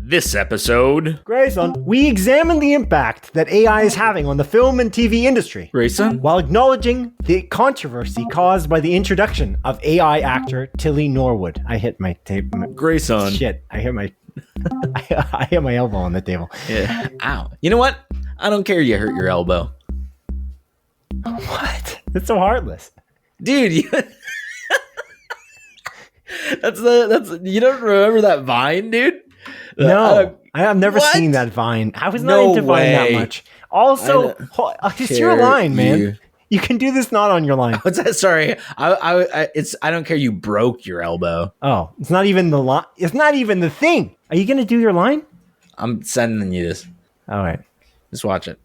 This episode, GrAySoN, we examine the impact that AI is having on the film and TV industry, GrAySoN, while acknowledging the controversy caused by the introduction of AI actor Tilly Norwood. I hit my tape. GrAySoN. Shit, I hit my I hit my elbow on the table. Yeah. Ow. You know what? I don't care you hurt your elbow. What? That's so heartless. Dude, that's you don't remember that Vine, dude? No, I've never seen that Vine. I was not into Vine that much. Also, it's your line, man. You can do this not on your line. What's that? Sorry, I don't care. You broke your elbow. Oh, it's not even the line. It's not even the thing. Are you gonna do your line? I'm sending you this. All right, just watch it.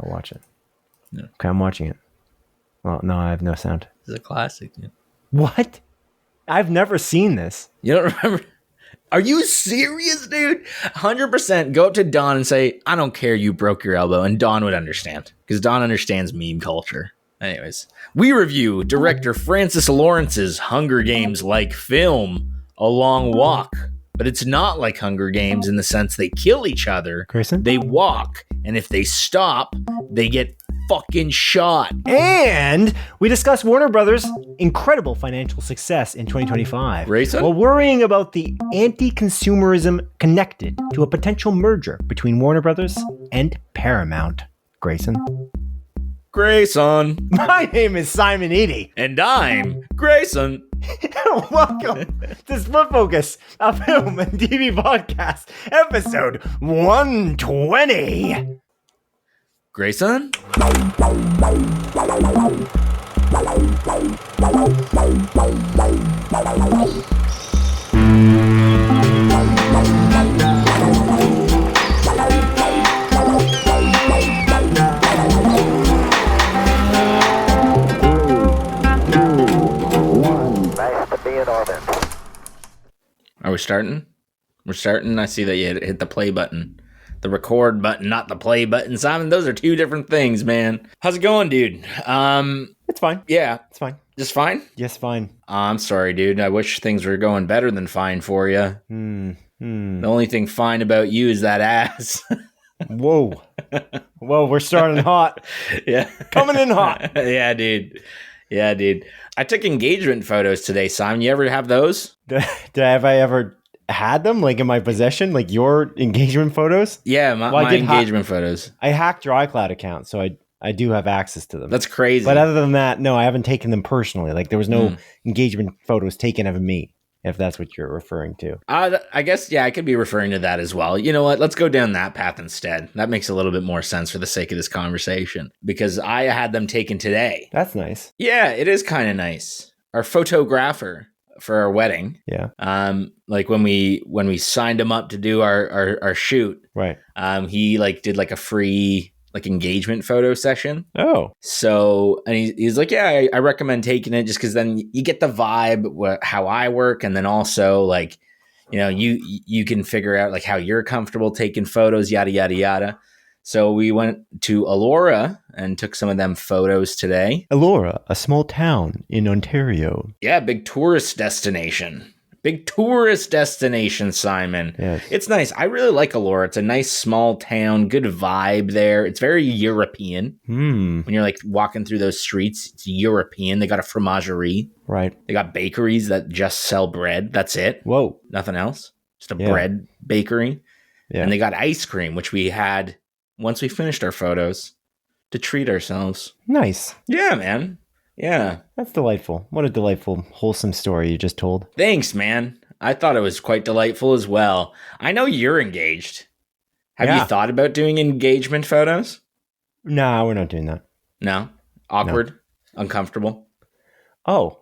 I'll watch it. No. Okay, I'm watching it. Well, no, I have no sound. It's a classic, dude. What? I've never seen this. You don't remember? Are you serious, dude? 100% go up to Don and say, I don't care you broke your elbow. And Don would understand. Because Don understands meme culture. Anyways, we review director Francis Lawrence's Hunger Games-like film, A Long Walk. But it's not like Hunger Games in the sense they kill each other. GrAySoN? They walk. And if they stop, they get fucking shot. And we discuss Warner Brothers' incredible financial success in 2025 GrAySoN? while worrying about the anti-consumerism connected to a potential merger between Warner Brothers and Paramount. GrAySoN? GrAySoN. My name is Simon Eady. And I'm GrAySoN. Welcome to Split Focus, a film and TV podcast, episode 120. GrAySoN? Are we starting? We're starting. I see that you hit the play button. The record button, not the play button. Simon, those are two different things, man. How's it going, dude? It's fine. Yeah. It's fine. Just fine? Yes, fine. I'm sorry, dude. I wish things were going better than fine for you. The only thing fine about you is that ass. Whoa. Whoa, we're starting hot. Yeah. Coming in hot. Yeah, dude. Yeah, dude. I took engagement photos today, Simon. You ever have those? Have I ever had them, like, in my possession? Like, your engagement photos? Yeah, my engagement photos. I hacked your iCloud account, so I do have access to them. That's crazy. But other than that, no, I haven't taken them personally. Like, there was no engagement photos taken of me, if that's what you're referring to. I guess, yeah, I could be referring to that as well. You know what? Let's go down that path instead. That makes a little bit more sense for the sake of this conversation. Because I had them taken today. That's nice. Yeah, it is kind of nice. Our photographer for our wedding. Yeah. Like when we signed him up to do our shoot. Right. He like did like a free like engagement photo session. Oh. So, and he's like, yeah, I recommend taking it just because then you get the vibe, how I work. And then also like, you know, you can figure out like how you're comfortable taking photos, yada, yada, yada. So we went to Elora and took some of them photos today. Elora, a small town in Ontario. Yeah, big tourist destination. Big tourist destination, Simon. Yes. It's nice. I really like Elora. It's a nice small town, good vibe there. It's very European. When you're like walking through those streets, it's European. They got a fromagerie. Right. They got bakeries that just sell bread. That's it. Whoa. Nothing else. Just a bread bakery. Yeah. And they got ice cream, which we had once we finished our photos to treat ourselves. Nice. Yeah, man. Yeah. That's delightful. What a delightful, wholesome story you just told. Thanks, man. I thought it was quite delightful as well. I know you're engaged. Have you thought about doing engagement photos? Nah, we're not doing that. No? Awkward? No. Uncomfortable? Oh,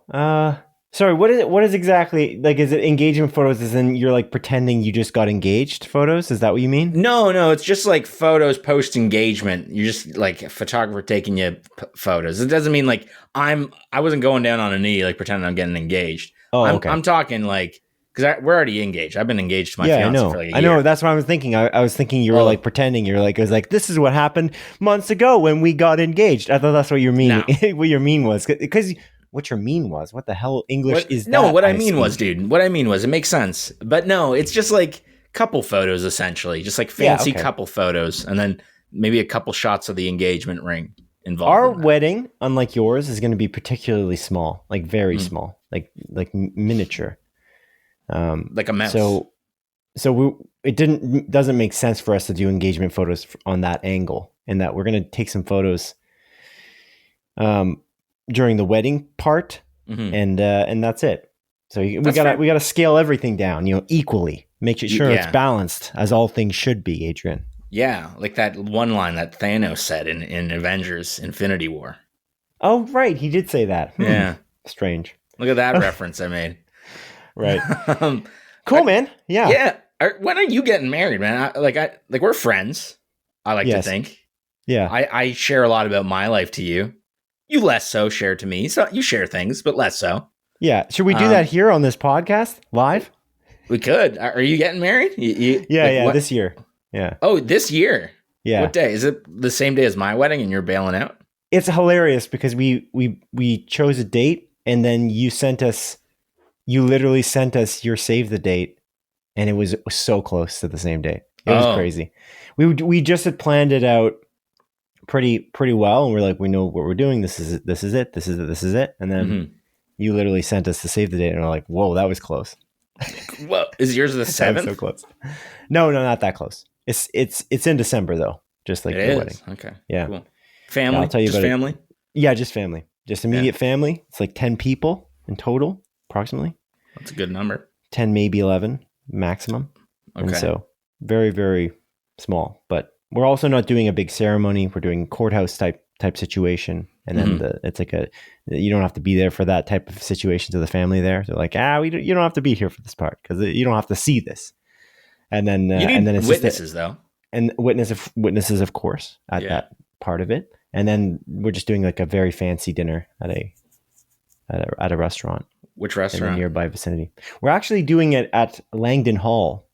sorry, what is exactly, like, is it engagement photos as in you're like pretending you just got engaged photos? Is that what you mean? No, it's just like photos post-engagement. You're just like a photographer taking you photos. It doesn't mean like I wasn't going down on a knee like pretending I'm getting engaged. Oh, okay. I'm talking like, because we're already engaged. I've been engaged to my fiance for like a year. I know, that's what I was thinking. I was thinking you were like pretending. You're like, it was like, this is what happened months ago when we got engaged. I thought that's what your mean, what your mean was. Because what your mean was. What the hell English is that? No, what I mean was, dude, what I mean was, it makes sense. But no, it's just like, couple photos, essentially, just like fancy okay. couple photos, and then maybe a couple shots of the engagement ring involved. Our wedding, unlike yours, is going to be particularly small, like very small, like miniature, like a mouse. So it doesn't make sense for us to do engagement photos on that angle, and that we're going to take some photos during the wedding part, and that's it. So we gotta scale everything down, equally, make sure it's balanced as all things should be, Adrian. Yeah, like that one line that Thanos said in Avengers Infinity War. Oh, right. He did say that. Yeah. Strange. Look at that reference I made. Right. Cool, man. Yeah. Yeah. When are you getting married, man? We're friends, I like to think. Yeah. I share a lot about my life to you. You less so share to me. So you share things, but less so. Yeah. Should we do that here on this podcast live? We could. Are you getting married? This year. Yeah. Oh, this year. Yeah. What day? Is it the same day as my wedding and you're bailing out? It's hilarious because we chose a date, and then you literally sent us your save the date, and it was so close to the same date. It was crazy. We just had planned it out pretty well, and we're like, we know what we're doing. This is it. And then you literally sent us the save the date, and we're like, whoa, that was close. Well, is yours the 7th? So close. No, not that close. It's in December though, just like the wedding. Okay. Yeah. Cool. Family? I'll tell you just about family? It. Yeah, just family. Just immediate family. It's like 10 people in total, approximately. That's a good number. 10, maybe 11 maximum. Okay. And so very, very small. But we're also not doing a big ceremony. We're doing courthouse type situation. And then it's like you don't have to be there for that type of situation to the family there. They're like, you don't have to be here for this part because you don't have to see this. And then you need and then it's witnesses though. And witnesses, of course, at that part of it. And then we're just doing like a very fancy dinner at a restaurant. Which restaurant? In the nearby vicinity. We're actually doing it at Langdon Hall.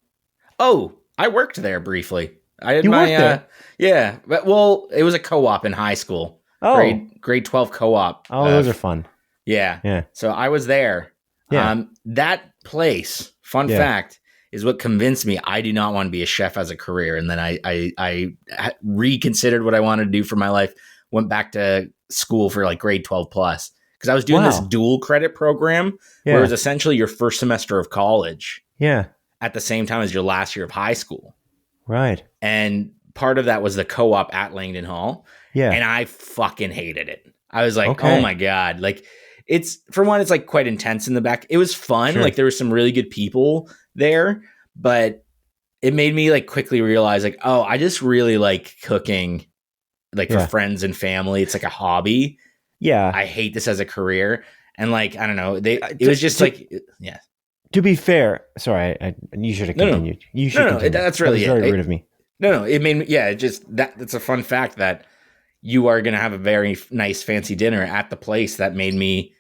Oh, I worked there briefly. I did worked there? Yeah. But, well, it was a co-op in high school. Oh. Grade 12 co-op. Oh, those are fun. Yeah. Yeah. So I was there. Yeah. That place, fun fact, is what convinced me I do not want to be a chef as a career. And then I reconsidered what I wanted to do for my life, went back to school for like grade 12 plus. Because I was doing this dual credit program where it was essentially your first semester of college. Yeah. At the same time as your last year of high school. Right. And part of that was the co-op at Langdon Hall. Yeah. And I fucking hated it. I was like, oh my God. Like, it's, for one, it's like quite intense in the back. It was fun. Sure. Like, there were some really good people there, but it made me like quickly realize like, oh, I just really like cooking, like for friends and family. It's like a hobby. Yeah. I hate this as a career. And like, I don't know, it was just like, yeah. To be fair, sorry, you should have continued. No. You should continue. That's really very rude of me. No, it made me, that's a fun fact that you are going to have a very nice fancy dinner at the place that made me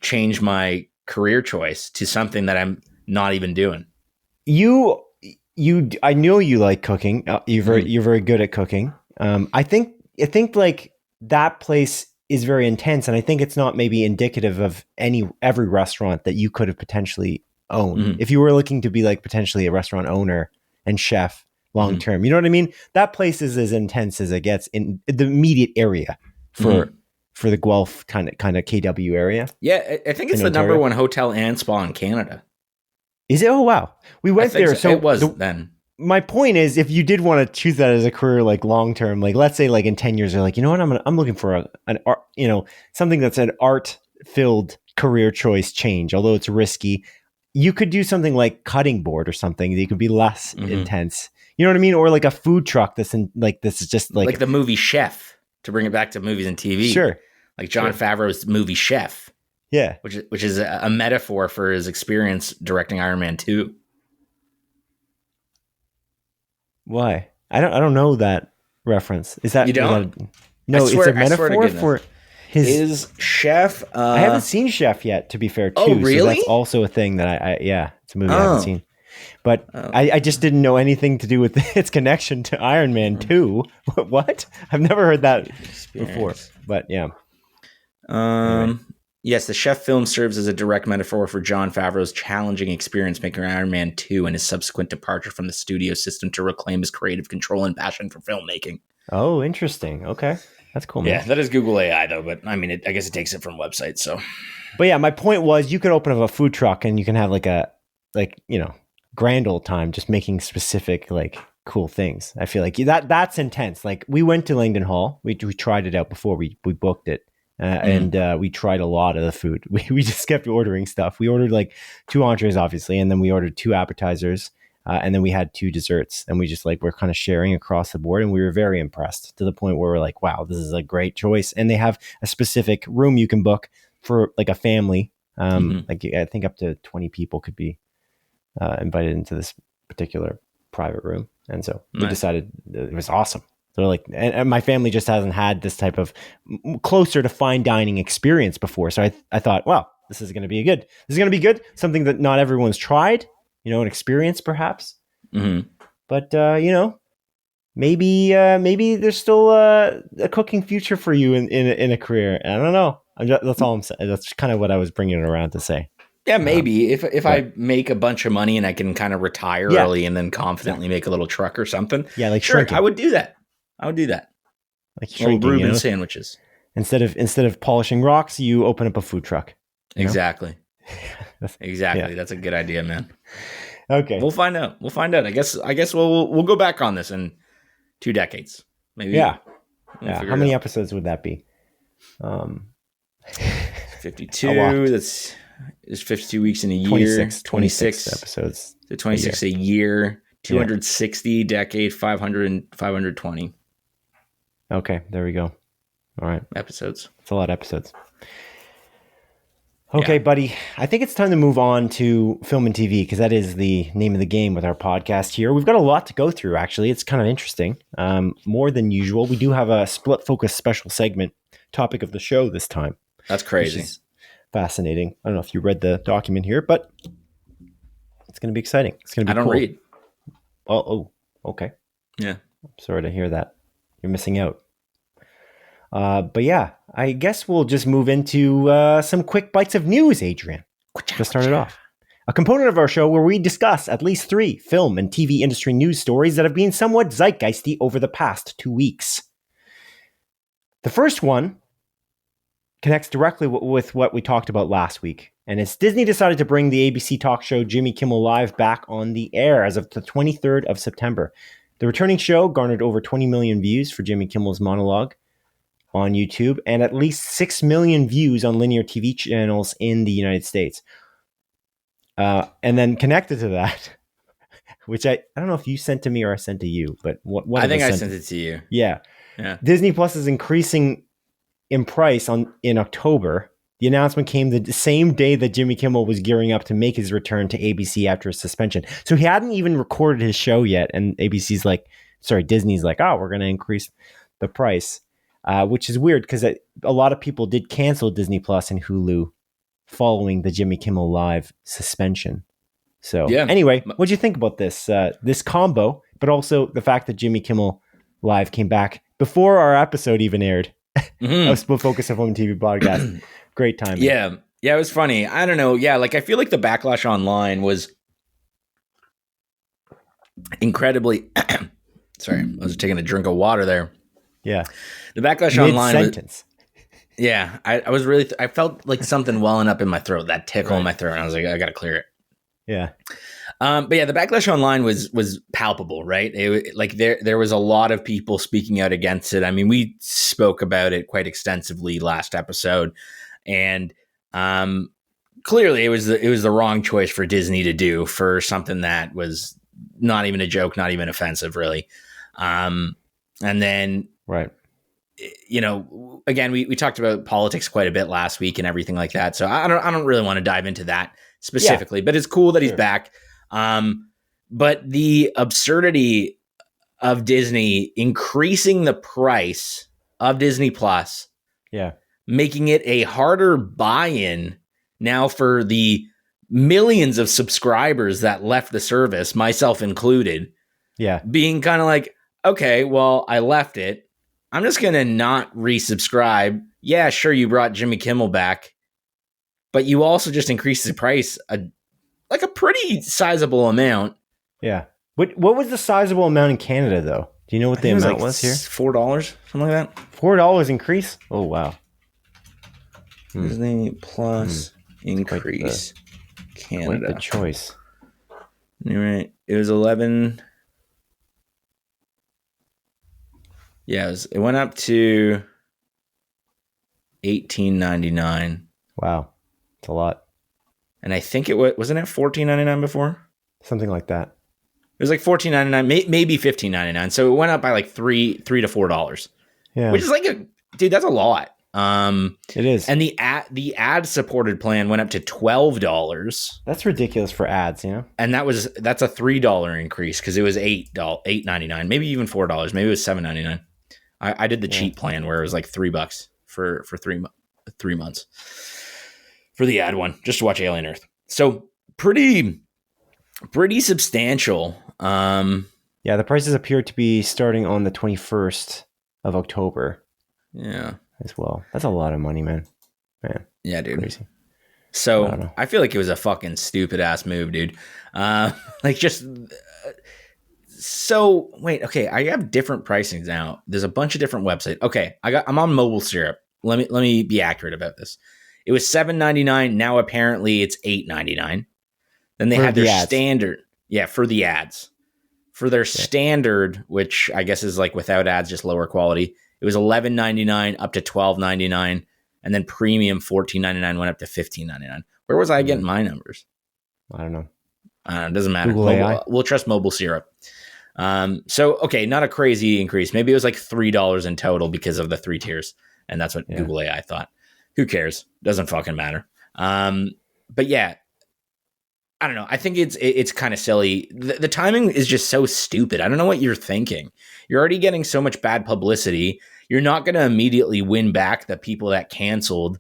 change my career choice to something that I'm not even doing. I know you like cooking. You're very good at cooking. I think like that place is very intense, and I think it's not maybe indicative of every restaurant that you could have potentially owned if you were looking to be like potentially a restaurant owner and chef long term. You know what I mean? That place is as intense as it gets in the immediate area for the Guelph kind of KW area. Yeah, I think it's the number one hotel and spa in Canada. Is it? Oh wow, we went there. So it was then. My point is, if you did want to choose that as a career, like long term, like let's say like in 10 years, you're like, you know what, I'm looking for an art, something that's an art filled career choice change. Although it's risky, you could do something like cutting board or something that you could be less intense. You know what I mean? Or like a food truck this is just like the movie Chef, to bring it back to movies and TV. Sure. Like Jon Favreau's movie Chef. Yeah. Which is a metaphor for his experience directing Iron Man 2. Why? I don't know that reference. Is that you don't? No, it's a metaphor for his Chef. I haven't seen Chef yet, to be fair, too. Oh, really? So that's also a thing that it's a movie I haven't seen. But I just didn't know anything to do with its connection to Iron Man 2. What? I've never heard that before. But yeah. Anyway. Yes, the chef film serves as a direct metaphor for Jon Favreau's challenging experience making Iron Man 2 and his subsequent departure from the studio system to reclaim his creative control and passion for filmmaking. Oh, interesting. Okay. That's cool, man. Yeah, that is Google AI, though, but I mean, I guess it takes it from websites, so. But yeah, my point was you could open up a food truck and you can have grand old time just making specific, cool things. I feel like that's intense. Like, we went to Langdon Hall. We tried it out before we booked it. And we tried a lot of the food. We just kept ordering stuff. We ordered 2 entrees, obviously, and then we ordered 2 appetizers, and then we had 2 desserts. And we just we're kind of sharing across the board, and we were very impressed to the point where we're like, wow, this is a great choice. And they have a specific room you can book for a family. I think up to 20 people could be invited into this particular private room. And so we decided it was awesome. So and my family just hasn't had this type of closer to fine dining experience before. So I thought, well, this is going to be good. This is going to be good. Something that not everyone's tried, an experience perhaps. Mm-hmm. But, maybe there's still a cooking future for you in a career. I don't know. That's all I'm saying. That's kind of what I was bringing it around to say. Yeah, maybe if I make a bunch of money and I can kind of retire early and then confidently make a little truck or something. Yeah, sure, shrinking. I would do that. Like shrinking, Reuben sandwiches. Instead of polishing rocks, you open up a food truck. Exactly. Exactly. Yeah. That's a good idea, man. Okay. We'll find out. I guess we'll go back on this in 2 decades. Maybe. Yeah. How many episodes would that be? 52. That's 52 weeks in a year. 26 episodes. So 26 a year. 260 decade, 520. Okay, there we go. All right. Episodes. It's a lot of episodes. Okay, buddy. I think it's time to move on to film and TV because that is the name of the game with our podcast here. We've got a lot to go through, actually. It's kind of interesting. More than usual. We do have a split focus special segment topic of the show this time. That's crazy. Which is fascinating. I don't know if you read the document here, but it's going to be exciting. It's going to be cool. I don't read. Oh, okay. Yeah. I'm sorry to hear that. You're missing out. But yeah, I guess we'll just move into some quick bites of news, Adrian, to start it off. A component of our show where we discuss at least 3 film and TV industry news stories that have been somewhat zeitgeisty over the past 2 weeks. The first one connects directly with what we talked about last week, and it's Disney decided to bring the ABC talk show Jimmy Kimmel Live back on the air as of the 23rd of September. The returning show garnered over 20 million views for Jimmy Kimmel's monologue on YouTube and at least 6 million views on linear TV channels in the United States. And then connected to that, which I don't know if you sent to me or I sent to you, but what I think I sent it to you. Yeah. Disney Plus is increasing in price in October. The announcement came the same day that Jimmy Kimmel was gearing up to make his return to ABC after his suspension. So he hadn't even recorded his show yet. And Disney's like, oh, we're going to increase the price, which is weird because a lot of people did cancel Disney Plus and Hulu following the Jimmy Kimmel Live suspension. So anyway, what do you think about this combo, but also the fact that Jimmy Kimmel Live came back before our episode even aired? A Split Focus of Home TV podcast. Great timing. Yeah, it was funny. I don't know. Yeah, I feel like the backlash online was incredibly. Sorry, I was taking a drink of water there. Yeah, the backlash online. Mid-sentence. Yeah, I was really. I felt like something welling up in my throat. That tickle in my throat. And I was like, I got to clear it. Yeah. But yeah, the backlash online was palpable, right? There was a lot of people speaking out against it. I mean, we spoke about it quite extensively last episode, and clearly it was the wrong choice for Disney to do for something that was not even a joke, not even offensive, really. And then, again, we talked about politics quite a bit last week and everything like that. So I don't really want to dive into that specifically, but it's cool that he's back. But the absurdity of Disney increasing the price of Disney Plus, making it a harder buy-in now for the millions of subscribers that left the service, myself included, being kind of like, okay, well, I left it. I'm just going to not resubscribe. Yeah, sure, you brought Jimmy Kimmel back. but you also just increased the price like a pretty sizable amount. Yeah. What was the sizable amount in Canada though? Do you know what the amount was here? $4, something like that. $4 increase? Oh wow. Disney Plus increase Canada. Quite the choice. You're right. It was 11. Yeah, it went up to $18.99. Wow, it's a lot. And I think wasn't it $14.99 before? Something like that. It was like $14.99, maybe $15.99. So it went up by like $3 to $4. Yeah, which is like dude, that's a lot. It is. And the ad supported plan went up to $12. That's ridiculous for ads, you know. And that's a $3 increase because it was $8.99, maybe even $4. Maybe it was $7.99. I did the cheap plan where it was like $3 for 3 months for the ad one, just to watch Alien Earth. So pretty substantial. Yeah, the prices appear to be starting on the 21st of October. Yeah, as well. That's a lot of money, man. Yeah, dude. Crazy. So I feel like it was a fucking stupid ass move, dude. Like just. So wait, okay. I have different pricings now. There's a bunch of different websites. Okay, I'm on Mobile Syrup. Let me be accurate about this. It was $7.99. Now apparently it's $8.99. Then they had their standard. Yeah, for the ads. For their standard, which I guess is like without ads, just lower quality. It was $11.99 up to $12.99, and then premium $14.99 went up to $15.99. Where was I getting my numbers? I don't know. It doesn't matter. Google AI. We'll trust Mobile Syrup. So okay, not a crazy increase. Maybe it was like $3 in total because of the 3 tiers, and that's what Google AI thought. Who cares? Doesn't fucking matter. But yeah, I don't know. I think it's kind of silly. The timing is just so stupid. I don't know what you're thinking. You're already getting so much bad publicity. You're not going to immediately win back the people that canceled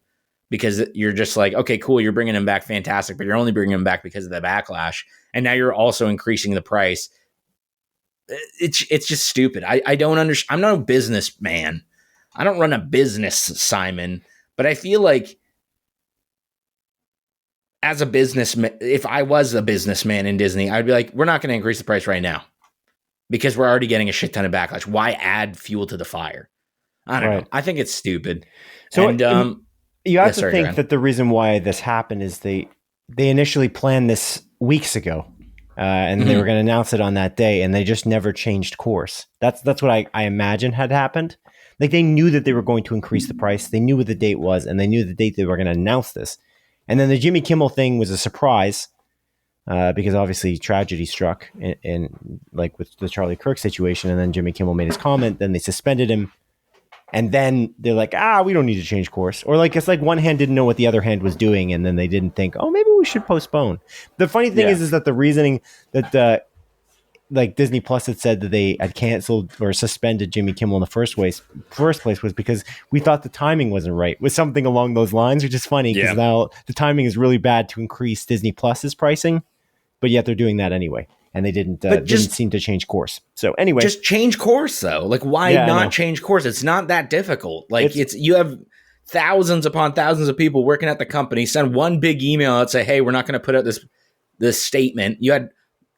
because you're just like, okay, cool. You're bringing them back. Fantastic. But you're only bringing them back because of the backlash. And now you're also increasing the price. It's just stupid. I don't understand. I'm not a businessman. I don't run a business, Simon. But I feel like as a businessman, if I was a businessman in Disney, I'd be like, we're not going to increase the price right now because we're already getting a shit ton of backlash. Why add fuel to the fire? I don't know. I think it's stupid. So you have to think that the reason why this happened is they initially planned this weeks ago, and they were going to announce it on that day, and they just never changed course. That's what I imagine had happened. Like they knew that they were going to increase the price. They knew what the date was, and they knew the date they were going to announce this. And then the Jimmy Kimmel thing was a surprise because obviously tragedy struck in like with the Charlie Kirk situation. And then Jimmy Kimmel made his comment. Then they suspended him. And then they're like, we don't need to change course. Or like it's like one hand didn't know what the other hand was doing. And then they didn't think, maybe we should postpone. The funny thing is that the reasoning that like Disney Plus had said that they had canceled or suspended Jimmy Kimmel in the first place was because we thought the timing wasn't right. With something along those lines, which is funny because now the timing is really bad to increase Disney Plus's pricing, but yet they're doing that anyway, and they didn't seem to change course. So anyway, just change course though. Like why not change course? It's not that difficult. Like you have thousands upon thousands of people working at the company. Send one big email and say, hey, we're not going to put out this statement. You had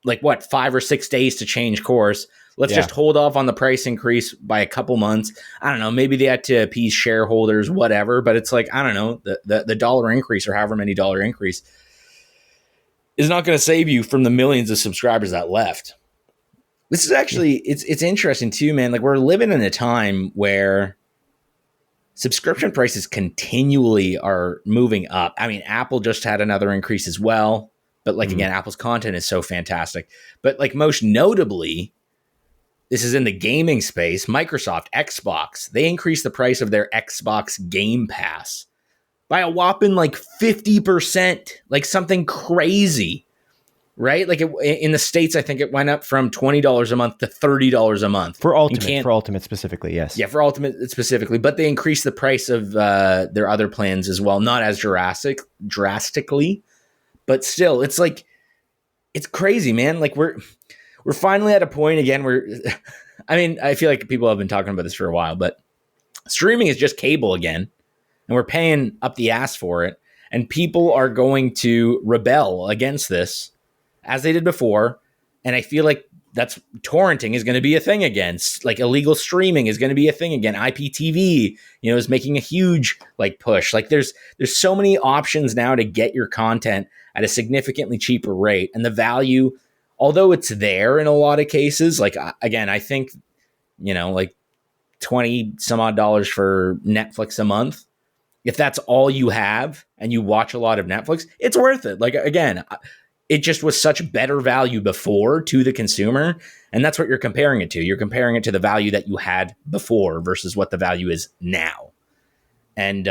5 or 6 days to change course. Let's just hold off on the price increase by a couple months. I don't know. Maybe they had to appease shareholders, whatever. But it's like, I don't know, the dollar increase or however many dollar increase is not going to save you from the millions of subscribers that left. This is actually, it's interesting too, man. Like we're living in a time where subscription prices continually are moving up. I mean, Apple just had another increase as well. But again, Apple's content is so fantastic. But most notably, this is in the gaming space. Microsoft, Xbox, they increased the price of their Xbox Game Pass by a whopping 50%, something crazy, right? In the States, I think it went up from $20 a month to $30 a month. For Ultimate specifically, yes. Yeah, for Ultimate specifically. But they increased the price of their other plans as well, not as drastically. But still, it's it's crazy, man. We're finally at a point again where, I feel like people have been talking about this for a while, but streaming is just cable again, and we're paying up the ass for it. And people are going to rebel against this as they did before. And I feel like that's torrenting is going to be a thing again. Like illegal streaming is going to be a thing again. IPTV, is making a huge like push. Like there's so many options now to get your content at a significantly cheaper rate. And the value, although it's there in a lot of cases, like again, I think, like 20 some odd dollars for Netflix a month. If that's all you have and you watch a lot of Netflix, it's worth it. Like again, it just was such better value before to the consumer. And that's what you're comparing it to. You're comparing it to the value that you had before versus what the value is now. And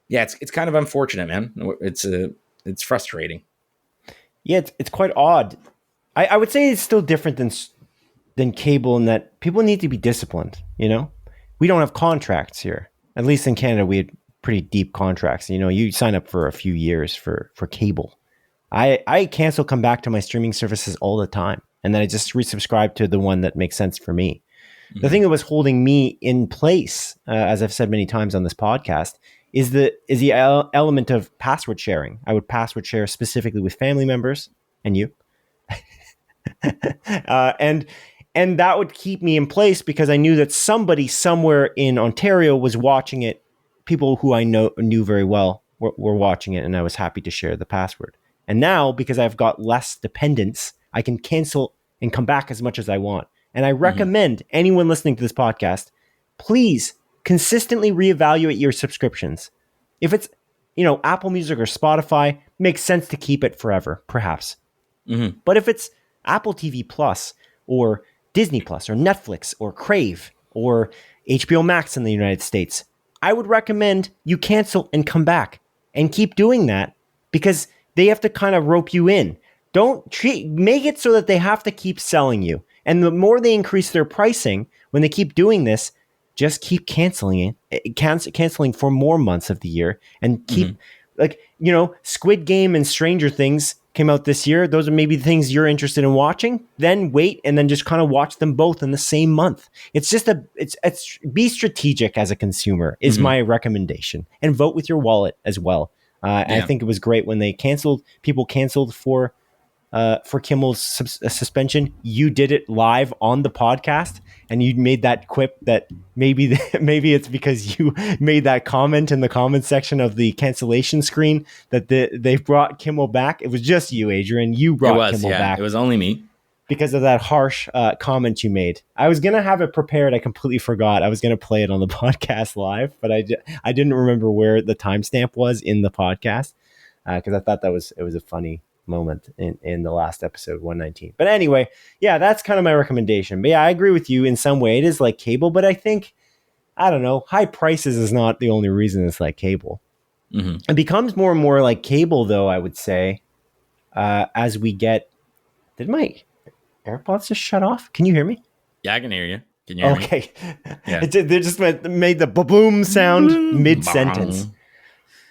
it's kind of unfortunate, man. It's frustrating. Yeah, it's quite odd. I would say it's still different than cable in that people need to be disciplined. We don't have contracts here. At least in Canada, we had pretty deep contracts. You sign up for a few years for cable. I cancel, come back to my streaming services all the time. And then I just resubscribe to the one that makes sense for me. Mm-hmm. The thing that was holding me in place, as I've said many times on this podcast, is the element of password sharing. I would password share specifically with family members and you. And that would keep me in place because I knew that somebody somewhere in Ontario was watching it. People who I knew very well were watching it, and I was happy to share the password. And now, because I've got less dependence, I can cancel and come back as much as I want. And I recommend anyone listening to this podcast, please consistently reevaluate your subscriptions. If it's, Apple Music or Spotify, makes sense to keep it forever, perhaps. Mm-hmm. But if it's Apple TV Plus or Disney Plus or Netflix or Crave or HBO Max in the United States, I would recommend you cancel and come back and keep doing that because they have to kind of rope you in. Make it so that they have to keep selling you. And the more they increase their pricing, when they keep doing this, just keep canceling for more months of the year and keep Squid Game and Stranger Things came out this year. Those are maybe the things you're interested in watching. Then wait and then just kind of watch them both in the same month. It's just it's be strategic as a consumer is my recommendation, and vote with your wallet as well. I think it was great when people canceled for Kimmel's suspension. You did it live on the podcast, and you made that quip that maybe it's because you made that comment in the comment section of the cancellation screen that they brought Kimmel back. It was just you, Adrian. You brought Kimmel back. It was only me. Because of that harsh comment you made. I was going to have it prepared. I completely forgot. I was going to play it on the podcast live, but I didn't remember where the timestamp was in the podcast because I thought it was a funny moment in the last episode 119. But anyway, yeah, that's kind of my recommendation. But yeah, I agree with you in some way. It is like cable, but I think, I don't know, high prices is not the only reason it's like cable. Mm-hmm. It becomes more and more like cable, though, I would say, as we get... Did my AirPods just shut off? Can you hear me? Yeah, I can hear you. Can you hear me? Okay. Yeah. They just made the boom sound mid-sentence.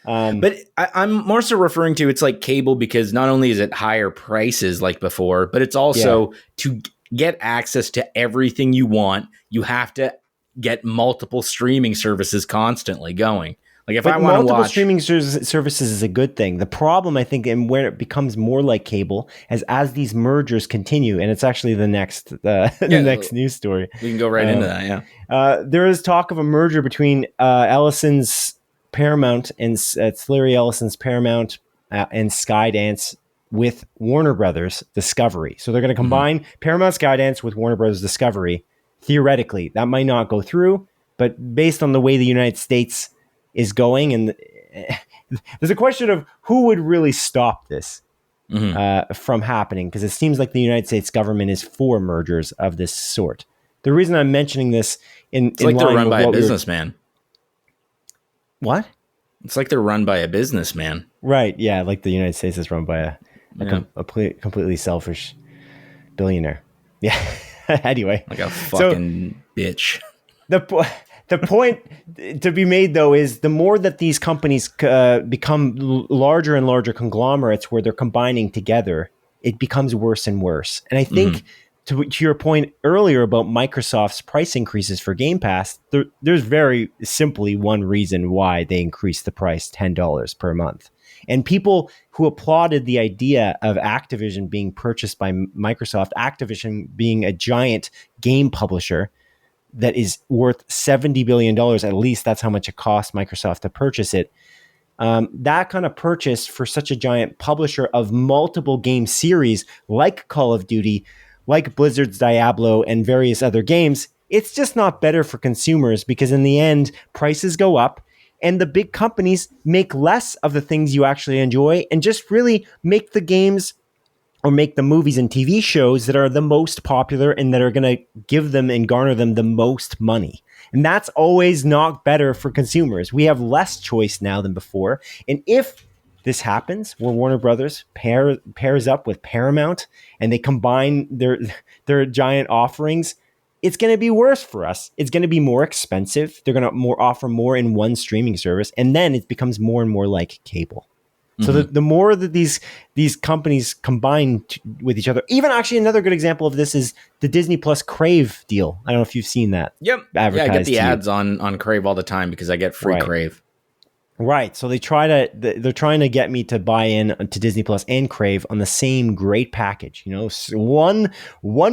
But I'm more so referring to it's like cable because not only is it higher prices like before, but it's also to get access to everything you want, you have to get multiple streaming services constantly going. Like if I want to watch multiple streaming services is a good thing. The problem, I think, and where it becomes more like cable, as these mergers continue, and it's actually the next next news story. We can go right into that. Yeah, there is talk of a merger between Ellison's Paramount and Larry Ellison's Paramount and Skydance with Warner Brothers Discovery. So they're going to combine Paramount Skydance with Warner Brothers Discovery. Theoretically, that might not go through, but based on the way the United States is going, and there's a question of who would really stop this from happening, because it seems like the United States government is for mergers of this sort. The reason I'm mentioning this it's like they're run by a businessman. What? It's like they're run by a businessman. Right, yeah, like the United States is run by a completely selfish billionaire. Yeah. Anyway. Like a fucking bitch. The point to be made, though, is the more that these companies become larger and larger conglomerates where they're combining together, it becomes worse and worse. And I think to your point earlier about Microsoft's price increases for Game Pass, there's very simply one reason why they increased the price $10 per month. And people who applauded the idea of Activision being purchased by Microsoft, Activision being a giant game publisher that is worth $70 billion, at least that's how much it cost Microsoft to purchase it. That kind of purchase for such a giant publisher of multiple game series like Call of Duty, like Blizzard's Diablo and various other games, it's just not better for consumers because in the end, prices go up and the big companies make less of the things you actually enjoy and just really make the games or make the movies and TV shows that are the most popular and that are going to give them and garner them the most money. And that's always not better for consumers. We have less choice now than before. And if this happens, where Warner Brothers pairs up with Paramount and they combine their giant offerings, it's going to be worse for us. It's going to be more expensive. They're going to offer more in one streaming service. And then it becomes more and more like cable. So the more that these companies combine with each other, even actually another good example of this is the Disney Plus Crave deal. I don't know if you've seen that. Yep. Yeah, I get the ads on Crave all the time because I get free Crave. Right. So they're trying to get me to buy in to Disney Plus and Crave on the same great package, one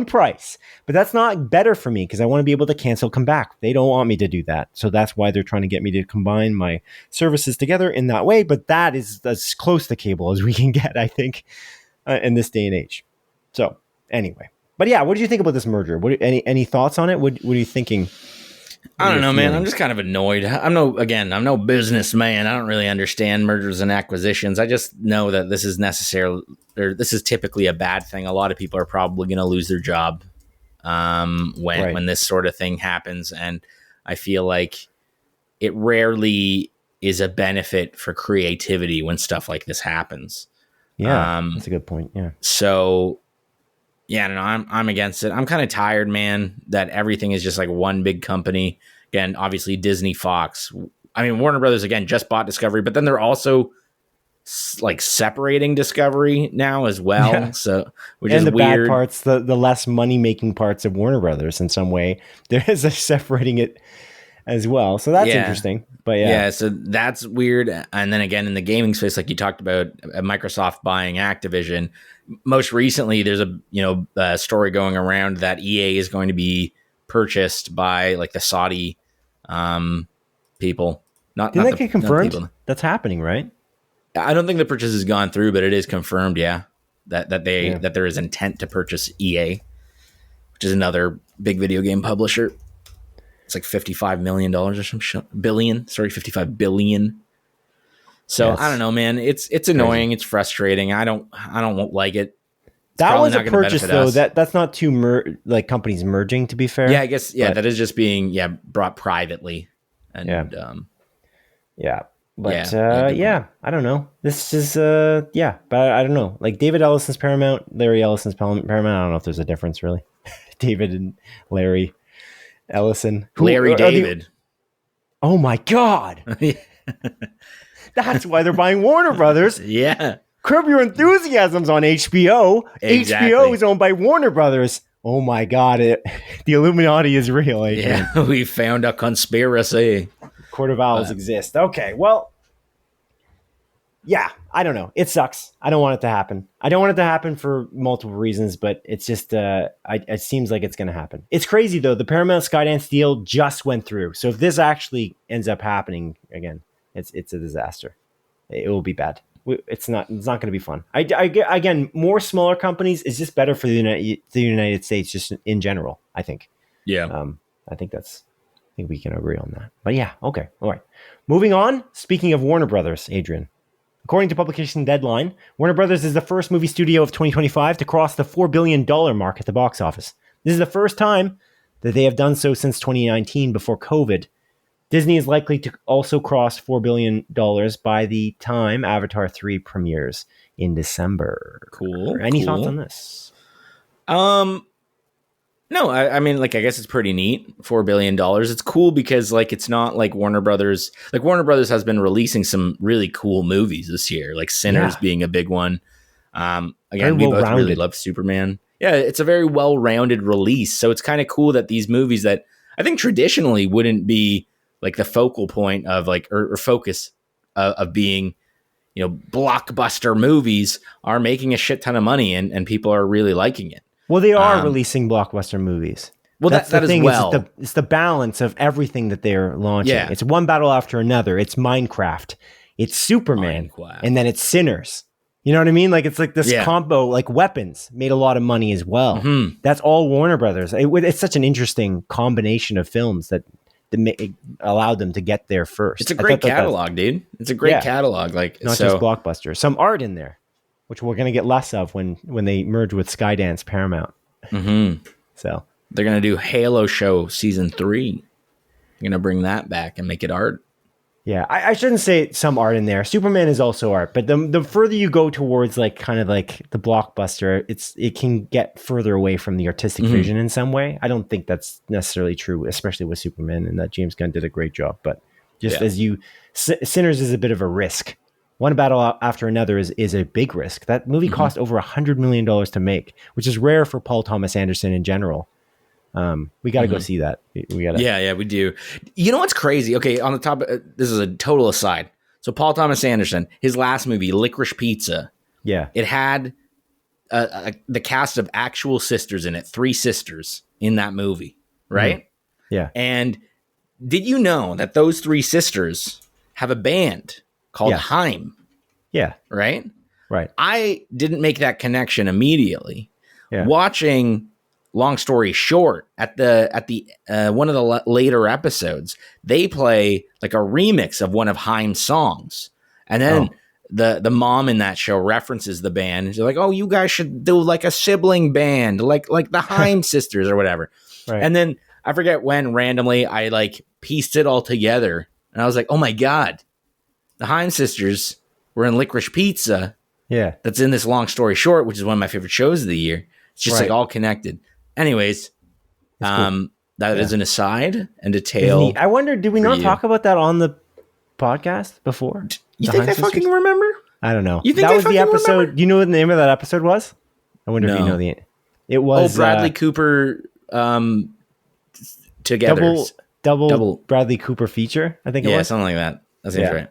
price. But that's not better for me because I want to be able to cancel, come back. They don't want me to do that. So that's why they're trying to get me to combine my services together in that way. But that is as close to cable as we can get, I think, in this day and age. So anyway, but yeah, what did you think about this merger? Any thoughts on it? What are you thinking? I don't know, man. I'm just kind of annoyed. I'm no businessman. I don't really understand mergers and acquisitions. I just know that this is typically a bad thing. A lot of people are probably going to lose their job when this sort of thing happens. And I feel like it rarely is a benefit for creativity when stuff like this happens. Yeah, that's a good point. Yeah. So yeah, no, I'm against it. I'm kind of tired, man, that everything is just like one big company. Again, obviously Disney, Fox. I mean, Warner Brothers, again, just bought Discovery, but then they're also like separating Discovery now as well. Yeah. So, which is the weird. Bad parts, the less money-making parts of Warner Brothers in some way, there is a separating it as well. So that's interesting. But yeah, so that's weird. And then again, in the gaming space, like you talked about, Microsoft buying Activision. Most recently, there's a story going around that EA is going to be purchased by like the Saudi people. Didn't that get confirmed? That's happening, right? I don't think the purchase has gone through, but it is confirmed. Yeah, that there is intent to purchase EA, which is another big video game publisher. It's like $55 million or some billion. Sorry, $55 billion. So yes. I don't know, man. It's annoying. Crazy. It's frustrating. I don't like it. That was a purchase though. That's not two companies merging. To be fair, yeah, I guess that is just being brought privately. And but I don't know. This is but I don't know. Like David Ellison's Paramount, Larry Ellison's Paramount. I don't know if there's a difference really. David and Larry Ellison, Larry David. Oh my God. That's why they're buying Warner Brothers. Yeah. Curb Your Enthusiasm's on HBO. Exactly. HBO is owned by Warner Brothers. Oh my God. The Illuminati is real, Adrian. Yeah, we found a conspiracy. Court of Owls exist. Okay, well, yeah, I don't know. It sucks. I don't want it to happen. I don't want it to happen for multiple reasons, but it's just, it seems like it's going to happen. It's crazy, though. The Paramount Skydance deal just went through. So if this actually ends up happening again, it's a disaster. It will be bad. It's not going to be fun. Again, more smaller companies is just better for the United States, just in general, I think. Yeah. I think we can agree on that. But yeah, okay. All right. Moving on. Speaking of Warner Brothers, Adrian. According to publication Deadline, Warner Brothers is the first movie studio of 2025 to cross the $4 billion mark at the box office. This is the first time that they have done so since 2019 before COVID. Disney is likely to also cross $4 billion by the time Avatar 3 premieres in December. Cool. Any thoughts on this? No, I mean, like, I guess it's pretty neat. $4 billion. It's cool because, like, it's not like Warner Brothers. Like, Warner Brothers has been releasing some really cool movies this year, like Sinners being a big one. Again, we both really love Superman. Yeah, it's a very well-rounded release. So it's kind of cool that these movies that I think traditionally wouldn't be like the focal point of like or focus of being, you know, blockbuster movies are making a shit ton of money and people are really liking it. Well, they are releasing blockbuster movies. Well, that's that as well. It's the balance of everything that they're launching. Yeah. It's one battle after another. It's Minecraft. It's Superman. And then it's Sinners. You know what I mean? Like, it's like this combo, like Weapons made a lot of money as well. Mm-hmm. That's all Warner Brothers. It's such an interesting combination of films that allowed them to get there first. It's a great catalog, dude. It's a great catalog. Like, not just blockbuster. Some art in there, which we're going to get less of when they merge with Skydance Paramount. Mm-hmm. So they're going to do Halo Show Season 3. They're going to bring that back and make it art. Yeah, I shouldn't say some art in there. Superman is also art, but the further you go towards like kind of like the blockbuster, it can get further away from the artistic vision in some way. I don't think that's necessarily true, especially with Superman, and that James Gunn did a great job. But just Sinners is a bit of a risk. One battle after another is a big risk. That movie cost over $100 million to make, which is rare for Paul Thomas Anderson in general. We got to go see that. We got to. Yeah, we do. You know what's crazy? Okay, on the top, this is a total aside. So Paul Thomas Anderson, his last movie, Licorice Pizza. Yeah, it had the cast of actual sisters in it, 3 sisters in that movie, right? Mm-hmm. Yeah. And did you know that those 3 sisters have a band called Haim? Yeah. Right. Right. I didn't make that connection immediately. Yeah. Watching. Long story short, at the one of the later episodes, they play like a remix of one of Haim's songs, and then the mom in that show references the band. And she's like, "Oh, you guys should do like a sibling band, like the Haim sisters or whatever." Right. And then I forget when randomly I like pieced it all together, and I was like, "Oh my god, the Haim sisters were in Licorice Pizza." Yeah, that's in this Long Story Short, which is one of my favorite shows of the year. It's just like all connected. Anyways, cool. That is an aside and a tale. I wonder, did we not talk about that on the podcast before? You think I fucking remember? I don't know. You think that was the episode? Remember? Do you know what the name of that episode was? I wonder if you know the. It was Bradley Cooper together. Double Bradley Cooper feature. I think it was. Yeah, something like that. That seems right.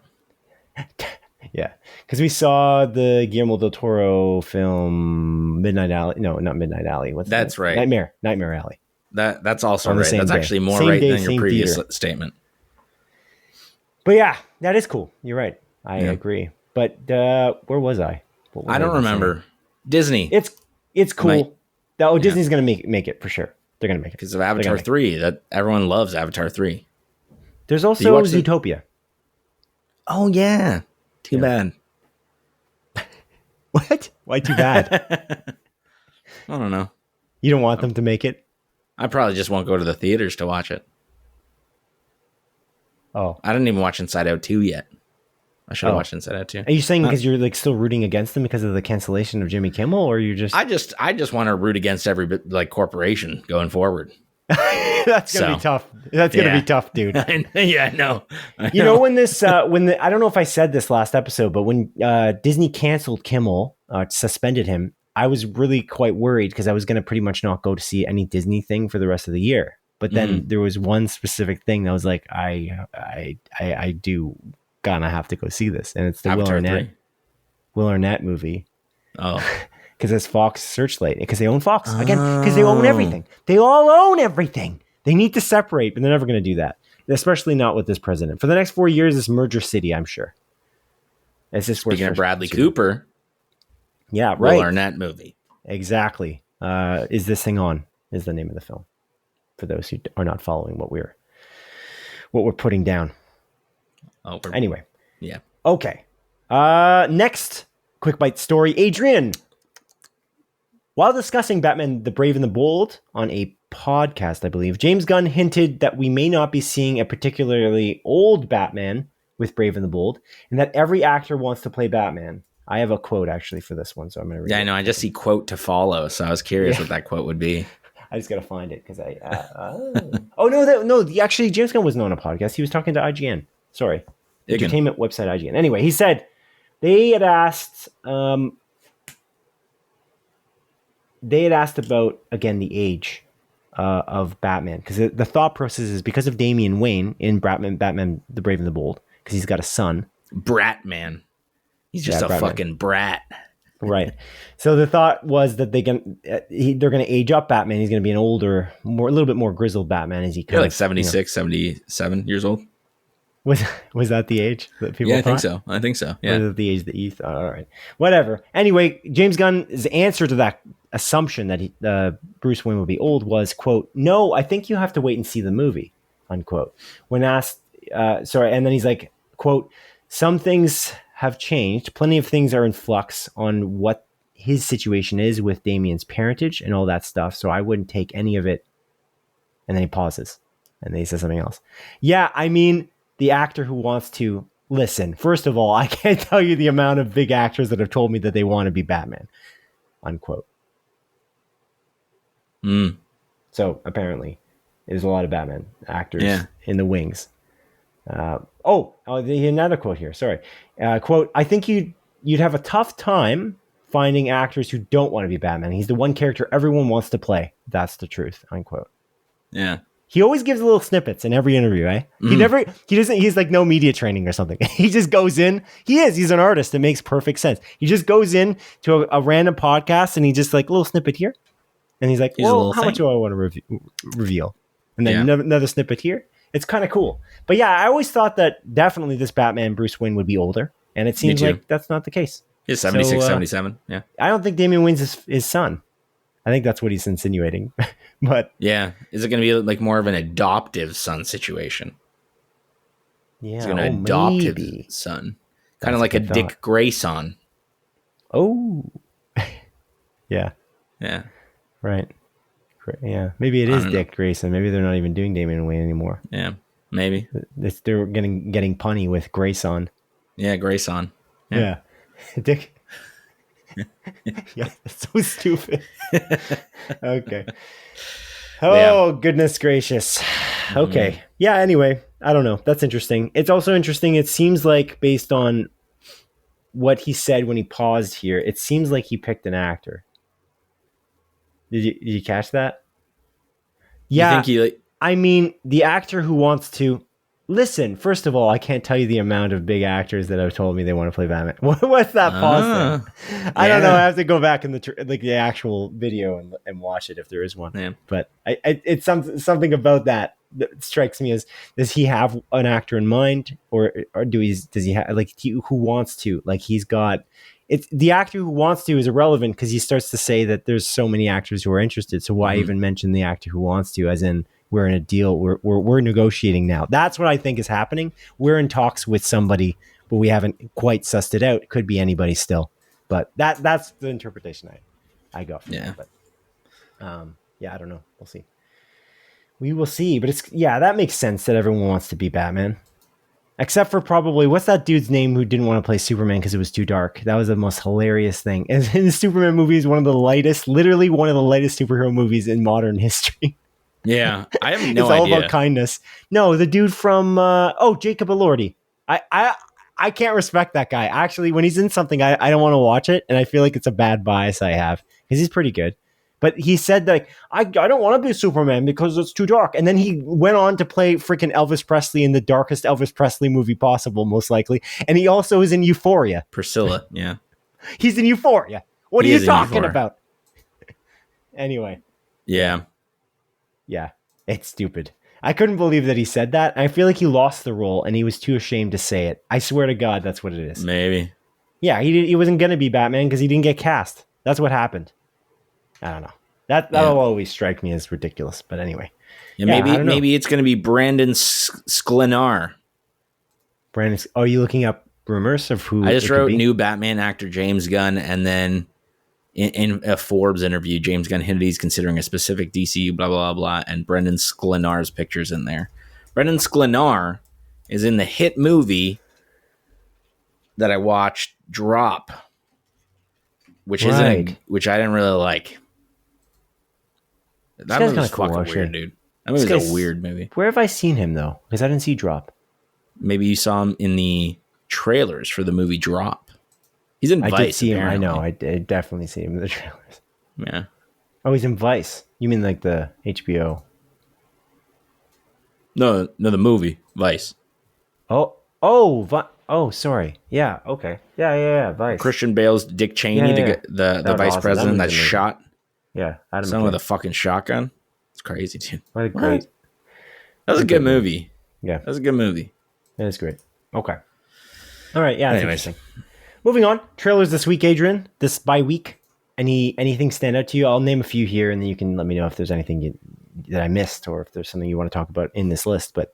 Yeah, because we saw the Guillermo del Toro film Midnight Alley. No, not Midnight Alley. That's right. Nightmare Alley. That's also right. That's actually more right than your previous statement. But yeah, that is cool. You're right. I agree. But where was I? I don't remember. Saying? Disney. It's cool. Disney's gonna make it for sure. They're gonna make it because of Avatar 3. That everyone loves Avatar 3. There's also Zootopia. Oh yeah. Too bad. What? Why too bad? I don't know. You don't want them to make it? I probably just won't go to the theaters to watch it. Oh. I didn't even watch Inside Out 2 yet. I should have watched Inside Out 2. Are you saying because you're like still rooting against them because of the cancellation of Jimmy Kimmel, or you just... I just want to root against every like corporation going forward. That's gonna be tough. That's gonna be tough, dude. I know. You know when this I don't know if I said this last episode, but when Disney canceled Kimmel, suspended him, I was really quite worried because I was gonna pretty much not go to see any Disney thing for the rest of the year. But then there was one specific thing that was like, I do gonna have to go see this, and it's the Will Arnett movie. Oh. Because it's Fox Searchlight. Because they own Fox. Again, because they own everything. They all own everything. They need to separate, but they're never going to do that. Especially not with this president. For the next 4 years, it's Merger City, I'm sure. Speaking of Bradley Cooper. Yeah, right. Will Arnett movie. Exactly. Is This Thing On? Is the name of the film. For those who are not following what we're putting down. Oh, anyway. Yeah. Okay. Next quick bite story. Adrian. While discussing Batman the Brave and the Bold on a podcast, I believe, James Gunn hinted that we may not be seeing a particularly old Batman with Brave and the Bold, and that every actor wants to play Batman. I have a quote actually for this one, so I'm going to read it. Yeah, I know. I just see quote to follow, so I was curious what that quote would be. I just got to find it because actually, James Gunn wasn't on a podcast. He was talking to IGN. Sorry. Entertainment website IGN. Anyway, he said they had asked... they had asked about, again, the age of Batman, because the thought process is because of Damian Wayne in Batman the Brave and the Bold, because he's got a son. Brat man. He's just a Bratman. fucking brat. Right. So the thought was that they're going to age up Batman. He's going to be an older, a little bit more grizzled Batman as he kind of, like 76, 77 years old. Was that the age that people thought? I think so. Yeah. Was it the age that you thought? All right. Whatever. Anyway, James Gunn's answer to that assumption that Bruce Wayne would be old was, quote, "No, I think you have to wait and see the movie," unquote. When asked, and then he's like, quote, "Some things have changed. Plenty of things are in flux on what his situation is with Damian's parentage and all that stuff. So I wouldn't take any of it." And then he pauses and then he says something else. Yeah, I mean, the actor who wants to listen, first of all, I can't tell you the amount of big actors that have told me that they want to be Batman, unquote. So apparently there's a lot of Batman actors in the wings. Another quote here. Sorry. Quote, "I think you'd have a tough time finding actors who don't want to be Batman. He's the one character everyone wants to play. That's the truth," unquote. Yeah. He always gives little snippets in every interview, eh? He's like no media training or something. He just goes in. He's an artist. It makes perfect sense. He just goes in to a random podcast and he just like little snippet here. And he's like, well, how much do I want to reveal? And then another snippet here. It's kind of cool. But yeah, I always thought that definitely this Batman, Bruce Wayne, would be older. And it seems like that's not the case. He's 76, 77. Yeah. I don't think Damian Wayne's his son. I think that's what he's insinuating. But yeah, is it going to be like more of an adoptive son situation? Yeah, he's going to adopt his son, kind of like a Dick GrAySoN. Oh, yeah, right. Yeah, maybe it is Dick Grayson. Maybe they're not even doing Damian Wayne anymore. Yeah, maybe they're getting punny with GrAySoN. Yeah, GrAySoN. Yeah. Dick. Yeah, that's so stupid. Okay. Oh, goodness gracious. Okay. Yeah, anyway, I don't know. That's interesting. It's also interesting. It seems like, based on what he said when he paused here, it seems like he picked an actor. Did you catch that? Yeah. I mean, the actor who wants to listen. First of all, I can't tell you the amount of big actors that have told me they want to play Batman. What's that pause thing? I don't know. I have to go back in the actual video and watch it if there is one. Yeah. But it's something about that strikes me as, does he have an actor in mind, or does he have who wants to? Like, he's got. It's the actor who wants to is irrelevant because he starts to say that there's so many actors who are interested. So why even mention the actor who wants to? As in, we're in a deal. We're negotiating now. That's what I think is happening. We're in talks with somebody, but we haven't quite sussed it out. It could be anybody still, but that's the interpretation I got from it. But I don't know. We'll see. We will see. But that makes sense that everyone wants to be Batman. Except for probably, what's that dude's name who didn't want to play Superman because it was too dark? That was the most hilarious thing. And the Superman movie is literally one of the lightest superhero movies in modern history. Yeah, I have no idea. It's all about kindness. No, the dude from, Jacob Elordi. I can't respect that guy. Actually, when he's in something, I don't want to watch it. And I feel like it's a bad bias I have because he's pretty good. But he said that I don't want to be Superman because it's too dark. And then he went on to play freaking Elvis Presley in the darkest Elvis Presley movie possible, most likely. And he also is in Euphoria. Priscilla, yeah. He's in Euphoria. What are you talking about? Anyway. Yeah. Yeah, it's stupid. I couldn't believe that he said that. I feel like he lost the role and he was too ashamed to say it. I swear to God, that's what it is. Maybe. Yeah, he wasn't going to be Batman because he didn't get cast. That's what happened. I don't know. That'll always strike me as ridiculous. But anyway. Yeah, maybe it's going to be Brandon Sklenar. Are you looking up rumors of who? I just wrote new Batman actor James Gunn, and then in a Forbes interview, James Gunn hinted he's considering a specific DC, blah, blah, blah, and Brendan Sklenar's picture's in there. Brendan Sklenar is in the hit movie that I watched, Drop, which I didn't really like. That movie was fucking weird, dude. That movie was a weird movie. Where have I seen him, though? Because I didn't see Drop. Maybe you saw him in the trailers for the movie Drop. He's in Vice. I did see him. Apparently. I know. I did definitely see him in the trailers. Yeah. Oh, he's in Vice. You mean like the HBO? No, the movie Vice. Oh, sorry. Yeah, okay. Yeah. Vice. Christian Bale's Dick Cheney to get the That was vice awesome. president That that movie's amazing. shot Yeah, Adam someone McKay. with a fucking shotgun. It's crazy, dude. What a great. That was a good movie. Yeah, That was a good movie. that is great. Okay. All right. Yeah, that's Anyways. interesting. Moving on. Trailers this week, Adrian. This bye week. Anything stand out to you? I'll name a few here, and then you can let me know if there's anything that I missed or if there's something you want to talk about in this list. But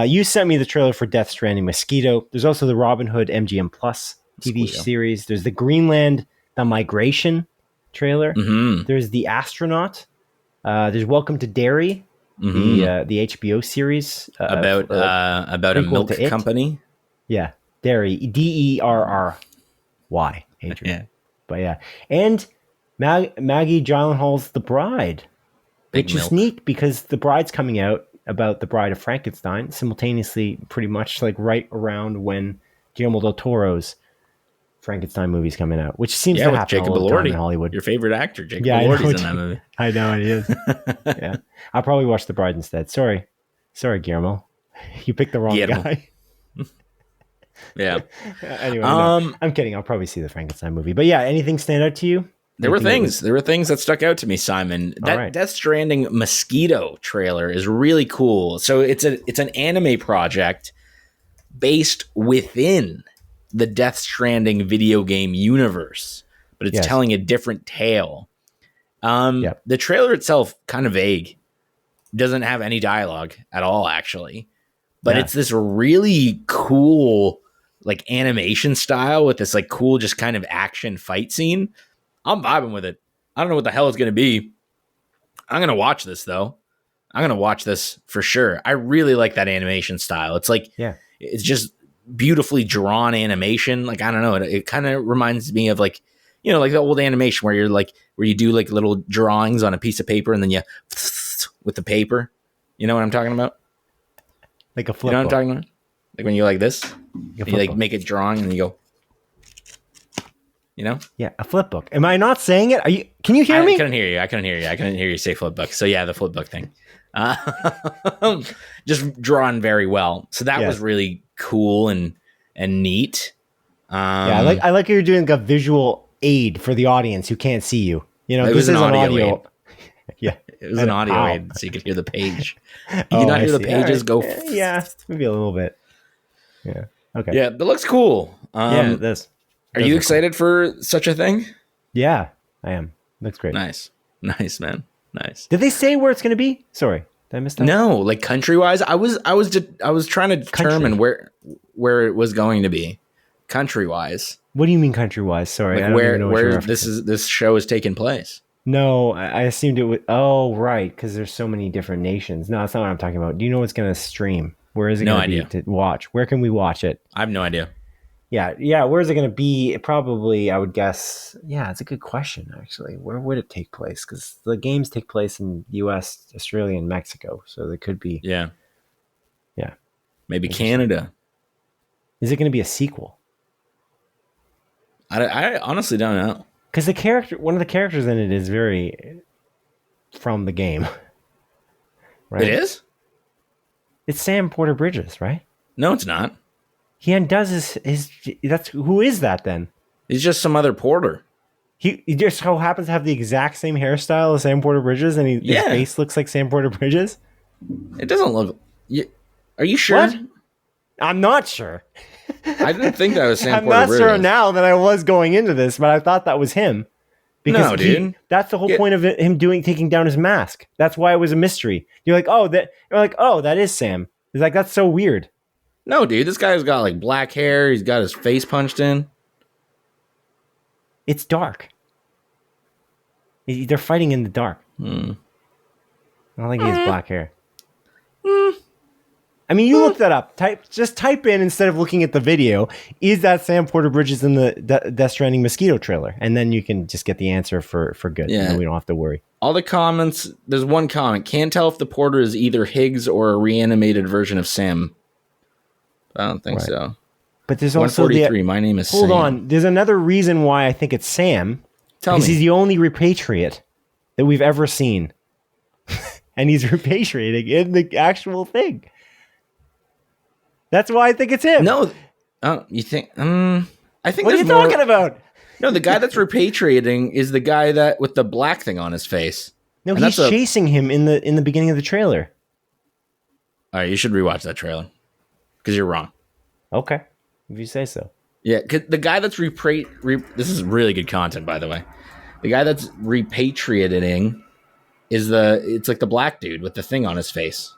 you sent me the trailer for Death Stranding Mosquito. There's also the Robin Hood MGM Plus TV Mosquito. series. There's the Greenland, the Migration trailer. Mm-hmm. There's the Astronaut. There's Welcome to Derry, the HBO series About a prequel milk to It. company. Yeah, Derry, Derry, Adrian. Yeah. But yeah, and Maggie Gyllenhaal's The Bride, Big which milk. is neat because The Bride's coming out about The Bride of Frankenstein simultaneously, pretty much like right around when Guillermo del Toro's Frankenstein movie's coming out, which seems to with happen Jacob all the time in Elordi, Hollywood. your favorite actor, Jacob Yeah, I know. Elordi's in that movie. I know it is. Yeah, I'll probably watch The Bride instead. Sorry, Guillermo, you picked the wrong Guillermo. guy. Yeah. Anyway, no, I'm kidding. I'll probably see the Frankenstein movie. But yeah, anything stand out to you? There were Anything things that stuck out to me, Simon. That right. Death Stranding Mosquito trailer is really cool. So it's an anime project based within the Death Stranding video game universe, but it's Yes. telling a different tale. Yep. The trailer itself kind of vague. Doesn't have any dialogue at all, actually. But Yeah. it's this really cool like animation style with this like cool just kind of action fight scene. I'm vibing with it. I don't know what the hell it's going to be. I'm going to watch this though. I'm going to watch this for sure. I really like that animation style. It's like, it's just beautifully drawn animation. Like, I don't know. It kind of reminds me of like, you know, like the old animation where where you do like little drawings on a piece of paper and then you with the paper. You know what I'm talking about? Like a flip. You know what I'm talking about? Like when you go like this, Like a you like flip make a drawing and you go, you know? Yeah, a flip book. Am I not saying it? Can you hear me? I couldn't hear you. I couldn't hear you say flip book. So yeah, the flip book thing. Just drawn very well. So that was really cool and neat. Yeah, I like how you're doing a visual aid for the audience who can't see you. You know, It this was is an an audio audio. Yeah, It was an audio Ow. aid so you could hear the page. You Oh, can not I hear the see. pages All go. right. Yeah, maybe a little bit. Yeah. Okay. Yeah, that looks cool. Yeah, this. Are you excited for such a thing? Yeah, I am. Looks great. Nice, man. Nice. Did they say where it's going to be? Sorry, did I miss that? No, like country wise, I was trying to determine where it was going to be, country wise. What do you mean country wise? Sorry, Like I don't even know what you're where referencing. this show is taking place. No, I assumed it would. Oh, right, because there's so many different nations. No, that's not what I'm talking about. Do you know what's going to stream? Where is it going to be to watch? Where can we watch it? I have no idea. Yeah. Where is it going to be? Probably, I would guess. Yeah, it's a good question, actually. Where would it take place? Because the games take place in U.S., Australia, and Mexico, so they could be. Yeah. Yeah. Maybe Canada. Is it going to be a sequel? I honestly don't know. Because one of the characters in it is very from the game. Right? It is? It's Sam Porter Bridges, right? No, it's not. He undoes his who is that then? He's just some other porter. He just so happens to have the exact same hairstyle as Sam Porter Bridges, and his face looks like Sam Porter Bridges. It doesn't look. Are you sure? What? I'm not sure. I didn't think that was Sam I'm Porter not Bridges. sure now than I was going into this, but I thought that was him. No, dude. That's the whole point of him taking down his mask. That's why it was a mystery. You're like, that is Sam. It's like, that's so weird. No, dude. This guy's got like black hair. He's got his face punched in. It's dark. They're fighting in the dark. I don't think he has black hair. I mean, you look that up. Type in instead of looking at the video. Is that Sam Porter Bridges in the Death Stranding Mosquito trailer? And then you can just get the answer for good. Yeah. And we don't have to worry. All the comments. There's one comment. Can't tell if the porter is either Higgs or a reanimated version of Sam. I don't think so. But there's also 143. My name is Sam. Hold on. There's another reason why I think it's Sam. Tell because me. he's the only repatriate that we've ever seen. And he's repatriating in the actual thing. That's why I think it's him. No. Oh, you think? I think. What are you talking about? No, the guy that's repatriating is the guy that with the black thing on his face. No, and he's chasing him in the beginning of the trailer. All right, you should rewatch that trailer because you're wrong. Okay, if you say so. Yeah, cause the guy that's this is really good content, by the way. The guy that's repatriating it's like the black dude with the thing on his face.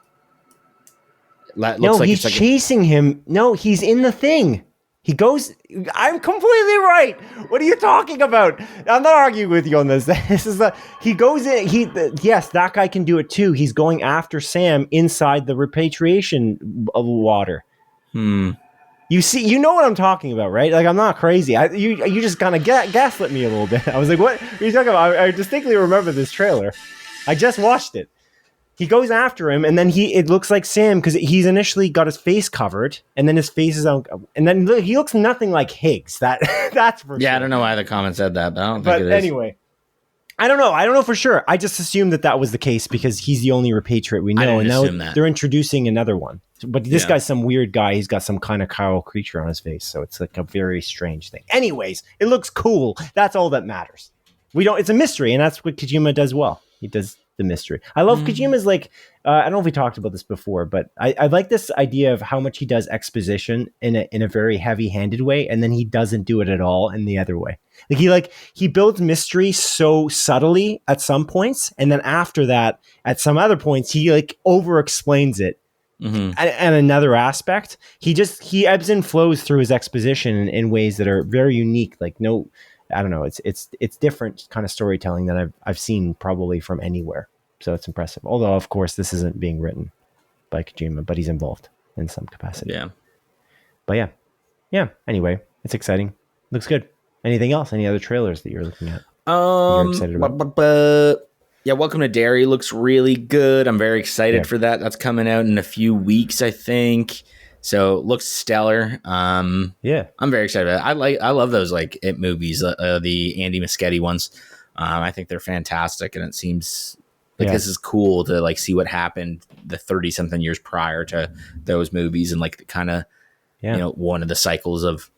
He's chasing him. No, he's in the thing. He goes. I'm completely right. What are you talking about? I'm not arguing with you on this. He goes in. Yes, that guy can do it too. He's going after Sam inside the repatriation of water. You see, you know what I'm talking about, right? Like, I'm not crazy. You just kind of gaslit me a little bit. I was like, what are you talking about? I distinctly remember this trailer. I just watched it. He goes after him, and then it looks like Sam, because he's initially got his face covered, and then his face is out, and then he looks nothing like Higgs. That's for sure. Yeah, I don't know why the comment said that, but I don't think it is. But anyway, I don't know for sure. I just assumed that was the case because he's the only repatriate we know, and now they're introducing another one. But this guy's some weird guy. He's got some kind of chiral creature on his face, so it's like a very strange thing. Anyways, it looks cool. That's all that matters. It's a mystery, and that's what Kojima does well. He does the mystery. I love Kojima's like, I don't know if we talked about this before, but I like this idea of how much he does exposition in a very heavy-handed way, and then he doesn't do it at all in the other way. He builds mystery so subtly at some points, and then after that, at some other points, he like over-explains it. And another aspect, he ebbs and flows through his exposition in ways that are very unique. Like I don't know. It's different kind of storytelling that I've seen probably from anywhere. So it's impressive. Although, of course, this isn't being written by Kojima, but he's involved in some capacity. Yeah. But yeah. Anyway, it's exciting. Looks good. Anything else? Any other trailers that you're looking at? You're excited about? Yeah, Welcome to Derry looks really good. I'm very excited for that. That's coming out in a few weeks, I think. So it looks stellar. I'm very excited about it. I love those like It movies, the Andy Muschietti ones. I think they're fantastic, and it seems like this is cool to like see what happened the 30 something years prior to those movies, and like kind of one of the cycles of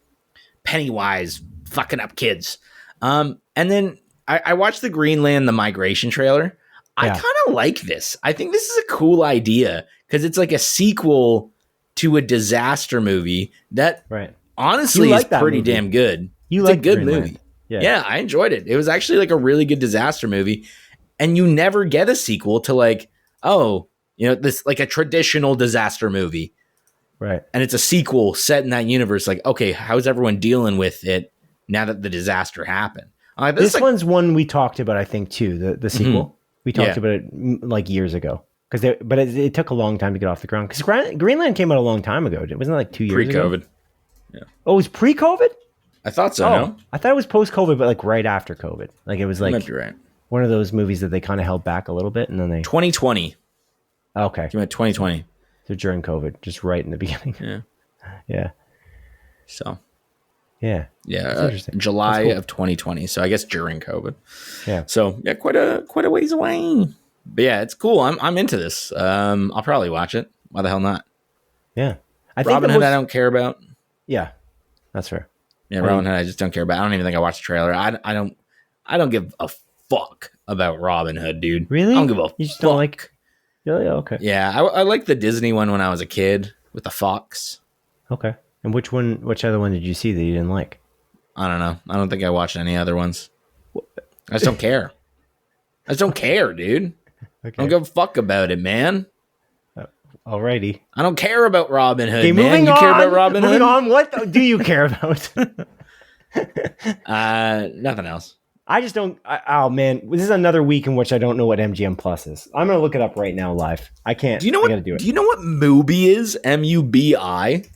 Pennywise fucking up kids. And then I watched the Greenland, the Migration trailer. I kind of like this. I think this is a cool idea because it's like a sequel to a disaster movie that honestly is pretty damn good. It's a good movie. Yeah, I enjoyed it. It was actually like a really good disaster movie. And you never get a sequel to like, this like a traditional disaster movie. Right. And it's a sequel set in that universe. Like, okay, how's everyone dealing with it now that the disaster happened? This one's one we talked about, I think, too, the sequel. We talked about it like years ago. But it took a long time to get off the ground. Because Greenland came out a long time ago. Wasn't it like 2 years ago? Pre-COVID. Yeah. Oh, it was pre-COVID? I thought so, no? I thought it was post-COVID, but like right after COVID. Like it was like one of those movies that they kind of held back a little bit, and then they... 2020. Okay. Came out 2020. So during COVID, just right in the beginning. Yeah. Yeah. So... Yeah. July of 2020. So I guess during COVID. Yeah. So yeah, quite a ways away. But yeah, it's cool. I'm into this. I'll probably watch it. Why the hell not? Yeah. Robin Hood I don't care about. Yeah. That's fair. Yeah, Robin Hood I just don't care about. I don't even think I watched the trailer. I don't give a fuck about Robin Hood, dude. Really? I don't give a You just fuck. don't like... Really? Okay. Yeah, I liked the Disney one when I was a kid with the fox. Okay. And which other one did you see that you didn't like? I don't know. I don't think I watched any other ones. I just don't care. I just don't care, dude. Okay. I don't give a fuck about it, man. Alrighty. I don't care about Robin Hood, okay, man. You care about Robin Hood? Moving on. What do you care about? Nothing else. I just don't. Oh man, this is another week in which I don't know what MGM Plus is. I'm gonna look it up right now live. I can't. Do you know what? Do you know what Mubi is? MUBI.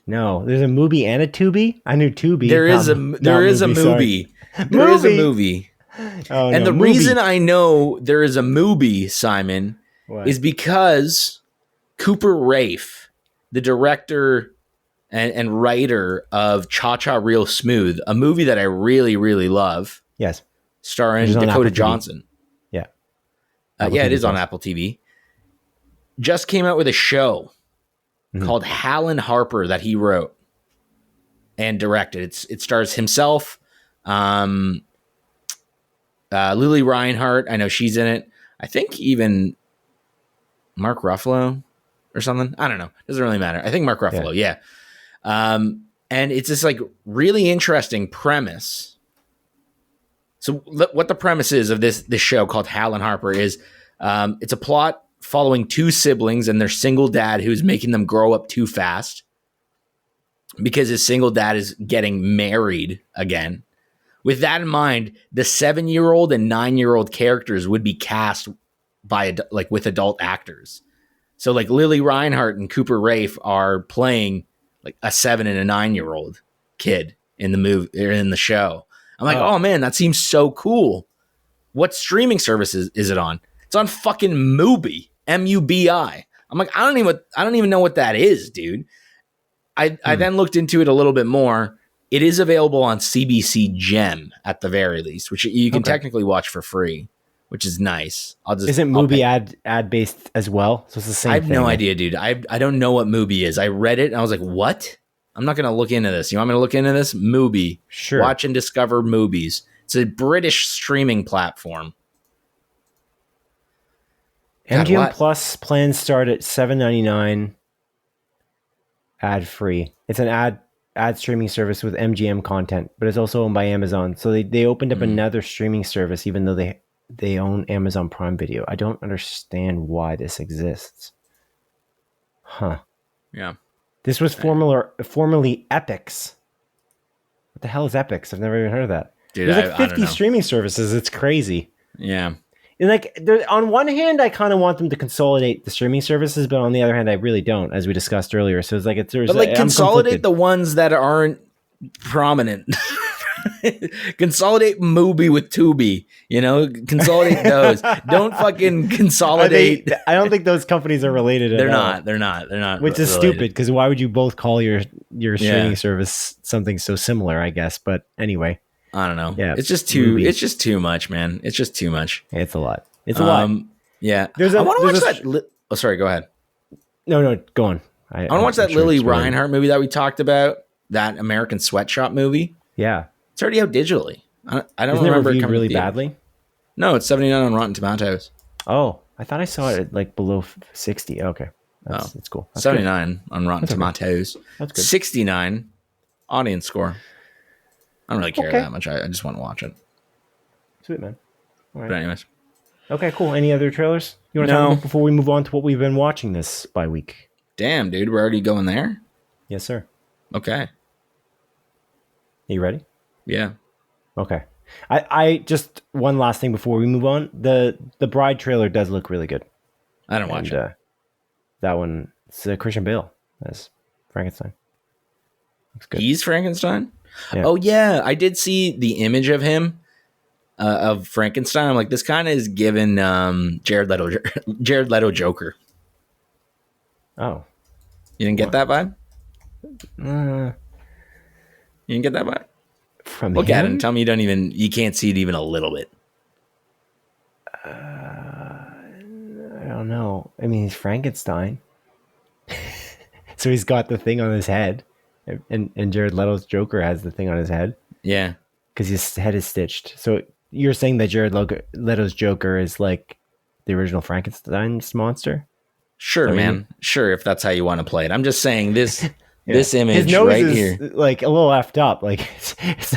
No, there's a Mubi and a Tubi. I knew Tubi. There is a Mubi. There is a movie. Oh, and no, the reason I know there is a Mubi, Simon, is because Cooper Raiff, the director and writer of Cha Cha Real Smooth, a movie that I really, really love. Yes. starring Which is on Dakota Apple TV. Johnson. Yeah. Yeah, it is on Apple TV. Just came out with a show called Hal and Harper that he wrote and directed. It stars himself, Lily Reinhart. I know she's in it. I think even Mark Ruffalo or something. I don't know. Doesn't really matter. I think Mark Ruffalo. Yeah. And it's this like really interesting premise. So what the premise is of this show called Hal and Harper is it's a plot following two siblings and their single dad who's making them grow up too fast because his single dad is getting married again. With that in mind, the 7-year-old and 9-year-old characters would be cast by with adult actors. So like Lily Reinhart and Cooper Raiff are playing like a 7 and a 9-year-old kid in the movie or in the show. I'm like, oh man, that seems so cool. What streaming service is it on? It's on fucking Mubi, M-U-B-I. I'm like, I don't even know what that is, dude. I then looked into it a little bit more. It is available on CBC Gem at the very least, which you can technically watch for free, which is nice. Isn't Mubi ad based as well? So it's the same. I have no idea, dude. I don't know what Mubi is. I read it and I was like, what? I'm not going to look into this. You want me to look into this? Mubi. Sure. Watch and discover movies. It's a British streaming platform. MGM Plus plans start at $7.99 ad free. It's an ad streaming service with MGM content, but it's also owned by Amazon. So they opened up another streaming service, even though they own Amazon Prime Video. I don't understand why this exists. Huh. Yeah. This was formerly Epix. What the hell is Epix? I've never even heard of that. Dude, there's like 50 streaming services. It's crazy. Yeah. And like, on one hand, I kind of want them to consolidate the streaming services, but on the other hand, I really don't, as we discussed earlier. So it's like consolidate the ones that aren't prominent. Consolidate Mubi with Tubi. Consolidate those. Don't fucking consolidate. I don't think those companies are related. They're not. Which is stupid, because why would you both call your streaming service something so similar? I guess, but anyway. I don't know. Yeah, it's just too. It's just too much, man. It's just too much. It's a lot. It's a lot. Yeah. I want to watch that. Sorry. Go ahead. No. Go on. I want to watch that Lily Reinhart movie that we talked about. That American Sweatshop movie. Yeah. It's already out digitally. I don't Isn't remember it it coming really badly. No, it's 79 on Rotten Tomatoes. Oh, I thought I saw it at like below 60. Okay. That's cool. That's 79 good. On Rotten Tomatoes. That's good. 69 audience score. I don't really care that much. I just want to watch it. Sweet, man. All right. But anyways. Okay, cool. Any other trailers you want to talk about before we move on to what we've been watching this bye week? Damn, dude. We're already going there? Yes, sir. Okay. Are you ready? Yeah. Okay. I just one last thing before we move on. The Bride trailer does look really good. I don't watch it. That one, it's Christian Bale as Frankenstein. Looks good. He's Frankenstein? Yeah. Oh yeah, I did see the image of him of Frankenstein. I'm like, this kind of is given Jared Leto Joker. Oh, you didn't get that vibe? You didn't get that vibe? Look at it and tell me you can't see it even a little bit. I don't know. I mean, he's Frankenstein, so he's got the thing on his head. And Jared Leto's Joker has the thing on his head. Yeah. Because his head is stitched. So you're saying that Jared Leto's Joker is like the original Frankenstein's monster? Sure, man. Sure, if that's how you want to play it. I'm just saying this this image his nose right is here. Like a little effed up. Like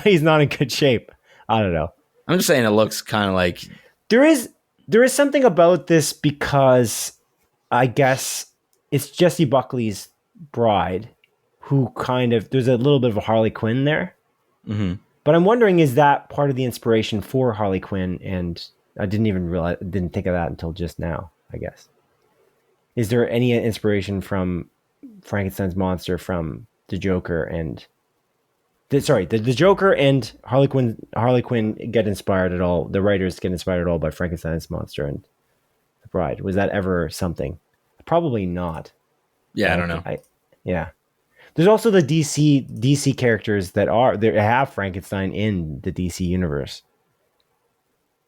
he's not in good shape. I don't know. I'm just saying it looks kind of like... There is something about this because I guess it's Jessie Buckley's bride. Who kind of, there's a little bit of a Harley Quinn there. Mm-hmm. But I'm wondering, is that part of the inspiration for Harley Quinn? And I didn't think of that until just now, I guess. Is there any inspiration from Frankenstein's monster from the Joker and... the Joker and Harley Quinn get inspired at all? The writers get inspired at all by Frankenstein's monster and the Bride? Was that ever something? Probably not. Yeah, I don't know. Yeah. There's also the DC characters that have Frankenstein in the DC universe.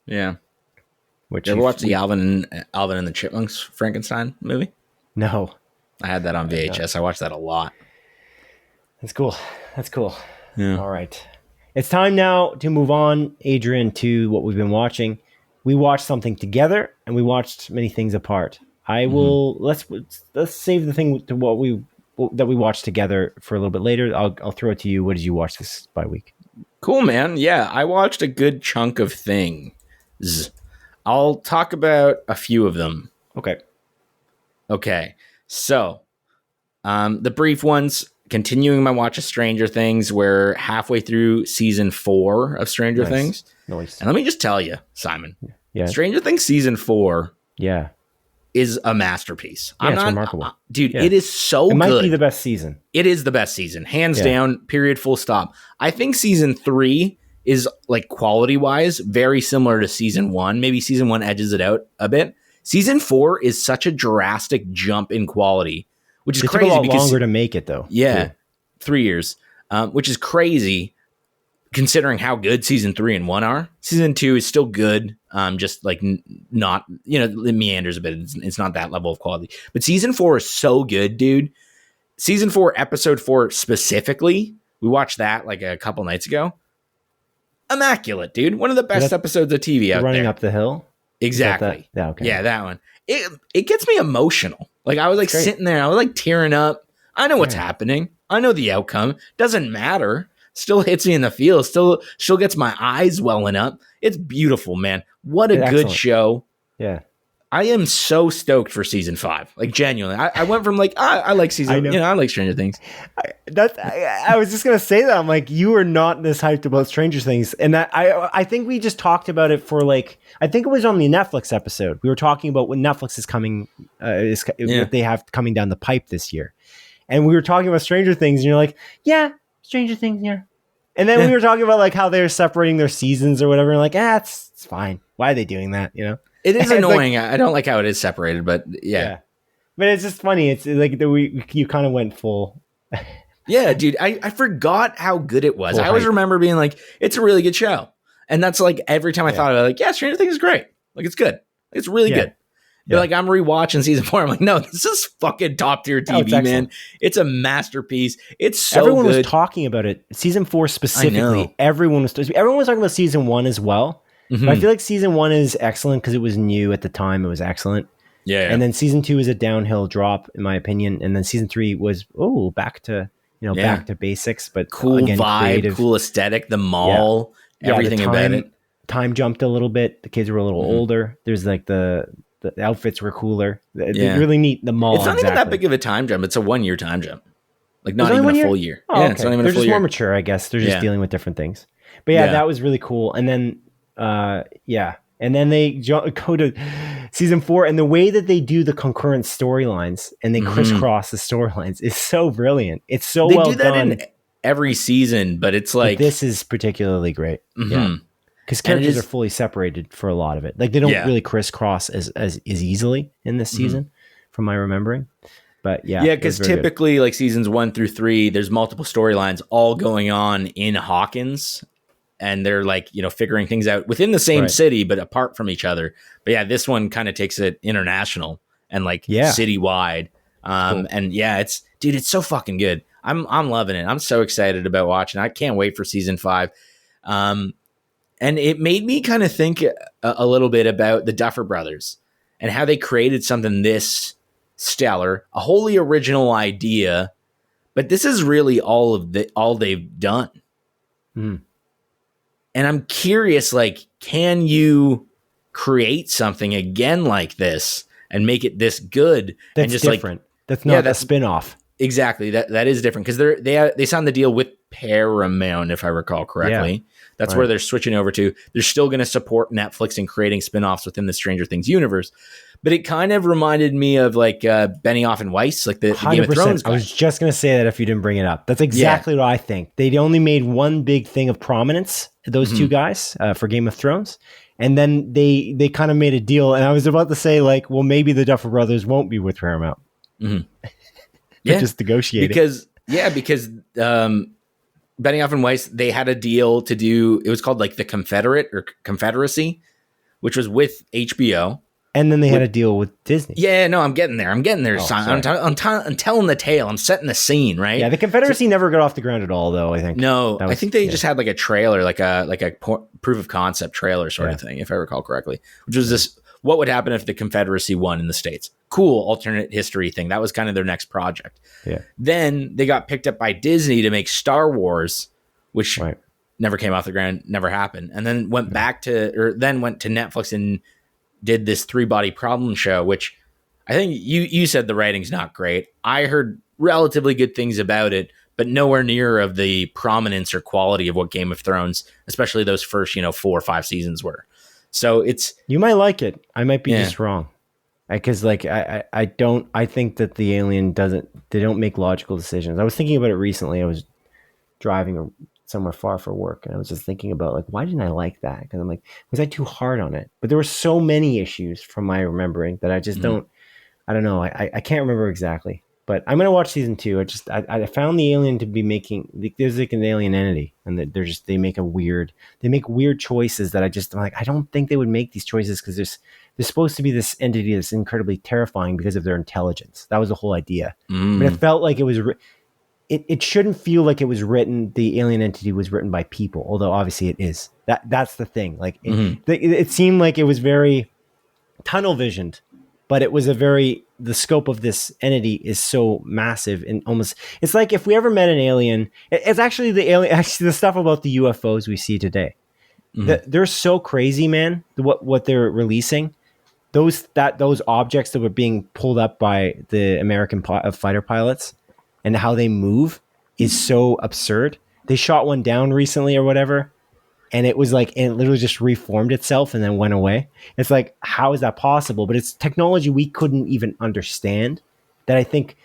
Yeah. Which You ever watch the Alvin and the Chipmunks Frankenstein movie? No. I had that on VHS. I watched that a lot. That's cool. That's cool. Yeah. All right. It's time now to move on, Adrian, to what we've been watching. We watched something together, and we watched many things apart. I will let's save the thing to what we watched together for a little bit later. I'll throw it to you. What did you watch this week? Cool, man. Yeah, I watched a good chunk of things. I'll talk about a few of them. Okay. So, the brief ones. Continuing my watch of Stranger Things, we're halfway through season 4 of Stranger Things. Nice. And let me just tell you, Simon, yeah, Stranger Things season 4 yeah, is a masterpiece. Yeah, it's remarkable. Dude, Yeah. it is so good. It might be the best season. It is the best season. Hands down, period, full stop. I think season 3 is, like, quality-wise, very similar to season 1. Maybe season 1 edges it out a bit. Season 4 is such a drastic jump in quality, which is crazy. It took a lot longer to make it, though. Yeah, too. 3 years, which is crazy considering how good season 3 and 1 are. Season 2 is still good, just like not, it meanders a bit. It's not that level of quality. But season 4 is so good, dude. Season 4, episode 4 specifically, we watched that like a couple nights ago. Immaculate, dude. One of the best episodes of TV out Running there. Up the Hill? Exactly. Yeah, okay. Yeah, that one. It gets me emotional. Like, I was like sitting there, I was like tearing up. I know what's happening. I know the outcome. Doesn't matter. Still hits me in the feels. Still gets my eyes welling up. It's beautiful, man. What a good show. Yeah. I am so stoked for season 5. Like, genuinely. I went from like, I like season, I like Stranger Things. I was just going to say that. I'm like, you are not this hyped about Stranger Things. And I think we just talked about it for like, I think it was on the Netflix episode. We were talking about what Netflix is coming, what they have coming down the pipe this year. And we were talking about Stranger Things, and you're like, yeah, Stranger Things, yeah. And then we were talking about like how they're separating their seasons or whatever. And like, it's fine. Why are they doing that? It is annoying. Like, I don't like how it is separated, but yeah. But it's just funny. It's like you kind of went full. Yeah, dude. I forgot how good it was. Full I always hype. remember being like, it's a really good show. And that's like every time I thought about it, like, yeah, Stranger Things is great. Like, it's good. It's really good. You're like, I'm rewatching season 4. I'm like, no, this is fucking top tier TV, man. It's a masterpiece. It's so everyone good. was talking about it. Season 4 specifically. Everyone was talking about season 1 as well. Mm-hmm. But I feel like season 1 is excellent because it was new at the time. It was excellent. Yeah. And then season 2 is a downhill drop, in my opinion. And then season 3 was back to back to basics, but cool again, vibe, creative. Cool aesthetic, the mall, everything about it. Time jumped a little bit. The kids were a little older. There's like the outfits were cooler. They're really neat. The mall. It's not even that big of a time jump. It's a 1 year time jump. Like not even a full year. Oh, okay. It's not even They're a full just year. more mature, I guess. They're just dealing with different things. But that was really cool. And then, and then they go to season 4, and the way that they do the concurrent storylines and they crisscross the storylines is so brilliant. It's so well done. They do that in every season, but it's like, but this is particularly great. Mm-hmm. Yeah. Because characters are fully separated for a lot of it. Like they don't really crisscross as easily in this season, from my remembering. But because typically like seasons 1 through 3, there's multiple storylines all going on in Hawkins, and they're like figuring things out within the same city but apart from each other. But this one kind of takes it international and like citywide. Cool. And it's so fucking good. I'm loving it. I'm so excited about watching. I can't wait for season 5. And it made me kind of think a little bit about the Duffer Brothers and how they created something this stellar, a wholly original idea, but this is really all they've done. Mm. And I'm curious, like, can you create something again like this and make it this good? That's and just different. That's not a spin-off. Exactly. That is different because they signed the deal with Paramount, if I recall correctly. Yeah. That's where they're switching over to. They're still going to support Netflix and creating spinoffs within the Stranger Things universe. But it kind of reminded me of like Benioff and Weiss, like the Game of Thrones guy. I was just going to say that if you didn't bring it up. That's exactly what I think. They only made one big thing of prominence, those two guys, for Game of Thrones. And then they kind of made a deal. And I was about to say, like, well, maybe the Duffer Brothers won't be with Paramount. Mm-hmm. Just negotiating. Because Benioff and Weiss, they had a deal to do, it was called like the Confederate or Confederacy. which was with HBO. And then they had a deal with Disney. Yeah, no, I'm getting there. Oh, I'm telling the tale. I'm setting the scene, right? Yeah, the Confederacy never got off the ground at all, though, I think. No, I think they just had like a trailer, like a proof of concept trailer sort of thing, if I recall correctly, which was this, what would happen if the Confederacy won in the States? Cool alternate history thing. That was kind of their next project. Yeah. Then they got picked up by Disney to make Star Wars, which never came off the ground, never happened. And then went went to Netflix and did this 3-Body Problem show, which I think you said the writing's not great. I heard relatively good things about it, but nowhere near of the prominence or quality of what Game of Thrones, especially those first, 4 or 5 seasons were. So you might like it. I might be just wrong. Because I think that the alien they don't make logical decisions. I was thinking about it recently. I was driving somewhere far for work, and I was just thinking about why didn't I like that? Because I'm like, was I too hard on it? But there were so many issues from my remembering that I just I don't know. I can't remember exactly. But I'm gonna watch season 2. I found the alien to be making, there's like an alien entity, and they make weird choices that I'm like, I don't think they would make these choices because there's supposed to be this entity that's incredibly terrifying because of their intelligence. That was the whole idea. But it felt like it was. It shouldn't feel like it was written. The alien entity was written by people, although obviously it is. That's the thing. It seemed like it was very tunnel visioned. But it was the scope of this entity is so massive and almost, it's like if we ever met an alien, it's actually the stuff about the UFOs we see today. They're so crazy, man, what they're releasing. Those objects that were being pulled up by the American fighter pilots and how they move is so absurd. They shot one down recently or whatever. And it was and it literally just reformed itself and then went away. It's like, how is that possible? But it's technology we couldn't even understand that I think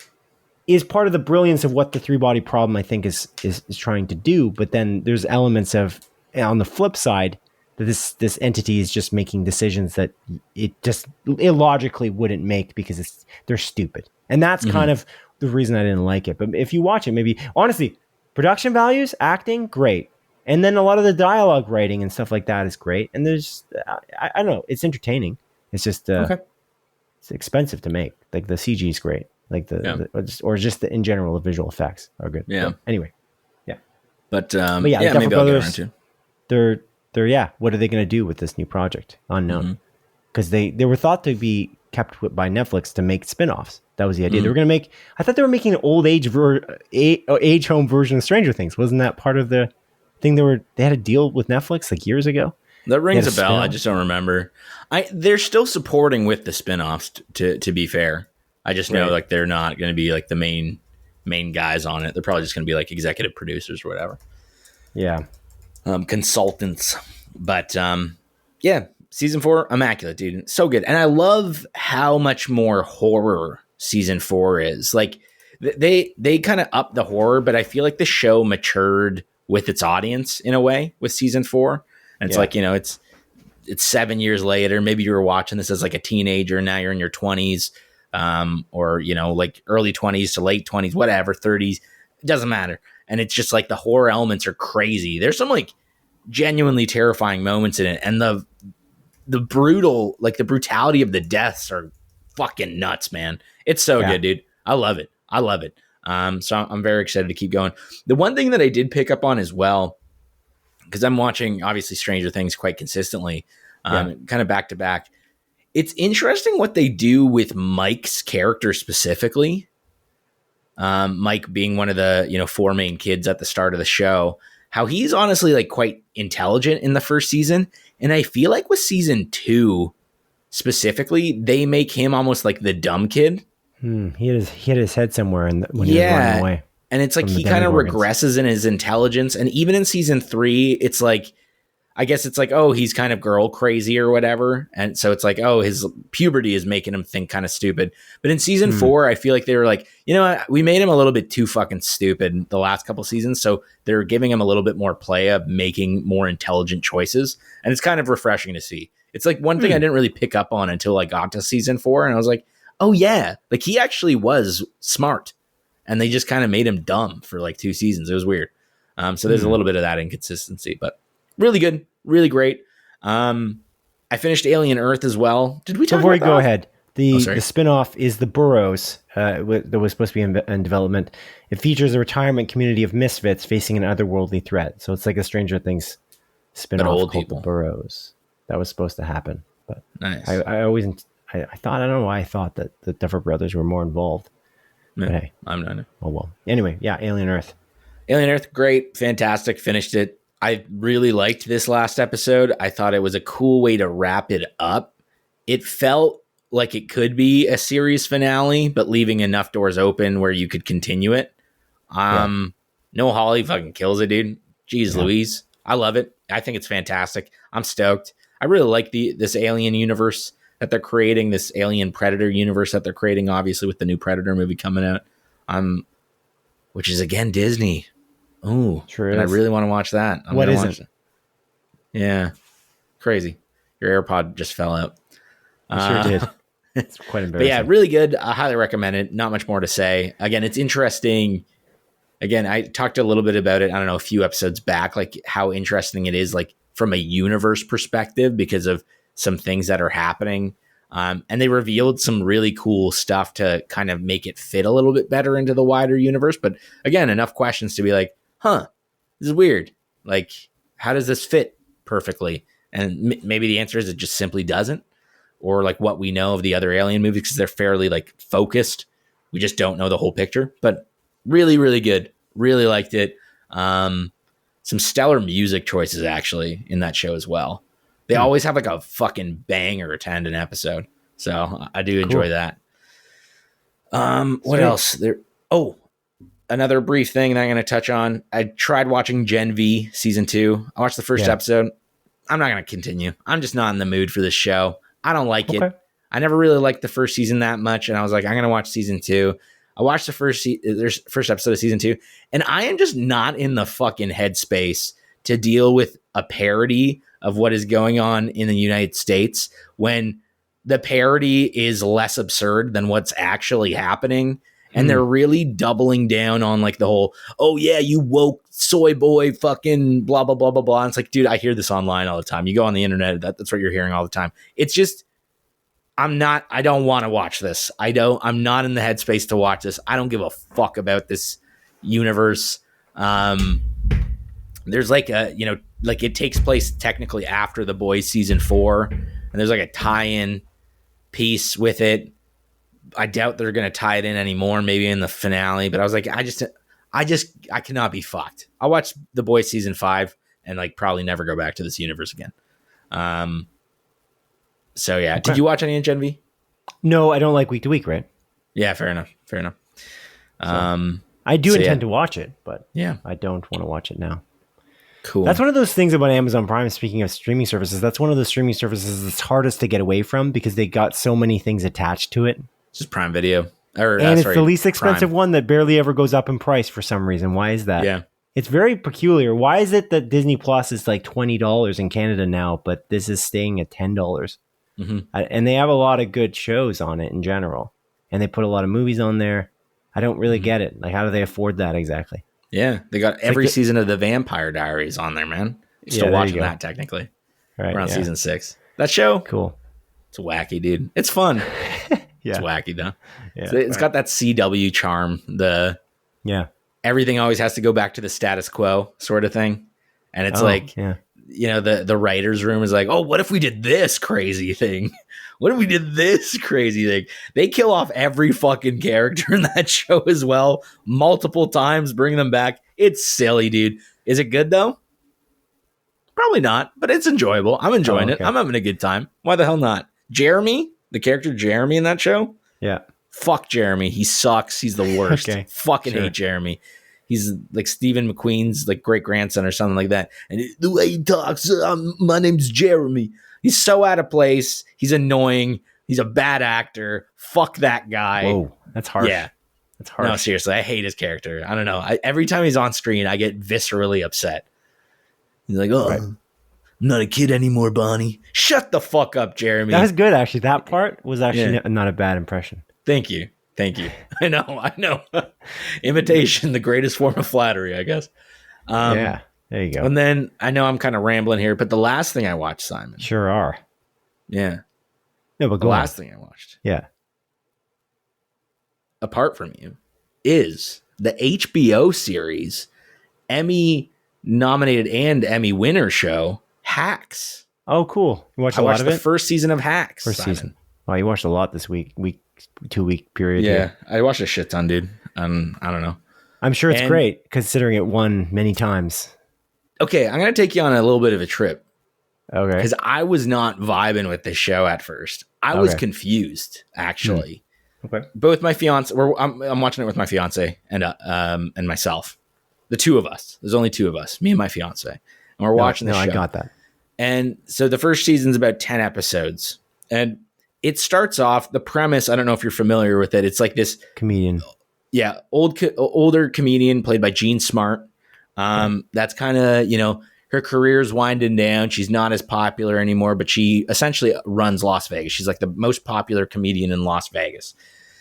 is part of the brilliance of what the 3-Body Problem, I think, is trying to do. But then there's elements of, on the flip side, that this entity is just making decisions that it just illogically wouldn't make because they're stupid. And that's kind of the reason I didn't like it. But if you watch it, maybe, honestly, production values, acting, great. And then a lot of the dialogue writing and stuff like that is great. And there's, I don't know, it's entertaining. It's just, it's expensive to make. Like the CG is great. Or just in general, the visual effects are good. Yeah. But anyway, yeah. But yeah, maybe I'll get around to. They're what are they going to do with this new project? Unknown. Because they were thought to be kept by Netflix to make spin-offs. That was the idea. They were going to make, I thought they were making an old age home version of Stranger Things. Wasn't that part of the thing they had a deal with Netflix years ago? That rings a bell. Spin-off. I just don't remember. They're still supporting with the spin-offs to be fair. I just know they're not going to be the main guys on it. They're probably just going to be executive producers or whatever. Yeah. Consultants. But yeah, season 4, immaculate, dude. So good. And I love how much more horror season 4 is. They kind of upped the horror, but I feel like the show matured with its audience in a way with season 4. And it's it's 7 years later. Maybe you were watching this as a teenager and now you're in your 20s, or early 20s to late 20s, whatever, 30s. It doesn't matter. And it's just the horror elements are crazy. There's some genuinely terrifying moments in it. And the brutality of the deaths are fucking nuts, man. It's so good, dude. I love it. So I'm very excited to keep going. The one thing that I did pick up on as well, because I'm watching obviously Stranger Things quite consistently, kind of back to back. It's interesting what they do with Mike's character specifically. Mike being one of the 4 main kids at the start of the show, how he's honestly quite intelligent in the first season, and I feel with season 2 specifically, they make him almost the dumb kid. He had his head somewhere when he was running away. And it's he kind of regresses in his intelligence. And even in season 3, it's I guess it's oh, he's kind of girl crazy or whatever. And so it's oh, his puberty is making him think kind of stupid. But in season 4, I feel they were you know what? We made him a little bit too fucking stupid the last couple seasons. So they're giving him a little bit more play of making more intelligent choices. And it's kind of refreshing to see. It's one thing I didn't really pick up on until I got to season 4. And I was oh yeah, he actually was smart. And they just kind of made him dumb for 2 seasons. It was weird. So there's a little bit of that inconsistency, but really good, really great. I I finished Alien Earth as well. Did we talk Before about you that? go ahead, the sorry. spinoff is The Burrows that was supposed to be in development. It features a retirement community of misfits facing an otherworldly threat. So it's like a Stranger Things spinoff old called people. The Burrows. That was supposed to happen. But Nice. I thought, I don't know why I thought that the Duffer Brothers were more involved. Yeah, But hey, I'm not. oh well. Anyway, yeah, Alien Earth. Alien Earth, great, fantastic, finished it. I really liked this last episode. I thought it was a cool way to wrap it up. It felt like it could be a series finale, but leaving enough doors open where you could continue it. Noah Hawley fucking kills it, dude. Jeez Louise. I love it. I think it's fantastic. I'm stoked. I really like this alien universe that they're creating, this alien predator universe that they're creating, obviously with the new Predator movie coming out. Which is again Disney. Oh, Sure and is. I really want to watch that. What is it? Yeah, crazy. Your AirPod just fell out. Sure did. It's quite But embarrassing. yeah, really good. I highly recommend it. Not much more to say. Again, it's interesting. Again, I talked a little bit about it, I don't know, a few episodes back, like how interesting it is, like from a universe perspective, because of some things that are happening. And they revealed some really cool stuff to kind of make it fit a little bit better into the wider universe. But again, enough questions to be like, this is weird. Like, how does this fit perfectly? And maybe the answer is it just simply doesn't. Or like what we know of the other Alien movies, because they're fairly like focused. We just don't know the whole picture. But really, really good. Really liked it. Some stellar music choices actually in that show as well. They always have like a fucking banger to end an episode. So I do enjoy that. What else? There. Oh, another brief thing that I'm going to touch on. I tried watching Gen V season 2. I watched the first episode. I'm not going to continue. I'm just not in the mood for this show. I don't like it. I never really liked the first season that much. And I was like, I'm going to watch season 2. I watched the first episode of season 2, and I am just not in the fucking headspace to deal with a parody of what is going on in the United States when the parody is less absurd than what's actually happening. And they're really doubling down on like the whole, oh yeah, you woke soy boy fucking blah, blah, blah, blah, blah. And it's like, dude, I hear this online all the time. You go on the internet, that's what you're hearing all the time. It's just, I don't want to watch this. I'm not in the headspace to watch this. I don't give a fuck about this universe. There's like like it takes place technically after The Boys season 4, and there's like a tie-in piece with it. I doubt they're going to tie it in anymore, maybe in the finale, but I was like, I cannot be fucked. I'll watch The Boys season 5 and like probably never go back to this universe again. So yeah, Did you watch any of Gen V? No, I don't like week to week, right? Yeah, fair enough. I do intend to watch it, but yeah, I don't want to watch it now. Cool. That's one of those things about Amazon Prime. Speaking of streaming services, that's one of the streaming services that's hardest to get away from because they got so many things attached to it. It's just Prime Video, and it's the least expensive one that barely ever goes up in price for some reason. Why is that? Yeah, it's very peculiar. Why is it that Disney Plus is like $20 in Canada now, but this is staying at $10? And they have a lot of good shows on it in general, and they put a lot of movies on there. I don't really get it. Like, how do they afford that exactly? Yeah, they got every season of the Vampire Diaries on there, man. Still watching that technically. Right, we're on season 6. That show, cool. It's wacky, dude. It's fun. It's wacky though. Yeah, so it's got that CW charm. Everything always has to go back to the status quo sort of thing, and it's the writer's room is like, oh, what if we did this crazy thing? What if we did this crazy thing? They kill off every fucking character in that show as well, multiple times, bring them back. It's silly, dude. Is it good though? Probably not, but it's enjoyable. I'm enjoying it. I'm having a good time. Why the hell not? Jeremy, the character Jeremy in that show? Yeah. Fuck Jeremy. He sucks. He's the worst. Hate Jeremy. He's like Stephen McQueen's like great grandson or something like that. And the way he talks, my name's Jeremy. He's so out of place. He's annoying. He's a bad actor. Fuck that guy. Whoa, that's harsh. Yeah. That's harsh. No, seriously, I hate his character. I don't know. Every time he's on screen, I get viscerally upset. He's like, I'm not a kid anymore, Bonnie. Shut the fuck up, Jeremy. That was good, actually. That part was actually not a bad impression. Thank you. I know. Imitation, the greatest form of flattery, I guess. There you go. And then I know I'm kind of rambling here, but the last thing I watched, Simon. Sure are. Yeah. No, but The go on. last thing I watched, Yeah. apart from you, is the HBO series, Emmy nominated and Emmy winner show, Hacks. Oh, cool. You watched I a lot watched of the it? first season of Hacks. First Simon. season. Oh, you watched a lot this week, 2 week period Yeah, here. I watched a shit ton, dude. I don't know. I'm sure it's And- great considering it won many times. Okay, I'm gonna take you on a little bit of a trip Okay. because I was not vibing with this show at first. I was Okay. confused, actually. Okay. Both my fiance, I'm watching it with my fiance and myself. The two of us. There's only two of us, me and my fiance, and we're watching the show. I got that. And so the first season's about 10 episodes, and it starts off the premise. I don't know if you're familiar with it. It's like this Comedian. yeah, older comedian played by Jean Smart. That's kind of, her career's winding down. She's not as popular anymore, but she essentially runs Las Vegas. She's like the most popular comedian in Las Vegas.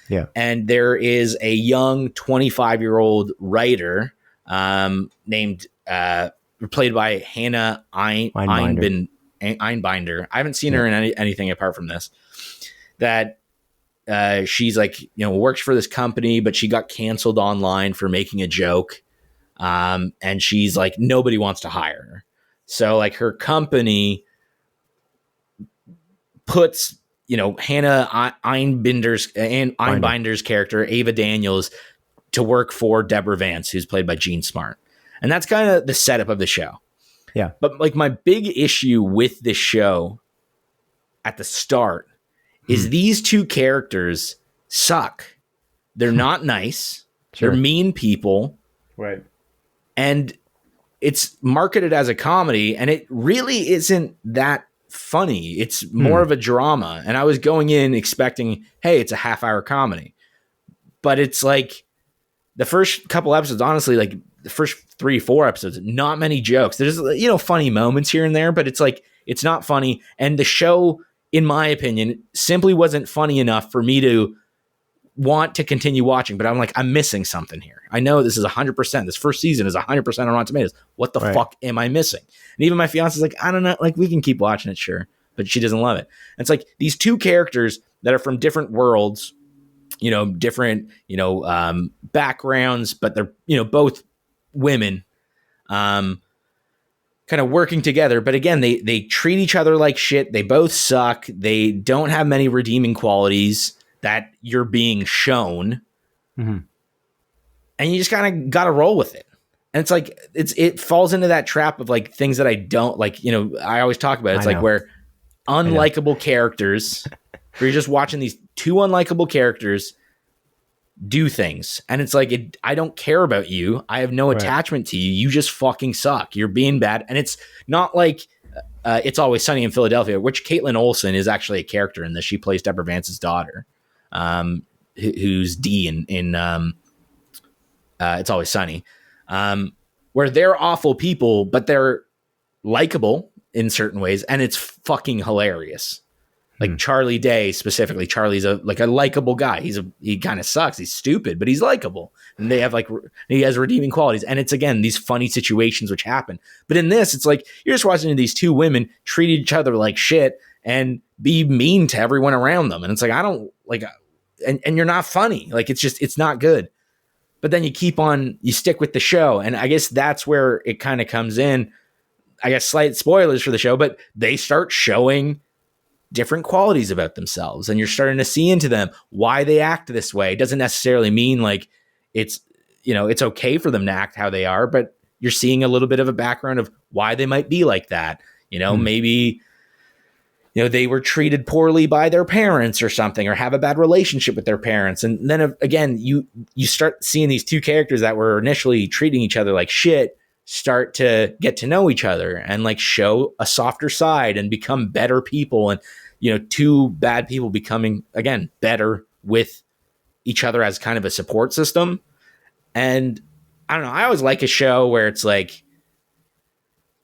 Yeah. And there is a young 25-year-old writer named played by Hannah Einbinder. I haven't seen her in anything apart from this. That she's like, works for this company, but she got canceled online for making a joke. And she's like, nobody wants to hire her. So like her company puts, Hannah Einbinder's character, Ava Daniels, to work for Deborah Vance, who's played by Jean Smart. And that's kind of the setup of the show. Yeah. But like my big issue with this show at the start is these two characters suck. They're not nice. Sure. They're mean people. Right. And it's marketed as a comedy, and it really isn't that funny. It's more of a drama. And I was going in expecting, hey, it's a half-hour comedy. But it's like the first couple episodes, honestly, like the first 3-4 episodes, not many jokes. There's, funny moments here and there, but it's like, it's not funny. And the show, in my opinion, simply wasn't funny enough for me to want to continue watching. But I'm like, I'm missing something here. I know this is 100%. This first season is 100% on Rotten Tomatoes. What the fuck am I missing? And even my fiance's like, I don't know. Like, we can keep watching it, sure. But she doesn't love it. And it's like these two characters that are from different worlds, different, backgrounds, but they're, both women, kind of working together. But again, they treat each other like shit. They both suck. They don't have many redeeming qualities that you're being shown. Mm-hmm. And you just kind of got to roll with it. And it's like, it falls into that trap of like things that I don't like, I always talk about. It's like where unlikable characters, where you're just watching these two unlikable characters do things. And it's like, I don't care about you. I have no attachment to you. You just fucking suck. You're being bad. And it's not like It's Always Sunny in Philadelphia, which Caitlin Olsen is actually a character in this. She plays Deborah Vance's daughter, who's Dee in It's Always Sunny, where they're awful people, but they're likable in certain ways. And it's fucking hilarious. Like Charlie Day specifically. Charlie's a likable guy. He kind of sucks. He's stupid, but he's likable. And they have he has redeeming qualities. And it's, again, these funny situations which happen. But in this, it's like you're just watching these two women treat each other like shit and be mean to everyone around them. And it's like, I don't like, and you're not funny. Like, it's not good. But then you stick with the show. And I guess that's where it kind of comes in. I guess slight spoilers for the show, but they start showing different qualities about themselves, and you're starting to see into them why they act this way. It doesn't necessarily mean like it's okay for them to act how they are, but you're seeing a little bit of a background of why they might be like that. Maybe they were treated poorly by their parents or something, or have a bad relationship with their parents. And then again, you start seeing these two characters that were initially treating each other like shit start to get to know each other and like show a softer side and become better people. And two bad people becoming, again, better with each other as kind of a support system. And I don't know, I always like a show where it's like,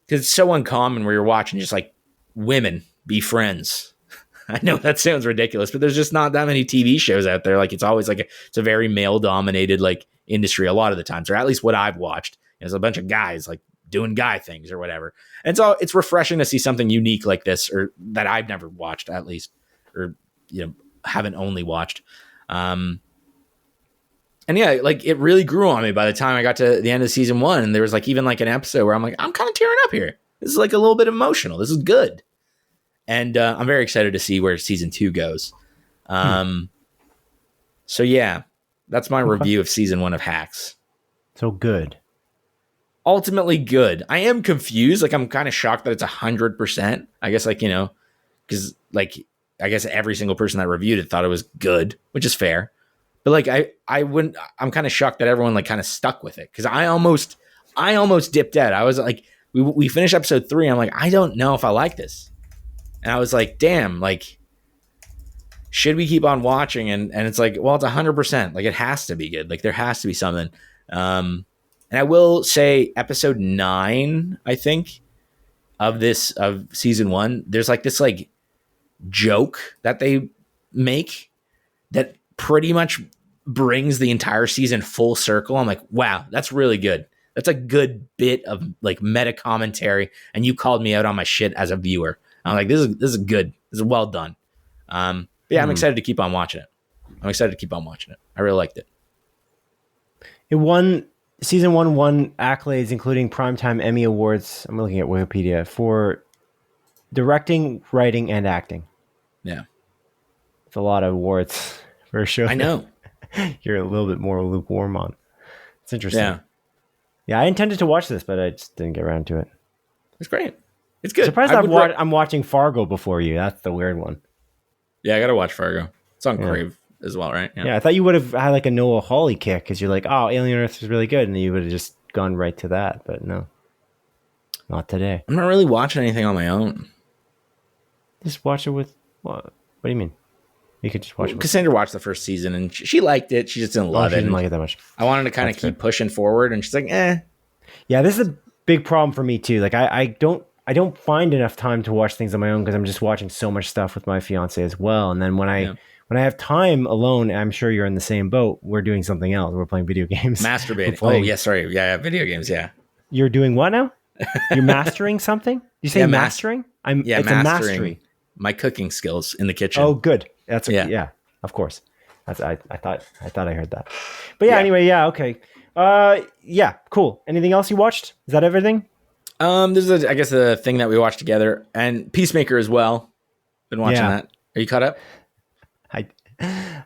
because it's so uncommon where you're watching just like women be friends. I know that sounds ridiculous, but there's just not that many TV shows out there. Like, it's always like it's a very male dominated like industry a lot of the times, or at least what I've watched. There's a bunch of guys like doing guy things or whatever. And it's refreshing to see something unique like this, or that I've never watched at least, or haven't only watched. And yeah, like it really grew on me by the time I got to the end of season 1. And there was like even like an episode where I'm like, I'm kind of tearing up here. This is like a little bit emotional. This is good. And I'm very excited to see where season 2 goes. So yeah, that's my review of season 1 of Hacks. So good. Ultimately good. I am confused. Like I'm kind of shocked that it's 100%. I guess like, because like, I guess every single person that reviewed it thought it was good, which is fair. But like, I'm kind of shocked that everyone like kind of stuck with it. Cause I almost dipped out. I was like, we finished episode 3. I'm like, I don't know if I like this. And I was like, damn, like, should we keep on watching? And it's like, well, it's 100%. Like it has to be good. Like there has to be something. And I will say episode 9, I think of season 1, there's like this like joke that they make that pretty much brings the entire season full circle. I'm like, wow, that's really good. That's a good bit of like meta commentary. And you called me out on my shit as a viewer. I'm like, this is good. This is well done. But yeah, I'm excited to keep on watching it. I really liked it. It won season 1 won accolades, including Primetime Emmy Awards. I'm looking at Wikipedia for directing, writing, and acting. Yeah. It's a lot of awards for a show. I know. You're a little bit more lukewarm on. It's interesting. Yeah. Yeah, I intended to watch this, but I just didn't get around to it. It's great. It's good. Surprised I'm watching Fargo before you. That's the weird one. Yeah, I got to watch Fargo. It's on Crave as well, right? Yeah, I thought you would have had like a Noah Hawley kick because you're like, oh, Alien Earth is really good. And you would have just gone right to that. But no, not today. I'm not really watching anything on my own. Just watch it with, what do you mean? You could just watch it. Cassandra watched the first season and she liked it. She just didn't love it. She didn't like it that much. I wanted to kind of keep pushing forward and she's like, eh. Yeah, this is a big problem for me too. Like I don't find enough time to watch things on my own because I'm just watching so much stuff with my fiance as well. And then when I have time alone, I'm sure you're in the same boat. We're doing something else. We're playing video games. Masturbating. Oh, yeah, sorry. Yeah, video games, yeah. You're doing what now? You're mastering something? You say mastering? It's mastering. A mastery. My cooking skills in the kitchen. Oh, good. Yeah, of course. I thought I heard that. But yeah, anyway, yeah, okay. Yeah, cool. Anything else you watched? Is that everything? There's I guess the thing that we watched together, and Peacemaker as well. Been watching that. Are you caught up?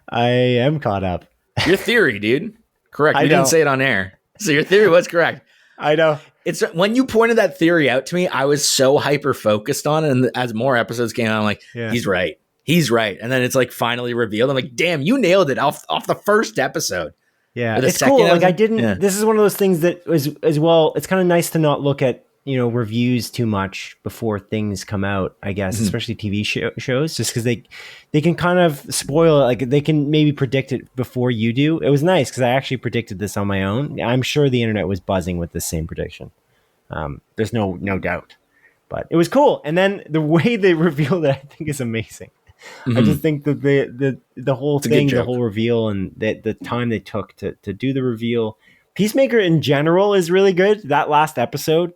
I am caught up. Your theory, dude. Correct. We didn't say it on air. So your theory was correct. I know. It's when you pointed that theory out to me, I was so hyper focused on it. And as more episodes came out, I'm like, he's right. He's right. And then it's like finally revealed. I'm like, damn, you nailed it off the first episode. Yeah. It's cool. Like I didn't, this is one of those things that was as well. It's kind of nice to not look at, reviews too much before things come out, I guess, especially TV shows, just because they can kind of spoil it. Like they can maybe predict it before you do. It was nice because I actually predicted this on my own. I'm sure the internet was buzzing with the same prediction. There's no doubt, but it was cool. And then the way they revealed it, I think is amazing. I just think that the whole thing, the whole reveal, and the time they took to do the reveal. Peacemaker in general is really good. That last episode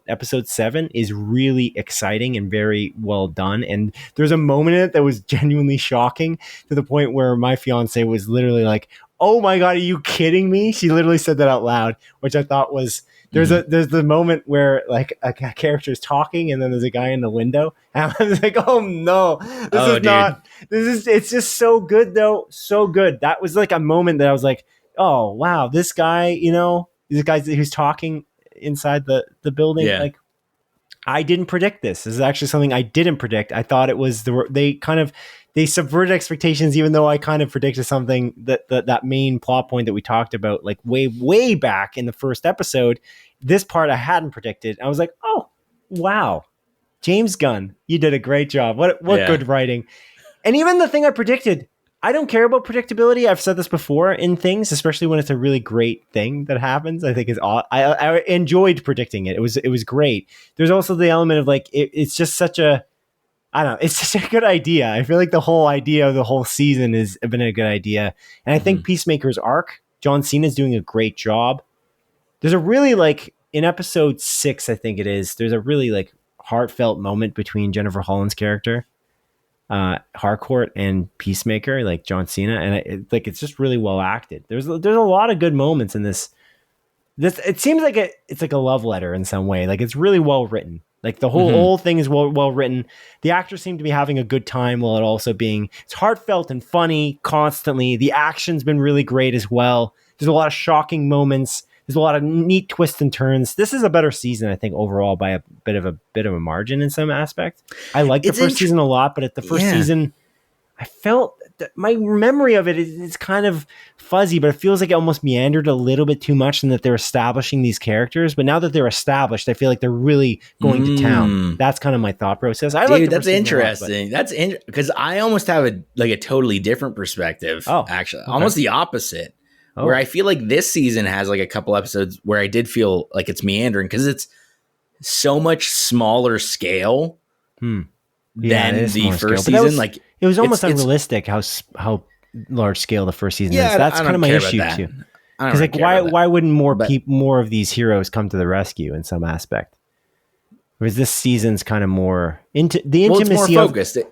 7, is really exciting and very well done. And there's a moment in it that was genuinely shocking to the point where my fiance was literally like, "Oh my God, are you kidding me?" She literally said that out loud, which I thought was there's the moment where like a character is talking and then there's a guy in the window. And I was like, "Oh no, it's just so good though. So good." That was like a moment that I was like, oh wow, this guy, this guy who's talking inside the building. Yeah. Like, I didn't predict this. This is actually something I didn't predict. I thought it was they subverted expectations, even though I kind of predicted something that main plot point that we talked about, like way back in the first episode. This part I hadn't predicted. I was like, oh wow, James Gunn, you did a great job. What good writing. And even the thing I predicted, I don't care about predictability. I've said this before in things, especially when it's a really great thing that happens. I think I enjoyed predicting it. It was great. There's also the element of like, it's just such a, I don't know, it's such a good idea. I feel like the whole idea of the whole season has been a good idea. And I think Peacemaker's arc, John Cena's doing a great job. There's a really like in episode 6, I think it is, there's a really like heartfelt moment between Jennifer Holland's character, Harcourt, and Peacemaker, like John Cena, and it's just really well acted. There's a lot of good moments in this. It seems like it's like a love letter in some way. Like it's really well written. Like the whole thing is well written. The actors seem to be having a good time while it also being it's heartfelt and funny constantly. The action's been really great as well. There's a lot of shocking moments. There's a lot of neat twists and turns. This is a better season, I think, overall by a bit of a margin in some aspect. I like the first season a lot, but at the first season, I felt that my memory of it is kind of fuzzy, but it feels like it almost meandered a little bit too much in that they're establishing these characters. But now that they're established, I feel like they're really going to town. That's kind of my thought process. That's interesting. That's because I almost have a totally different perspective. Oh, actually, almost the opposite. Oh. Where I feel like this season has like a couple episodes where I did feel like it's meandering because it's so much smaller scale than the first season. Like it was almost unrealistic how large scale the first season is. That's kind of my issue too. Because like why wouldn't more of these heroes come to the rescue in some aspect? Whereas this season's kind of more into the intimacy. It's more focused. I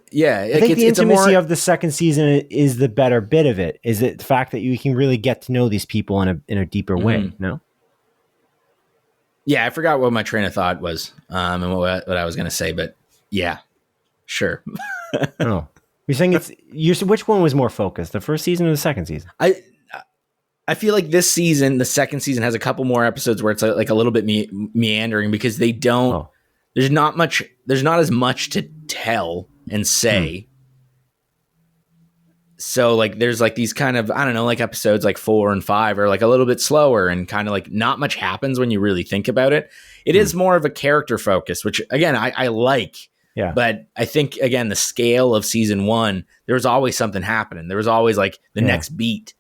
think the intimacy of the second season is the better bit of it. Is it the fact that you can really get to know these people in a deeper way? No. Yeah, I forgot what my train of thought was, and what I was going to say, but yeah, sure. Oh, you're saying which one was more focused, the first season or the second season? I feel like this season, the second season, has a couple more episodes where it's like a little bit meandering because they don't. Oh. There's not as much to tell and say. So like there's like these kind of, I don't know, like episodes like 4 and 5 are like a little bit slower and kind of like not much happens when you really think about it. It is more of a character focus, which again, I like. Yeah. But I think again, the scale of season 1, there was always something happening. There was always like the next beat.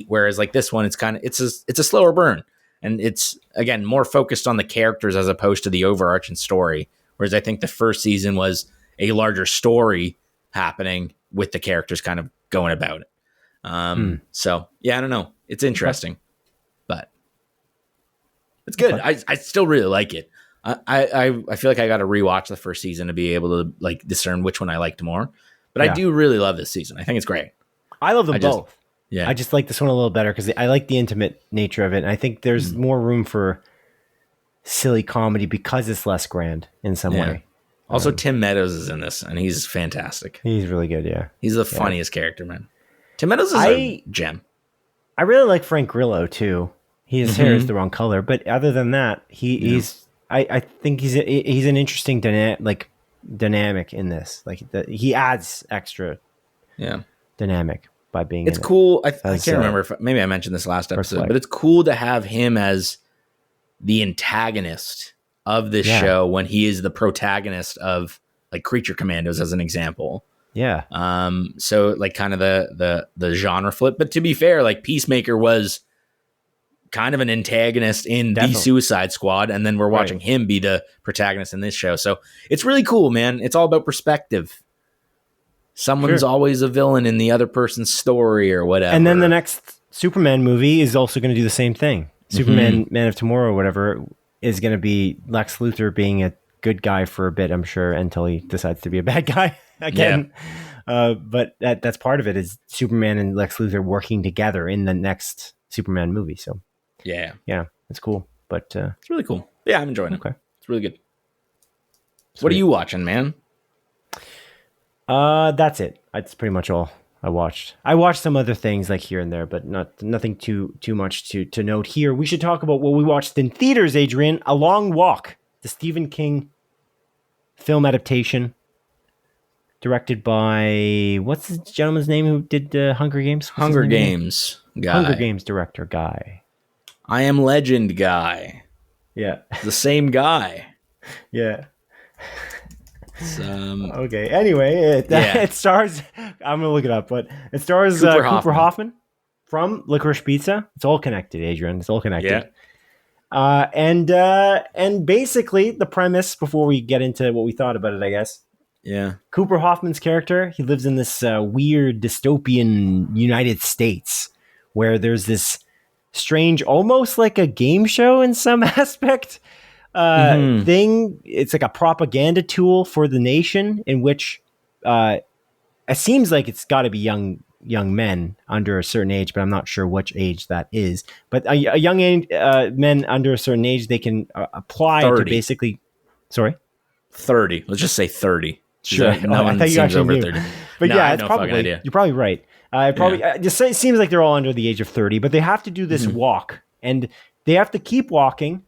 Whereas like this one, it's a slower burn. And it's, again, more focused on the characters as opposed to the overarching story. Whereas I think the first season was a larger story happening with the characters kind of going about it. So, yeah, I don't know. It's interesting. But it's good. I still really like it. I feel like I got to rewatch the first season to be able to like discern which one I liked more. But I do really love this season. I think it's great. I love them both. Yeah, I just like this one a little better because I like the intimate nature of it. And I think there's more room for silly comedy because it's less grand in some way. Also, Tim Meadows is in this, and he's fantastic. He's really good, yeah. He's the funniest character, man. Tim Meadows is a gem. I really like Frank Grillo, too. His hair is the wrong color, but other than that, he's. I think he's an interesting dynamic in this. Like he adds extra dynamic. By being it's cool. I can't remember if maybe I mentioned this last episode, but it's cool to have him as the antagonist of this show when he is the protagonist of like Creature Commandos as an example. Yeah. So like kind of the genre flip, but to be fair, like Peacemaker was kind of an antagonist in the Suicide Squad, and then we're watching him be the protagonist in this show. So it's really cool, man. It's all about perspective. Someone's always a villain in the other person's story or whatever. And then the next Superman movie is also going to do the same thing. Superman, Man of Tomorrow or whatever, is going to be Lex Luthor being a good guy for a bit, I'm sure, until he decides to be a bad guy again. Yeah. But that's part of it is Superman and Lex Luthor working together in the next Superman movie. So yeah, it's cool. But it's really cool. Yeah, I'm enjoying it. Okay. It's really good. Sweet. What are you watching, man? That's it. That's pretty much all I watched. I watched some other things like here and there, but nothing too much to note here. We should talk about what we watched in theaters, Adrian. A Long Walk, the Stephen King film adaptation, directed by what's the gentleman's name who did Hunger Games? Hunger Games guy. Hunger Games director guy. I Am Legend guy. Yeah, the same guy. Yeah. Okay. Anyway, it stars. I'm gonna look it up, but it stars Cooper Hoffman from Licorice Pizza. It's all connected, Adrian. It's all connected. Yeah. And basically the premise before we get into what we thought about it, I guess. Yeah. Cooper Hoffman's character, he lives in this weird dystopian United States where there's this strange, almost like a game show in some aspect thing. It's like a propaganda tool for the nation in which it seems like it's got to be young men under a certain age, but I'm not sure which age that is. But a young men under a certain age, they can apply 30. to basically. Sorry, 30. Let's just say 30. Sure. No one seems over 30. But no, yeah, it's probably you're probably right. It seems like they're all under the age of 30, but they have to do this walk, and they have to keep walking.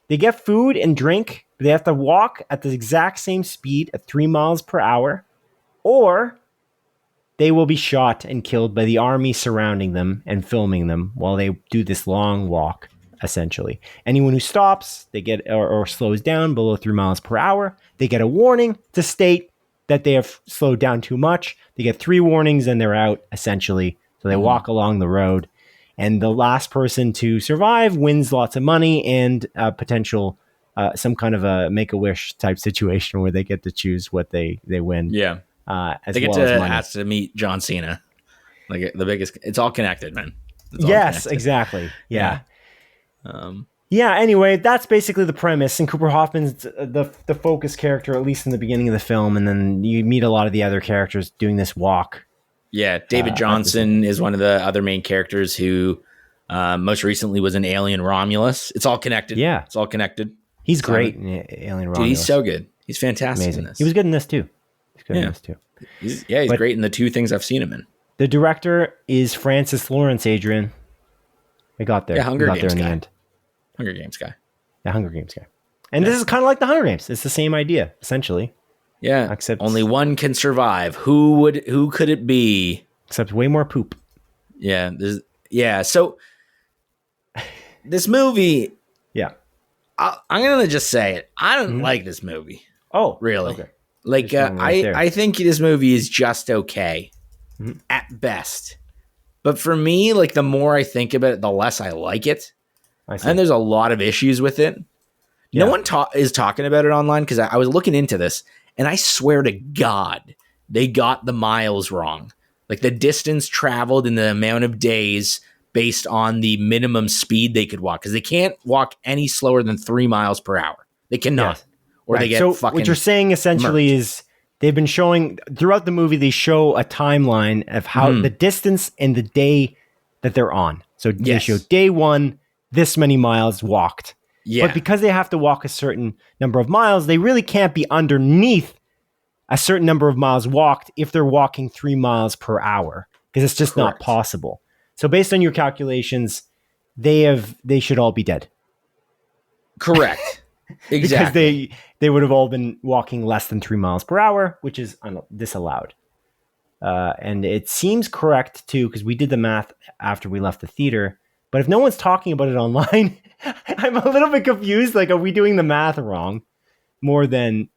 They get food and drink. They have to walk at the exact same speed at 3 miles per hour, or they will be shot and killed by the army surrounding them and filming them while they do this long walk, essentially. Anyone who stops, they get or slows down below 3 miles per hour, they get a warning to state that they have slowed down too much. They get 3 warnings and they're out, essentially. So they walk along the road. And the last person to survive wins lots of money and potential some kind of a Make-A-Wish type situation where they get to choose what they win. Yeah. They get to ask to meet John Cena. Like the biggest, it's all connected, man. Yes, exactly. Yeah. Anyway, that's basically the premise. And Cooper Hoffman's the focus character, at least in the beginning of the film. And then you meet a lot of the other characters doing this walk. Yeah. David Johnson is one of the other main characters who most recently was in Alien Romulus. It's all connected. Yeah. It's all connected. He's great in Alien Romulus. Dude, he's so good. He's fantastic. Amazing. In this. He was good in this too. He's great in the 2 things I've seen him in. The director is Francis Lawrence, Adrian. We got there. Yeah, Hunger Games in guy. the end. Hunger Games guy. The Hunger Games guy. And this is kind of like the Hunger Games. It's the same idea, essentially. Yeah. Except only one can survive. Who could it be? Except way more poop. Yeah. So this movie. Yeah. I'm gonna just say it. I don't like this movie. Oh, really? Okay. Like I think this movie is just okay at best. But for me, like the more I think about it, the less I like it. And there's a lot of issues with it. Yeah. No one is talking about it online because I was looking into this, and I swear to God, they got the miles wrong. Like the distance traveled and the amount of days based on the minimum speed they could walk, because they can't walk any slower than 3 miles per hour. They cannot. Yes. Or they get fucking what you're saying essentially is they've been showing throughout the movie, they show a timeline of how the distance and the day that they're on. So they show day 1, this many miles walked. Yeah. But because they have to walk a certain number of miles, they really can't be underneath a certain number of miles walked if they're walking 3 miles per hour, because it's just not possible. So based on your calculations, they should all be dead. Correct. Exactly. Because they would have all been walking less than 3 miles per hour, which is disallowed. And it seems correct too, because we did the math after we left the theater. But if no one's talking about it online, I'm a little bit confused. Like, are we doing the math wrong? More than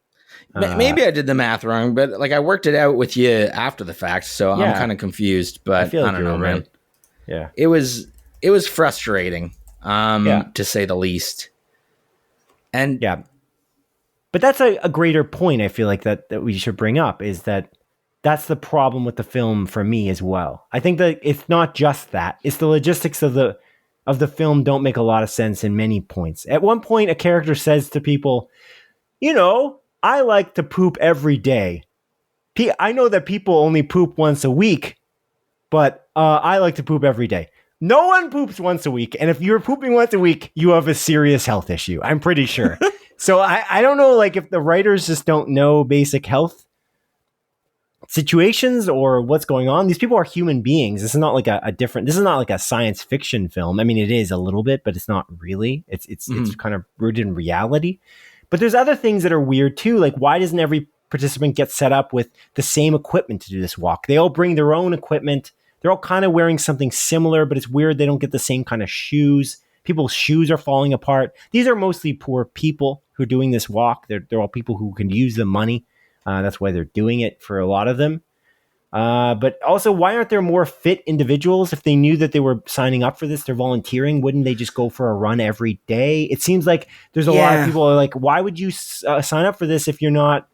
maybe I did the math wrong, but like I worked it out with you after the fact, so I'm kind of confused. But I don't know, man. Yeah, it was frustrating, to say the least. And but that's a greater point. I feel like that we should bring up is that's the problem with the film for me as well. I think that it's not just that; it's the logistics of the film don't make a lot of sense in many points. At one point, a character says to people, I like to poop every day. I know that people only poop once a week, but I like to poop every day. No one poops once a week. And if you're pooping once a week, you have a serious health issue. I'm pretty sure. So I don't know, like, if the writers just don't know basic health situations or what's going on. These people are human beings. This is not like this is not like a science fiction film. I mean, it is a little bit, but it's not really. It's kind of rooted in reality. But there's other things that are weird too. Like, why doesn't every participant get set up with the same equipment to do this walk? They all bring their own equipment. They're all kind of wearing something similar, but it's weird they don't get the same kind of shoes. People's shoes are falling apart. These are mostly poor people who are doing this walk. They're all people who can use the money. That's why they're doing it for a lot of them. But also, why aren't there more fit individuals? If they knew that they were signing up for this, they're volunteering, wouldn't they just go for a run every day? It seems like there's a lot of people who are like, why would you sign up for this if you're not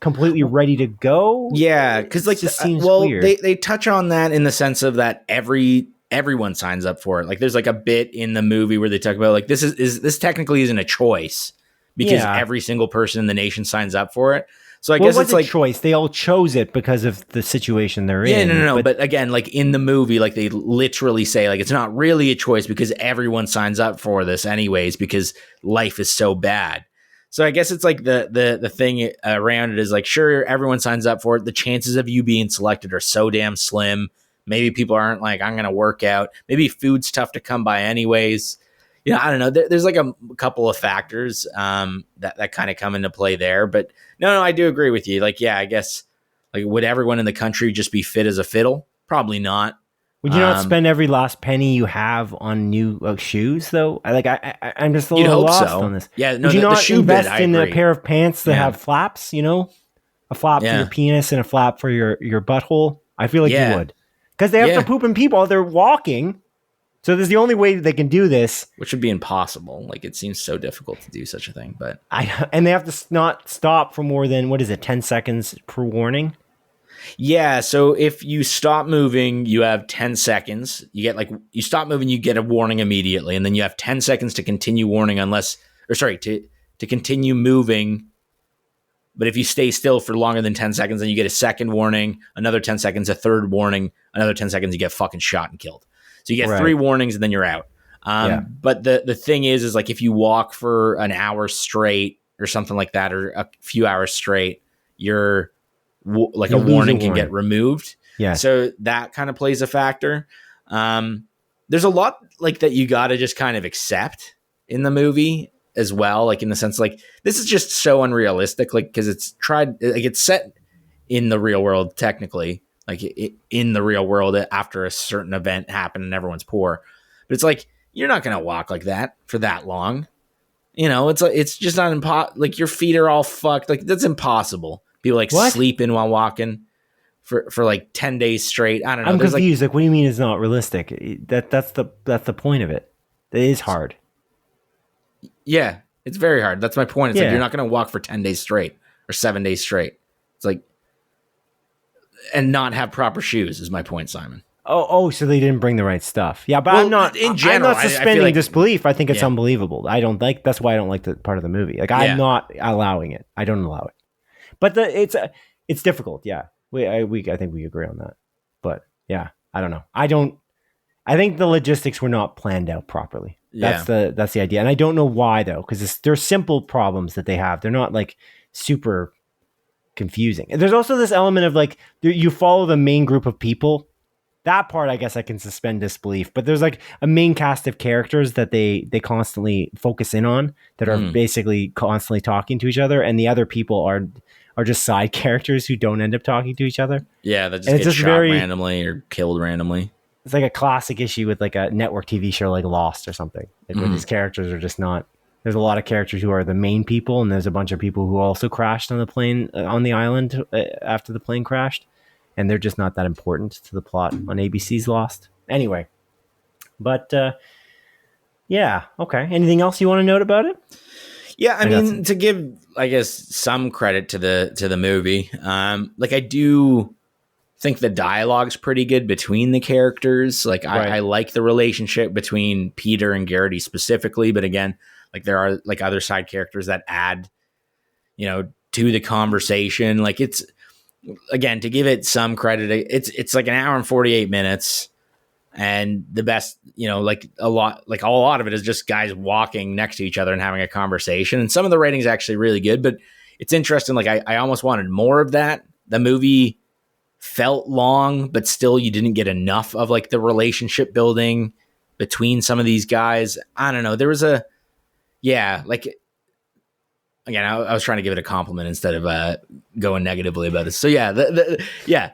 completely ready to go? Yeah, because like just seems weird. They touch on that in the sense of that every everyone signs up for it. Like there's like a bit in the movie where they talk about like this technically isn't a choice because every single person in the nation signs up for it. So I guess it's like choice. They all chose it because of the situation they're in. Yeah, no. But again, like in the movie, like they literally say like it's not really a choice because everyone signs up for this anyways because life is so bad. So I guess it's like the thing around it is like, sure, everyone signs up for it. The chances of you being selected are so damn slim. Maybe people aren't like, I'm going to work out. Maybe food's tough to come by anyways. You know, I don't know. There's like a couple of factors that kind of come into play there. But no, I do agree with you. Like, yeah, I guess like would everyone in the country just be fit as a fiddle? Probably not. Would you not spend every last penny you have on new shoes, though? I'm just a little lost on this. Yeah, no, would you the not shoe invest bit, in a pair of pants that have flaps? You know, a flap for your penis and a flap for your butthole. I feel like you would, because they have to poop in people. They're walking, so there's the only way they can do this, which would be impossible. Like it seems so difficult to do such a thing, but and they have to not stop for more than 10 seconds per warning. Yeah, so if you stop moving, you have 10 seconds. You stop moving, you get a warning immediately, and then you have 10 seconds to continue warning to continue moving. But if you stay still for longer than 10 seconds, then you get a second warning, another 10 seconds, a third warning, another 10 seconds, you get fucking shot and killed. So you get 3 warnings and then you're out. But the thing is like if you walk for an hour straight or something like that, or a few hours straight, you're a warning can get removed. Yeah. So that kind of plays a factor. There's a lot like that you got to just kind of accept in the movie as well. Like in the sense, like this is just so unrealistic, like, cause it's set in the real world, technically, like in the real world after a certain event happened and everyone's poor, but it's like, you're not going to walk like that for that long. You know, it's just not like your feet are all fucked. Like that's impossible. People like sleeping while walking for like 10 days straight. I don't know. I'm confused. Like, what do you mean it's not realistic? That's the point of it. It is hard. Yeah, it's very hard. That's my point. It's like you're not going to walk for 10 days straight or 7 days straight. It's like, and not have proper shoes is my point, Simon. Oh, so they didn't bring the right stuff. Yeah, but I'm not suspending disbelief. I think it's unbelievable. That's why I don't like the part of the movie. Like I'm not allowing it. I don't allow it. But it's difficult. Yeah, I think we agree on that. But yeah, I don't know. I think the logistics were not planned out properly. That's the idea, and I don't know why though, because they're simple problems that they have. They're not like super confusing. There's also this element of like you follow the main group of people. That part, I guess, I can suspend disbelief. But there's like a main cast of characters that they constantly focus in on that are basically constantly talking to each other, and the other people are just side characters who don't end up talking to each other. Yeah, that just get shot randomly or killed randomly. It's like a classic issue with like a network TV show like Lost or something, where these characters are just not. There's a lot of characters who are the main people, and there's a bunch of people who also crashed on the plane on the island after the plane crashed, and they're just not that important to the plot on ABC's Lost. Anyway, but yeah, okay. Anything else you want to note about it? Yeah, I mean, to give, I guess, some credit to the movie, like I do think the dialogue's pretty good between the characters. Like I like the relationship between Peter and Garrity specifically, but again, like there are like other side characters that add, to the conversation. Like it's, again, to give it some credit, it's like an hour and 48 minutes. And the best, like a lot of it is just guys walking next to each other and having a conversation. And some of the writing's actually really good, but it's interesting. Like I almost wanted more of that. The movie felt long, but still you didn't get enough of like the relationship building between some of these guys. I don't know. There was again, I was trying to give it a compliment instead of going negatively about it. So yeah,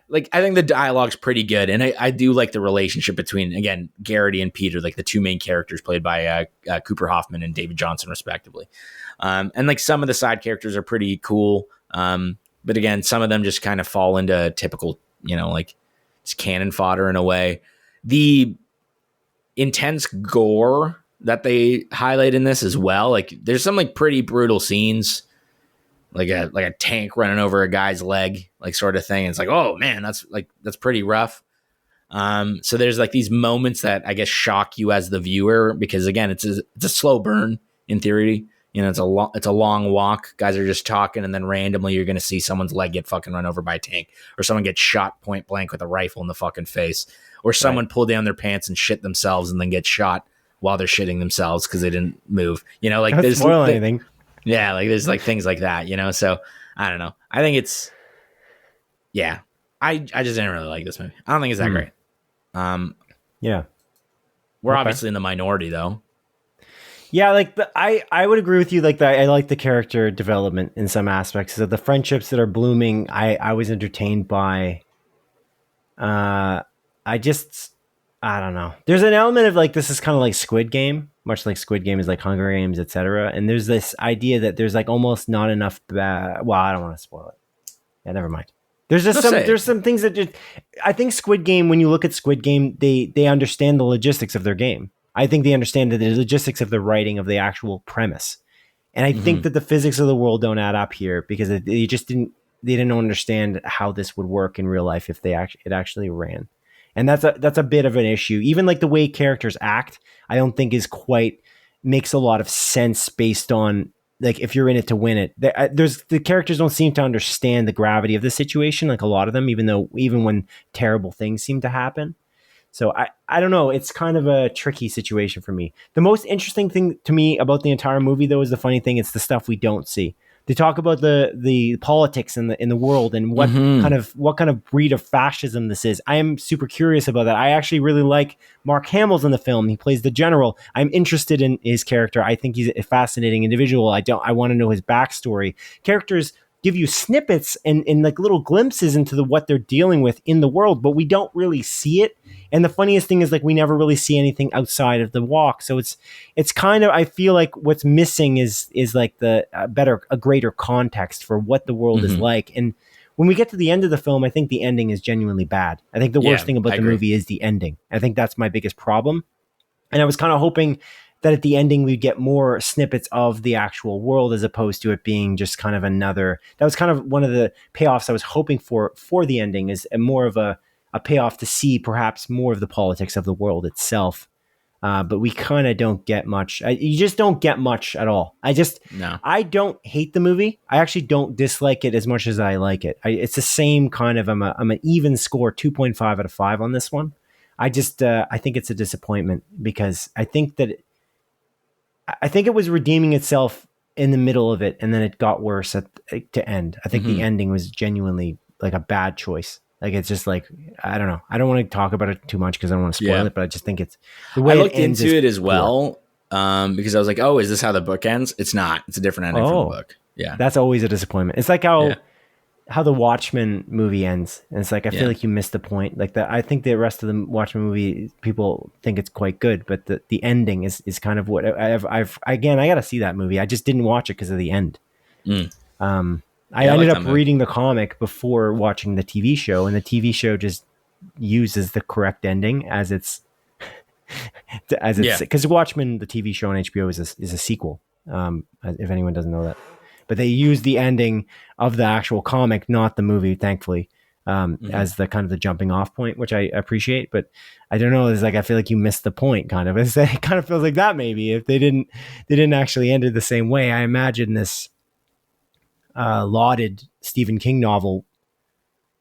like I think the dialogue's pretty good, and I do like the relationship between, again, Garrity and Peter, like the two main characters played by Cooper Hoffman and David Johnson, respectively. And like some of the side characters are pretty cool, but again, some of them just kind of fall into typical, like just cannon fodder in a way. The intense gore that they highlight in this as well. Like there's some like pretty brutal scenes, like a tank running over a guy's leg, like sort of thing. It's like, oh man, that's pretty rough. So there's like these moments that I guess shock you as the viewer because again, it's a slow burn in theory. You know, it's a long walk. Guys are just talking, and then randomly you're going to see someone's leg get fucking run over by a tank, or someone get shot point blank with a rifle in the fucking face, or someone pull down their pants and shit themselves and then get shot while they're shitting themselves because they didn't move. You know, like Don't spoil anything. Yeah, like there's like things like that. You know, so I don't know. I think it's I just didn't really like this movie. I don't think it's that great. Yeah, we're obviously in the minority though. Yeah, like I would agree with you. Like I like the character development in some aspects. So the friendships that are blooming, I was entertained by. I don't know. There's an element of like this is kind of like Squid Game, much like Squid Game is like Hunger Games, etc. And there's this idea that there's like almost not enough. Well, I don't want to spoil it. Yeah, never mind. There's just there's some things that just. I think Squid Game. When you look at Squid Game, they understand the logistics of their game. I think they understand the logistics of the writing of the actual premise. And I think that the physics of the world don't add up here because they didn't understand how this would work in real life if it actually ran. And that's a bit of an issue. Even like the way characters act, I don't think makes a lot of sense based on like if you're in it to win it. The characters don't seem to understand the gravity of the situation, like a lot of them, even when terrible things seem to happen. So I don't know. It's kind of a tricky situation for me. The most interesting thing to me about the entire movie, though, is the funny thing. It's the stuff we don't see. They talk about the politics in the world and what kind of breed of fascism this is. I am super curious about that. I actually really like Mark Hamill's in the film. He plays the general. I'm interested in his character. I think he's a fascinating individual. I want to know his backstory. Characters give you snippets and like little glimpses into what they're dealing with in the world, but we don't really see it. And the funniest thing is like we never really see anything outside of the walk. So it's kind of, I feel like what's missing is like a greater context for what the world is like. And when we get to the end of the film, I think the ending is genuinely bad. I think the worst thing about the movie is the ending. I think that's my biggest problem. And I was kind of hoping that at the ending we'd get more snippets of the actual world as opposed to it being just kind of another. That was kind of one of the payoffs I was hoping for the ending, is more of a payoff to see perhaps more of the politics of the world itself. But we kind of don't get much. You just don't get much at all. I don't hate the movie. I actually don't dislike it as much as I like it. It's the same kind of, I'm an even score, 2.5 out of 5 on this one. I think it's a disappointment because I think it was redeeming itself in the middle of it, and then it got worse to end. I think the ending was genuinely like a bad choice. Like it's just like, I don't know. I don't want to talk about it too much because I don't want to spoil it, but I just think it's the way I looked it ends into it as well because I was like, oh, is this how the book ends? It's not. It's a different ending from the book. Yeah, that's always a disappointment. It's like how the Watchmen movie ends, and it's like I feel like you missed the point. Like I think the rest of the Watchmen movie, people think it's quite good, but the ending is kind of what I got to see that movie. I just didn't watch it because of the end. I ended up reading the comic before watching the TV show, and the TV show just uses the correct ending as it's because Watchmen, the TV show on HBO, is a sequel. If anyone doesn't know that, but they use the ending of the actual comic, not the movie, thankfully, as the kind of the jumping off point, which I appreciate. But I don't know. It's like I feel like you missed the point, kind of. It kind of feels like that maybe if they didn't actually end it the same way. I imagine this lauded Stephen King novel,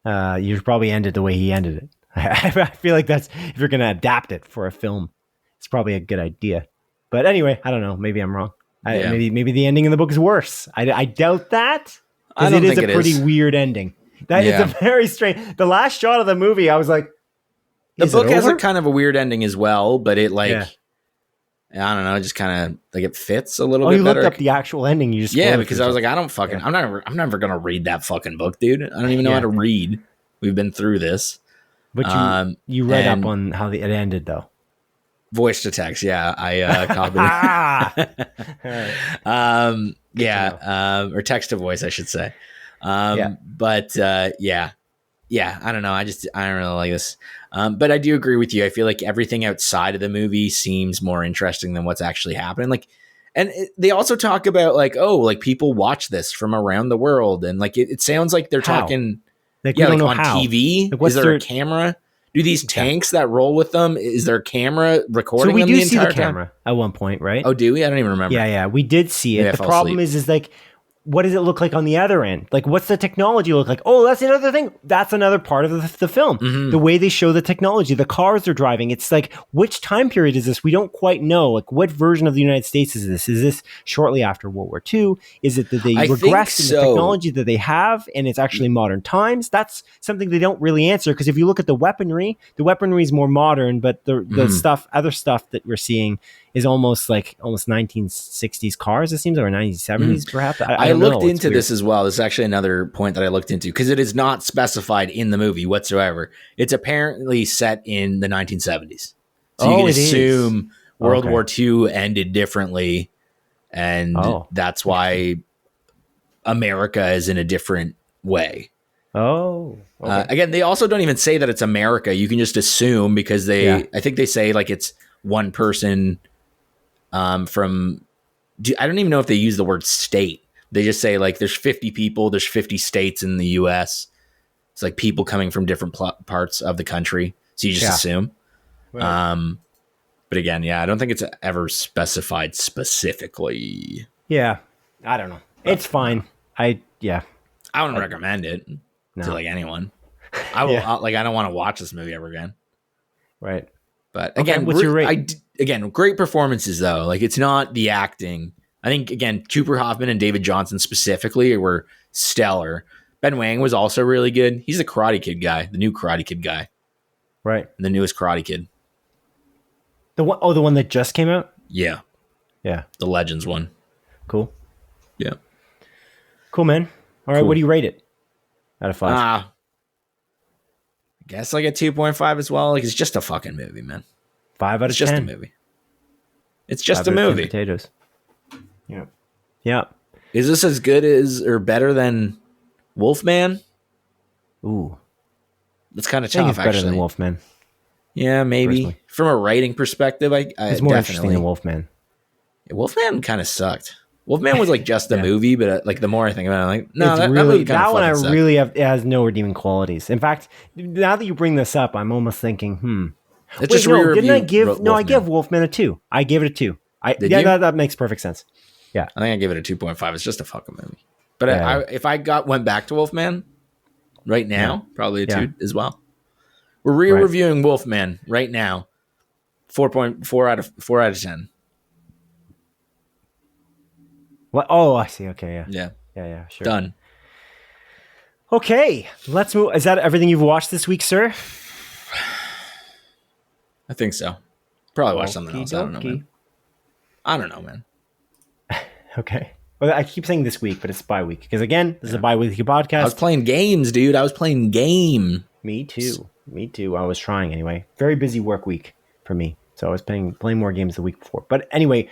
you probably ended the way he ended it. I feel like that's, if you're going to adapt it for a film, it's probably a good idea. But anyway, I don't know. Maybe I'm wrong. Maybe the ending in the book is worse. I doubt that, because it is a pretty weird ending. It's a very strange. The last shot of the movie, I was like, the book has a kind of a weird ending as well, but it I don't know, just kind of like it fits a little bit better. Looked up the actual ending. You just because I was like, I'm never gonna read that fucking book, dude. I don't even know how to read. We've been through this. But you read up on how it ended, though. Voice to text, I copied it. Or text to voice, I should say. But I don't know. I don't really like this. But I do agree with you. I feel like everything outside of the movie seems more interesting than what's actually happening. Like, and they also talk about like, oh, like people watch this from around the world, and like it sounds like they're talking, like, on how? TV. Like, is there a camera? Do these tanks that roll with them, is there a camera recording So we them do the see entire the camera at one point, right? Oh, do we? I don't even remember. Yeah, we did see Maybe it. I The fell problem asleep. is like, what does it look like on the other end? Like, what's the technology look like? Oh, that's another thing. That's another part of the film. Mm-hmm. The way they show the technology, the cars they're driving. It's like, which time period is this? We don't quite know. Like, what version of the United States is this? Is this shortly after World War II? Is it that they I think regressed in the so. technology that they have and it's actually modern times? That's something they don't really answer, because if you look at the weaponry is more modern, but the other stuff that we're seeing is almost 1960s cars, it seems, or 1970s perhaps. I don't looked know. into this as well. This is actually another point that I looked into, because it is not specified in the movie whatsoever. It's apparently set in the 1970s. So you can assume World War II ended differently, and that's why America is in a different way. Oh, okay. Again, they also don't even say that it's America. You can just assume, because I think they say like it's one person from, I don't even know if they use the word state. They just say like there's 50 people, there's 50 states in the US. It's like people coming from different parts of the country. So you just assume. Right. But again, I don't think it's ever specified specifically. Yeah. I don't know. It's fine. I wouldn't recommend it to like anyone. I will I don't want to watch this movie ever again. Right. But again, what's your rate? Great performances though. Like, it's not the acting. I think again, Cooper Hoffman and David Johnson specifically were stellar. Ben Wang was also really good. He's the Karate Kid guy, the new Karate Kid guy, right? The newest Karate Kid. The one that just came out. Yeah, the Legends one. Cool. Yeah, cool, man. All right, what do you rate it out of 5? I guess like a 2.5 as well. Like, it's just a fucking movie, man. 5 out of 10. It's just a movie. It's just a movie. Potatoes. Yeah. Is this as good as or better than Wolfman? Ooh, that's kind of tough. I think it's better actually than Wolfman. Yeah, maybe. Personally. From a writing perspective, it's more interesting than Wolfman. Yeah, Wolfman kind of sucked. Wolfman was like just a movie, but like the more I think about it, I'm like, no, that really, movie that one sucked. really it has no redeeming qualities. In fact, now that you bring this up, I'm almost thinking, It's just didn't I give? Wolfman. I gave Wolfman a 2. I gave it a 2. That makes perfect sense. Yeah, I think I gave it a 2.5. It's just a fucking movie. But if I went back to Wolfman right now, probably a 2 as well. We're re-reviewing Wolfman right now. 4.4 out of 10. What? Oh, I see. Okay, yeah. Sure. Done. Okay, let's move. Is that everything you've watched this week, sir? I think so. Probably watch something else. I don't know, man. Okay. Well, I keep saying this week, but it's bi-week. Because again, this is a bi-weekly podcast. I was playing games, dude. Me too. I was trying anyway. Very busy work week for me. So I was playing more games the week before. But anyway,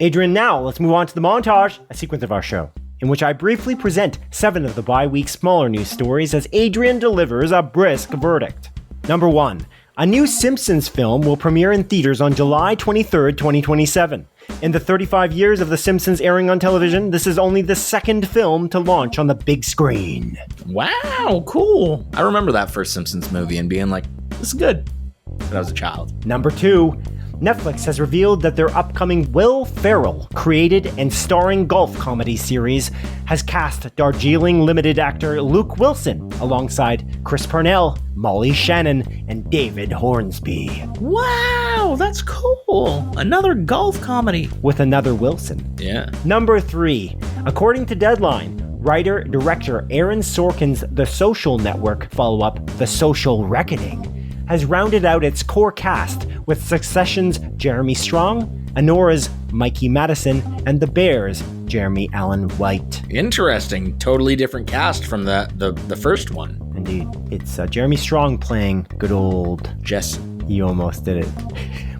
Adrian, now let's move on to the montage, a sequence of our show, in which I briefly present 7 of the bi-week smaller news stories as Adrian delivers a brisk verdict. Number 1. A new Simpsons film will premiere in theaters on July 23rd, 2027. In the 35 years of The Simpsons airing on television, this is only the second film to launch on the big screen. Wow, cool. I remember that first Simpsons movie and being like, this is good. But I was a child. Number 2. Netflix has revealed that their upcoming Will Ferrell created and starring golf comedy series has cast Darjeeling Limited actor Luke Wilson alongside Chris Parnell, Molly Shannon, and David Hornsby. Wow, that's cool. Another golf comedy. With another Wilson. Yeah. Number 3. According to Deadline, writer-director Aaron Sorkin's The Social Network follow-up, The Social Reckoning, has rounded out its core cast with Succession's Jeremy Strong, Anora's Mikey Madison, and The Bear's Jeremy Allen White. Interesting. Totally different cast from the first one. Indeed. It's Jeremy Strong playing good old... Jesse. You almost did it.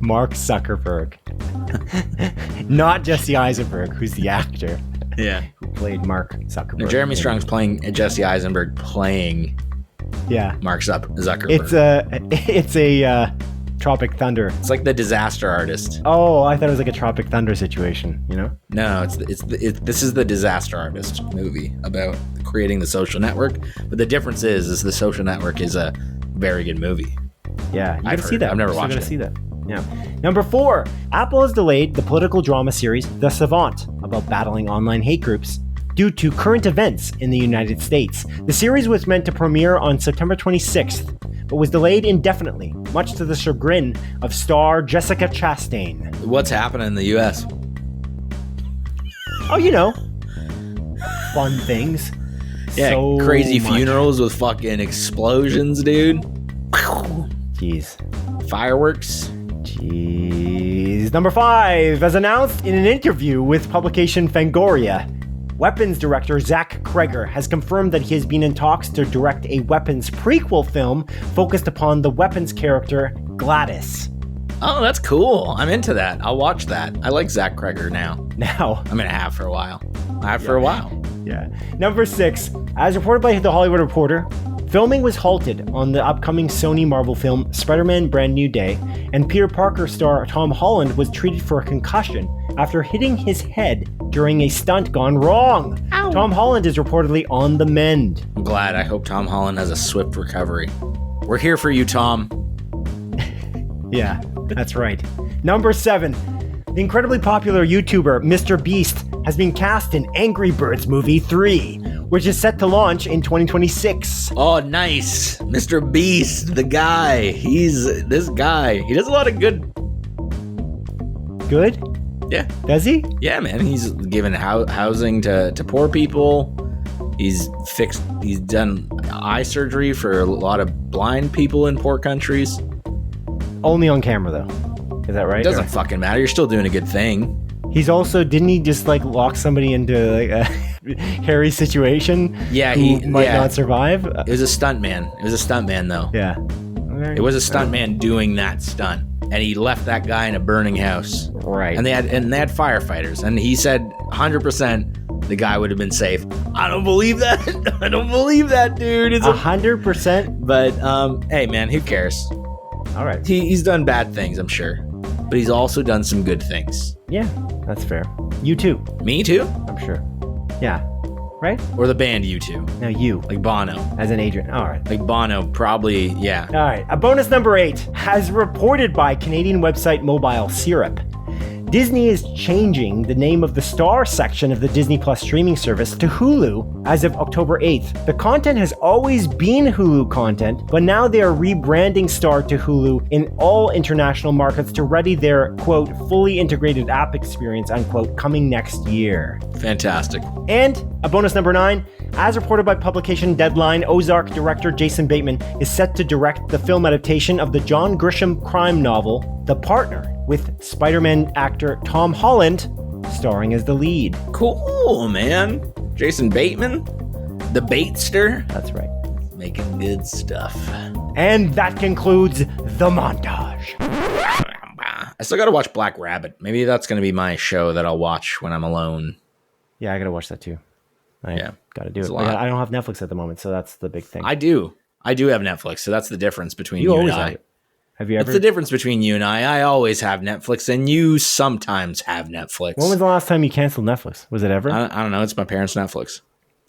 Mark Zuckerberg. Not Jesse Eisenberg, who's the actor. Yeah. Who played Mark Zuckerberg. No, Jeremy Strong's playing Jesse Eisenberg playing... Yeah, Mark Zuckerberg. It's a Tropic Thunder. It's like the Disaster Artist. Oh, I thought it was like a Tropic Thunder situation. You know? No, this is the Disaster Artist movie about creating the social network. But the difference is The Social Network is a very good movie. Yeah, you I've gotta see that. I've never You're watched gonna it. see that. Yeah. Number 4, Apple has delayed the political drama series The Savant about battling online hate groups due to current events in the United States. The series was meant to premiere on September 26th, but was delayed indefinitely, much to the chagrin of star Jessica Chastain. What's happening in the U.S.? Oh, you know, fun things. Yeah, So crazy much. funerals with fucking explosions, dude. Jeez. Fireworks. Jeez. Number 5, as announced in an interview with publication Fangoria, Weapons director Zach Kreger has confirmed that he has been in talks to direct a Weapons prequel film focused upon the Weapons character Gladys. Oh, that's cool. I'm into that. I'll watch that. I like Zach Kreger now. Now, I'm gonna have for a while. For a while. yeah. Number 6, as reported by The Hollywood Reporter, filming was halted on the upcoming Sony Marvel film Spider-Man Brand New Day, and Peter Parker star Tom Holland was treated for a concussion after hitting his head during a stunt gone wrong. Ow. Tom Holland is reportedly on the mend. I'm glad. I hope Tom Holland has a swift recovery. We're here for you, Tom. Yeah, that's right. Number 7, the incredibly popular YouTuber Mr. Beast has been cast in Angry Birds Movie 3, which is set to launch in 2026. Oh, nice. Mr. Beast, the guy. He's this guy. He does a lot of good. Good? Yeah. Does he? Yeah, man. He's given housing to poor people. He's done eye surgery for a lot of blind people in poor countries. Only on camera, though. Is that right? It doesn't fucking matter. You're still doing a good thing. He's also, didn't he just like lock somebody into like a hairy situation? Yeah, who might not survive. It was a stuntman. It was a stuntman, though. Yeah. Okay. It was a stuntman doing that stunt, and he left that guy in a burning house. Right. And they had firefighters, and he said 100% the guy would have been safe. I don't believe that. I don't believe that, dude. It's 100%. But hey, man, who cares? All right. He's done bad things, I'm sure, but he's also done some good things. Yeah, that's fair. You too. Me too? I'm sure. Yeah. Right? Or the band U2. No, you. Like Bono. As an Adrian. All right. Like Bono, probably, yeah. All right. A bonus number 8, as reported by Canadian website Mobile Syrup, Disney is changing the name of the Star section of the Disney Plus streaming service to Hulu as of October 8th. The content has always been Hulu content, but now they are rebranding Star to Hulu in all international markets to ready their, quote, fully integrated app experience, unquote, coming next year. Fantastic. And a bonus number 9, as reported by publication Deadline, Ozark director Jason Bateman is set to direct the film adaptation of the John Grisham crime novel, The Partner, with Spider-Man actor Tom Holland starring as the lead. Cool, man. Jason Bateman, the Batester. That's right. Making good stuff. And that concludes the montage. I still gotta watch Black Rabbit. Maybe that's gonna be my show that I'll watch when I'm alone. Yeah, I gotta watch that too. Yeah. Gotta do It's it. a lot. I don't have Netflix at the moment, so that's the big thing. I do have Netflix, so that's the difference between you and always I. have it. Have you ever? It's the difference between you and I. I always have Netflix, and you sometimes have Netflix. When was the last time you canceled Netflix? Was it ever? I don't know. It's my parents' Netflix.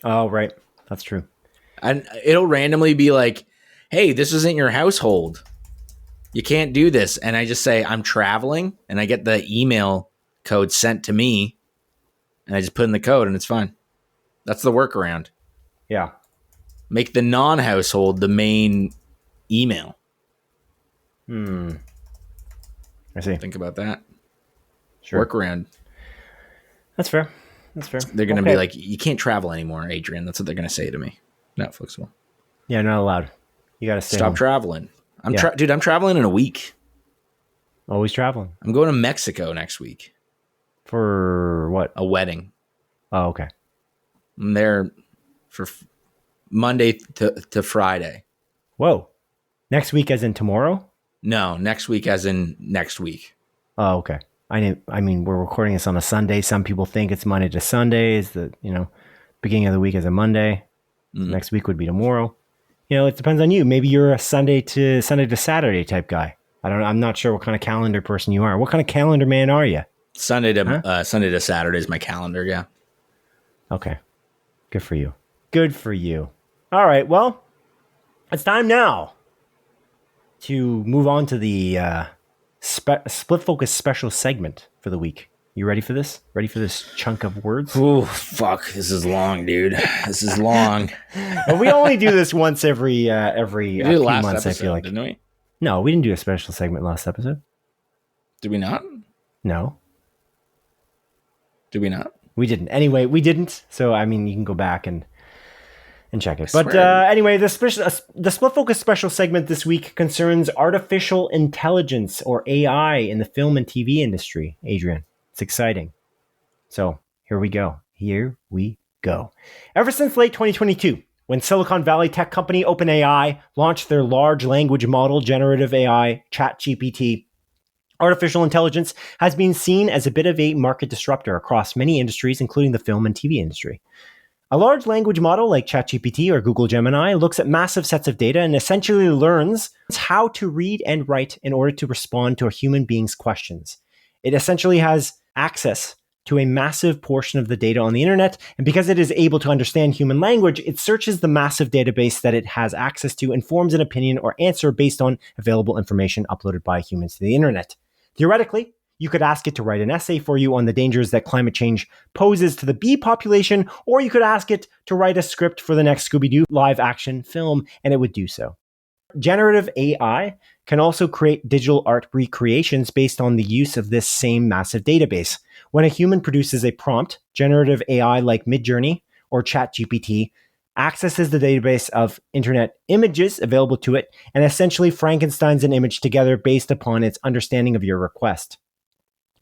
Oh, right. That's true. And it'll randomly be like, hey, this isn't your household. You can't do this. And I just say, I'm traveling, and I get the email code sent to me, and I just put in the code, and it's fine. That's the workaround. Yeah. Make the non-household the main email. I see. Think about that. Sure. Workaround. That's fair. That's fair. They're going to be like, you can't travel anymore, Adrian. That's what they're going to say to me. Netflix will. Yeah, not allowed. You got to stay Stop home. traveling. Yeah. Dude, I'm traveling in a week. Always traveling. I'm going to Mexico next week. For what? A wedding. Oh, okay. I'm there for Monday to Friday. Whoa. Next week as in tomorrow? No, next week as in next week. Oh, okay. I mean, we're recording this on a Sunday. Some people think it's Monday to Sunday. Is the, beginning of the week is a Monday. Next week would be tomorrow. It depends on you. Maybe you're a Sunday to Saturday type guy. I'm not sure what kind of calendar person you are. What kind of calendar man are you? Sunday to Saturday is my calendar, yeah. Okay. Good for you. Good for you. All right, well, it's time now to move on to the split focus special segment for the week. You ready for this? Ready for this chunk of words? Ooh, fuck. This is long, dude. This is long. Well, we only do this once every We did few last months, episode, I feel like. didn't we? No, we didn't do a special segment last episode. Did we not? No. Did we not? We didn't. Anyway, we didn't. So, I mean, you can go back and check it. I But swear. anyway, the split focus special segment this week concerns artificial intelligence, or AI, in the film and TV industry. Adrian, it's exciting. So here we go. Ever since late 2022, when Silicon Valley tech company OpenAI launched their large language model generative AI, ChatGPT, artificial intelligence has been seen as a bit of a market disruptor across many industries, including the film and TV industry. A large language model like ChatGPT or Google Gemini looks at massive sets of data and essentially learns how to read and write in order to respond to a human being's questions. It essentially has access to a massive portion of the data on the internet, and because it is able to understand human language, it searches the massive database that it has access to and forms an opinion or answer based on available information uploaded by humans to the internet. Theoretically, you could ask it to write an essay for you on the dangers that climate change poses to the bee population, or you could ask it to write a script for the next Scooby-Doo live-action film, and it would do so. Generative AI can also create digital art recreations based on the use of this same massive database. When a human produces a prompt, generative AI like Midjourney or ChatGPT accesses the database of internet images available to it and essentially Frankensteins an image together based upon its understanding of your request.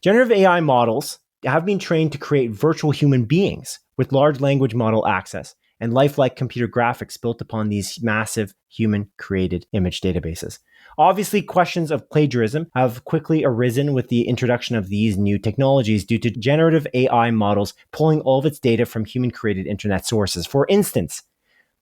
Generative AI models have been trained to create virtual human beings with large language model access and lifelike computer graphics built upon these massive human-created image databases. Obviously, questions of plagiarism have quickly arisen with the introduction of these new technologies due to generative AI models pulling all of its data from human-created internet sources. For instance,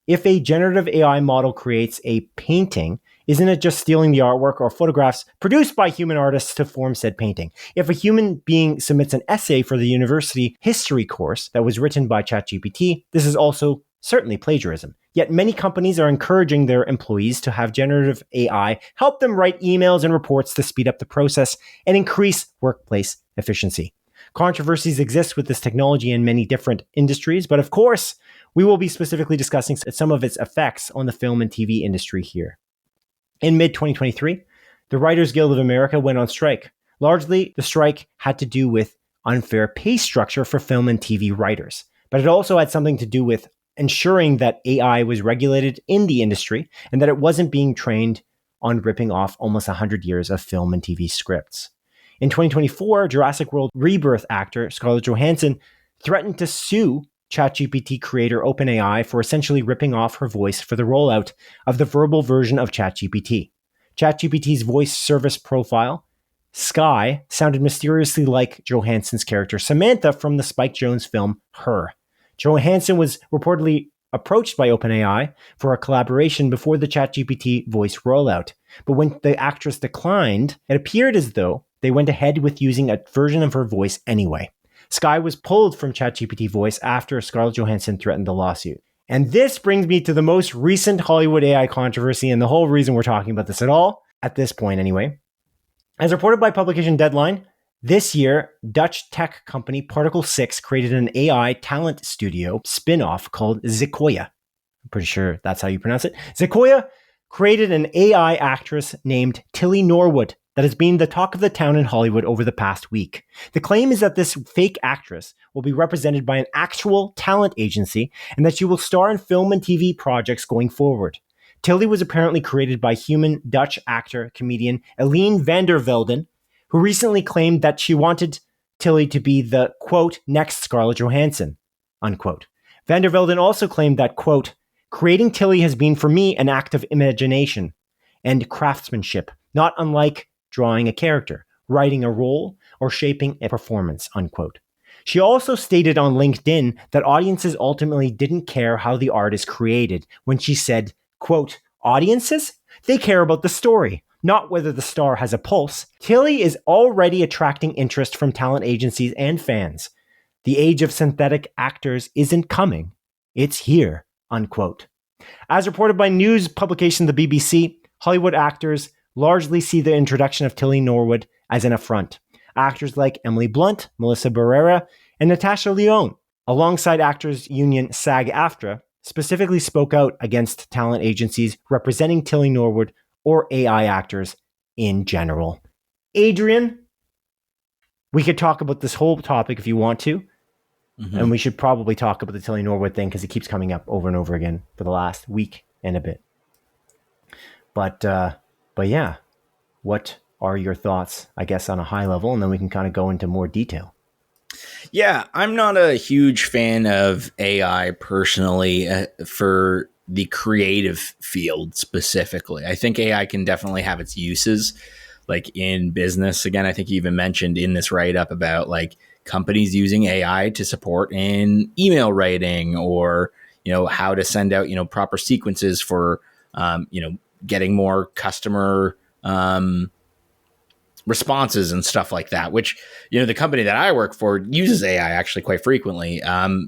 if a generative AI model creates a painting, isn't it just stealing the artwork or photographs produced by human artists to form said painting? If a human being submits an essay for the university history course that was written by ChatGPT, this is also certainly plagiarism. Yet many companies are encouraging their employees to have generative AI help them write emails and reports to speed up the process and increase workplace efficiency. Controversies exist with this technology in many different industries, but of course, we will be specifically discussing some of its effects on the film and TV industry here. In mid-2023, the Writers Guild of America went on strike. Largely, the strike had to do with unfair pay structure for film and TV writers, but it also had something to do with ensuring that AI was regulated in the industry and that it wasn't being trained on ripping off almost 100 years of film and TV scripts. In 2024, Jurassic World Rebirth actor Scarlett Johansson threatened to sue ChatGPT creator OpenAI for essentially ripping off her voice for the rollout of the verbal version of ChatGPT. ChatGPT's voice service profile, Sky, sounded mysteriously like Johansson's character Samantha from the Spike Jonze film Her. Johansson was reportedly approached by OpenAI for a collaboration before the ChatGPT voice rollout. But when the actress declined, it appeared as though they went ahead with using a version of her voice anyway. Sky was pulled from ChatGPT voice after Scarlett Johansson threatened the lawsuit. And this brings me to the most recent Hollywood AI controversy and the whole reason we're talking about this at all, at this point anyway. As reported by publication Deadline, this year, Dutch tech company Particle 6 created an AI talent studio spin-off called Sequoia. I'm pretty sure that's how you pronounce it. Sequoia created an AI actress named Tilly Norwood that has been the talk of the town in Hollywood over the past week. The claim is that this fake actress will be represented by an actual talent agency and that she will star in film and TV projects going forward. Tilly was apparently created by human Dutch actor-comedian Eline van der Velden, who recently claimed that she wanted Tilly to be the, quote, next Scarlett Johansson, unquote. Van der Velden also claimed that, quote, creating Tilly has been for me an act of imagination and craftsmanship, not unlike drawing a character, writing a role, or shaping a performance, unquote. She also stated on LinkedIn that audiences ultimately didn't care how the art is created when she said, quote, audiences? They care about the story, not whether the star has a pulse. Tilly is already attracting interest from talent agencies and fans. The age of synthetic actors isn't coming. It's here, unquote. As reported by news publication the BBC, Hollywood actors largely see the introduction of Tilly Norwood as an affront. Actors like Emily Blunt, Melissa Barrera, and Natasha Lyonne, alongside actors union SAG-AFTRA, specifically spoke out against talent agencies representing Tilly Norwood or AI actors in general. Adrian, we could talk about this whole topic if you want to, and we should probably talk about the Tilly Norwood thing because it keeps coming up over and over again for the last week and a bit. But yeah, what are your thoughts, I guess, on a high level, and then we can kind of go into more detail. Yeah, I'm not a huge fan of AI personally for the creative field specifically. I think AI can definitely have its uses, like in business. Again, I think you even mentioned in this write-up about like companies using AI to support in email writing, or, you know, how to send out, you know, proper sequences for, you know, getting more customer responses and stuff like that, which, you know, the company that I work for uses AI actually quite frequently.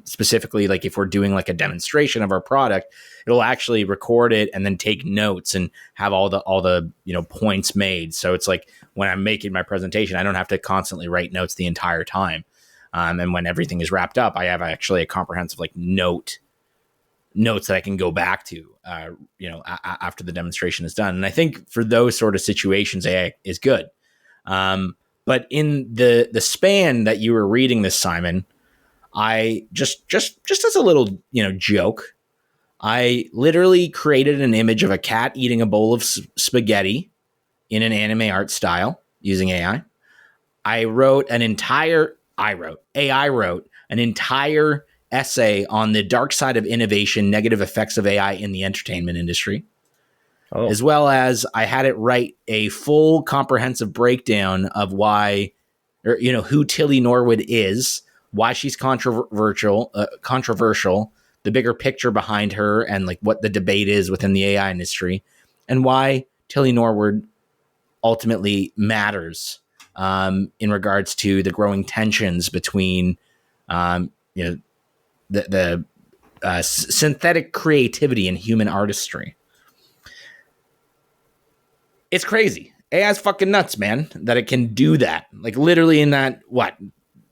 Specifically, like if we're doing like a demonstration of our product, it'll actually record it and then take notes and have all the, you know, points made. So it's like when I'm making my presentation, I don't have to constantly write notes the entire time. And when everything is wrapped up, I have actually a comprehensive like notes that I can go back to, you know, after the demonstration is done. And I think for those sort of situations, AI is good. But in the span that you were reading this, Simon, I just as a little, you know, joke, I literally created an image of a cat eating a bowl of spaghetti in an anime art style using AI. AI wrote an entire essay on the dark side of innovation, negative effects of AI in the entertainment industry. Oh. As well as I had it write a full comprehensive breakdown of why, or, you know, who Tilly Norwood is, why she's controversial, the bigger picture behind her, and like what the debate is within the AI industry, and why Tilly Norwood ultimately matters in regards to the growing tensions between, you know, the synthetic creativity and human artistry. It's crazy. AI's fucking nuts, man, that it can do that. Like literally in that, what?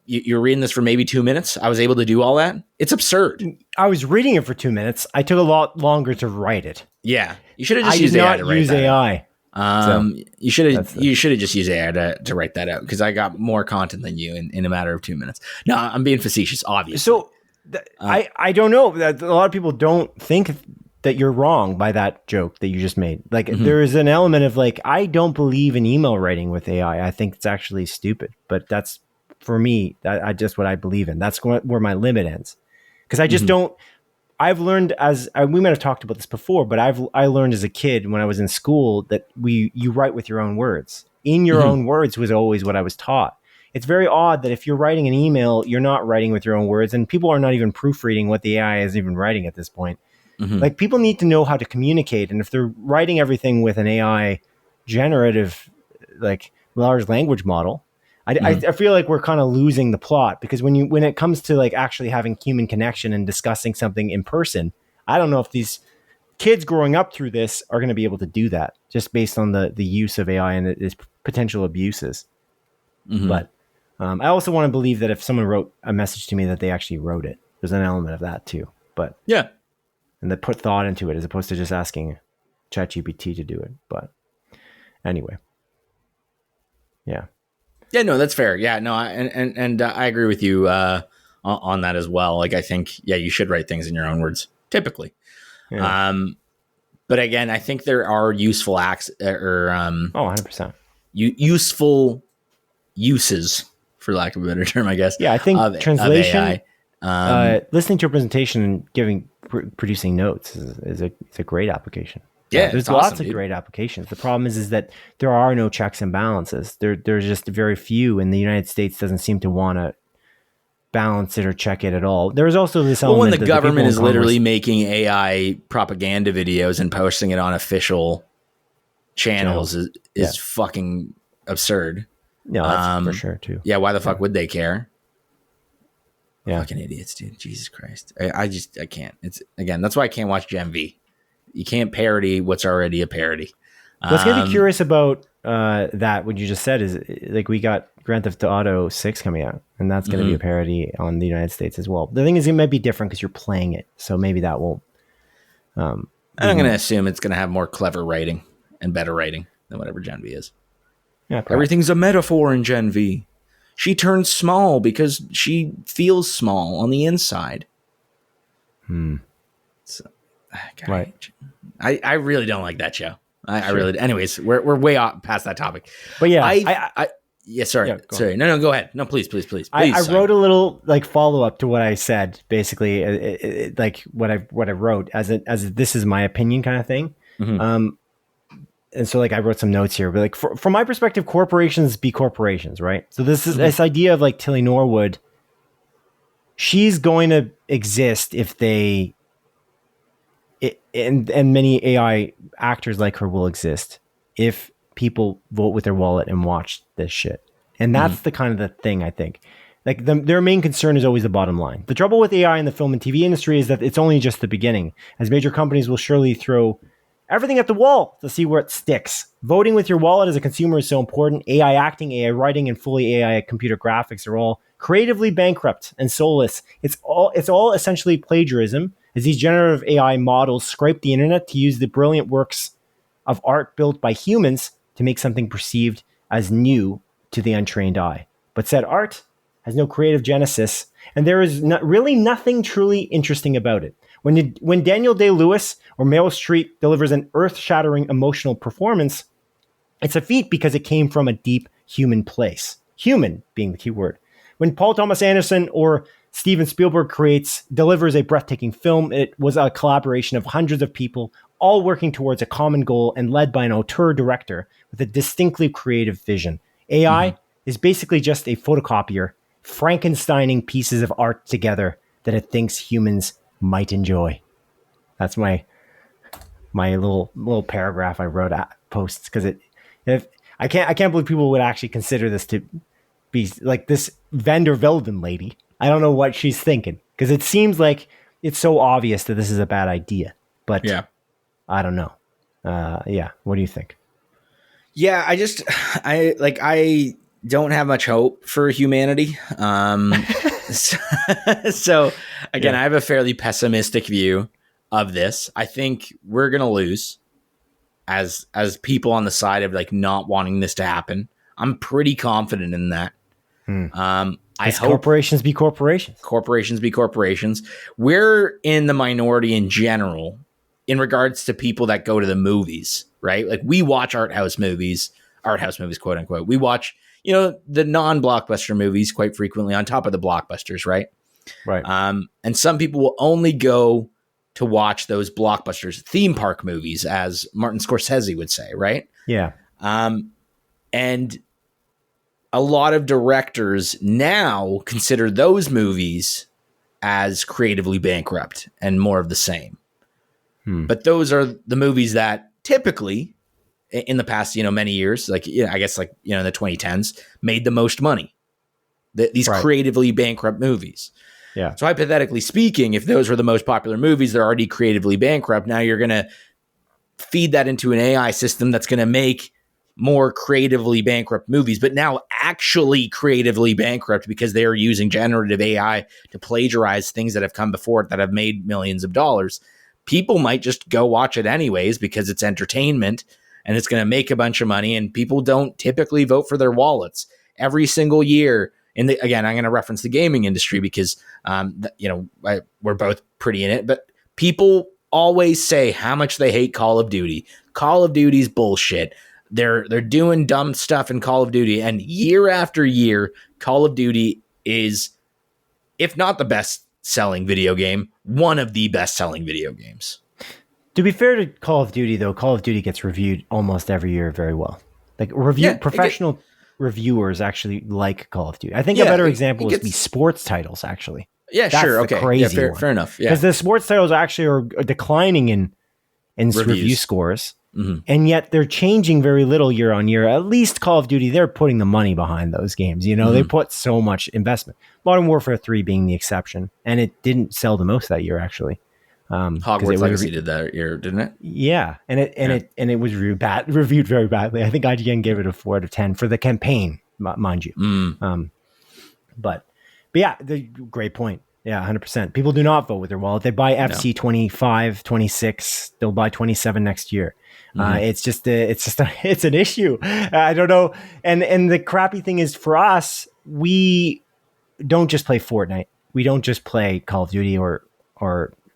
You're reading this for maybe 2 minutes? I was able to do all that? It's absurd. I was reading it for 2 minutes. I took a lot longer to write it. Yeah. You should have just used AI to write that out. You should have just used AI to write that out, because I got more content than you in a matter of 2 minutes. No, I'm being facetious, obviously. So I don't know. A lot of people don't think that you're wrong by that joke that you just made. Like there is an element of like, I don't believe in email writing with AI. I think it's actually stupid, but that's for me, I just what I believe in. That's where my limit ends. Cause I just don't, I've learned we might have talked about this before, but I learned as a kid when I was in school that you write with your own words. In your own words was always what I was taught. It's very odd that if you're writing an email, you're not writing with your own words, and people are not even proofreading what the AI is even writing at this point. Like people need to know how to communicate. And if they're writing everything with an AI generative, like large language model, I feel like we're kind of losing the plot, because when it comes to like actually having human connection and discussing something in person, I don't know if these kids growing up through this are going to be able to do that just based on the use of AI and its potential abuses. But I also want to believe that if someone wrote a message to me, that they actually wrote it. There's an element of that too. But yeah. And that put thought into it as opposed to just asking ChatGPT to do it. But anyway, yeah. Yeah, no, that's fair. Yeah, no, I agree with you on that as well. Like, I think, yeah, you should write things in your own words, typically. Yeah. But again, I think there are useful acts or 100%. Useful uses, for lack of a better term, I guess. Yeah, I think translation, listening to a presentation and producing notes is a great application. Yeah, there's lots of great applications. The problem is that there are no checks and balances. There's just very few, and the United States doesn't seem to want to balance it or check it at all. There's also this element when the government is literally making AI propaganda videos and posting it on official channels is fucking absurd. No, that's for sure too. Yeah, why the fuck would they care? Yeah. Fucking idiots, dude. Jesus Christ. I can't. It's again, that's why I can't watch Gen V. You can't parody what's already a parody. What's going to be curious about that, what you just said, is like we got Grand Theft Auto 6 coming out, and that's going to be a parody on the United States as well. The thing is, it might be different because you're playing it, so maybe that won't. I'm going to assume it's going to have more clever writing and better writing than whatever Gen V is. Yeah, everything's a metaphor in Gen V. She turns small because she feels small on the inside. So, God, right. I really don't like that show. I really. Anyways, we're way off past that topic. But yeah, sorry. No, go ahead. No, please. I wrote a little like follow up to what I said, basically, like what I wrote as this is my opinion kind of thing. And so like I wrote some notes here, but like from my perspective, corporations be corporations, right? So this is this idea of like Tilly Norwood. She's going to exist if they. And many AI actors like her will exist if people vote with their wallet and watch this shit. And that's the kind of the thing, I think. Like their main concern is always the bottom line. The trouble with AI in the film and TV industry is that it's only just the beginning, as major companies will surely throw everything at the wall to see where it sticks. Voting with your wallet as a consumer is so important. AI acting, AI writing, and fully AI computer graphics are all creatively bankrupt and soulless. It's all essentially plagiarism, as these generative AI models scrape the internet to use the brilliant works of art built by humans to make something perceived as new to the untrained eye. But said art has no creative genesis, and there is really nothing truly interesting about it. When Daniel Day-Lewis or Meryl Streep delivers an earth-shattering emotional performance, it's a feat because it came from a deep human place. Human being the key word. When Paul Thomas Anderson or Steven Spielberg delivers a breathtaking film, it was a collaboration of hundreds of people, all working towards a common goal and led by an auteur director with a distinctly creative vision. AI is basically just a photocopier, Frankensteining pieces of art together that it thinks humans might enjoy. That's my little paragraph I wrote at posts, because I can't believe people would actually consider this to be like this Vander Velden lady. I don't know what she's thinking, because it seems like it's so obvious that this is a bad idea. But yeah, I don't know. What do you think? Yeah, I don't have much hope for humanity. So again, I have a fairly pessimistic view of this. I think we're going to lose as people on the side of like not wanting this to happen. I'm pretty confident in that. I hope corporations be corporations. Corporations be corporations. We're in the minority in general in regards to people that go to the movies, right? Like we watch art house movies, quote unquote. We watch, the non-blockbuster movies quite frequently on top of the blockbusters, right? Right. And some people will only go to watch those blockbusters, theme park movies, as Martin Scorsese would say, right? Yeah. And a lot of directors now consider those movies as creatively bankrupt and more of the same. But those are the movies that typically in the past, many years, like, I guess like, in the 2010s made the most money. These creatively bankrupt movies. Yeah. So hypothetically speaking, if those were the most popular movies, they're already creatively bankrupt. Now you're going to feed that into an AI system that's going to make more creatively bankrupt movies, but now actually creatively bankrupt because they are using generative AI to plagiarize things that have come before it that have made millions of dollars. People might just go watch it anyways because it's entertainment and it's going to make a bunch of money, and people don't typically vote for their wallets every single year. Again, I'm going to reference the gaming industry because, we're both pretty in it, but people always say how much they hate Call of Duty. Call of Duty's bullshit. They're doing dumb stuff in Call of Duty, and year after year, Call of Duty is, if not the best selling video game, one of the best selling video games. To be fair to Call of Duty, though, Call of Duty gets reviewed almost every year very well. Like professional reviewers actually like Call of Duty. I think a better example is the sports titles, actually. Yeah, that's sure. Okay. Crazy fair enough. Yeah. Because the sports titles actually are declining in review scores. Mm-hmm. And yet they're changing very little year on year. At least Call of Duty, they're putting the money behind those games. They put so much investment. Modern Warfare 3 being the exception. And it didn't sell the most that year, actually. 'Cause Hogwarts Legacy did that year, didn't it? yeah, and it was reviewed very badly. I think IGN gave it a 4 out of 10 for the campaign, mind you. But yeah, great point. Yeah, 100%. People do not vote with their wallet. They buy FC 25, 26. They'll buy 27 next year. It's an issue. I don't know. And the crappy thing is for us, we don't just play Fortnite. We don't just play Call of Duty or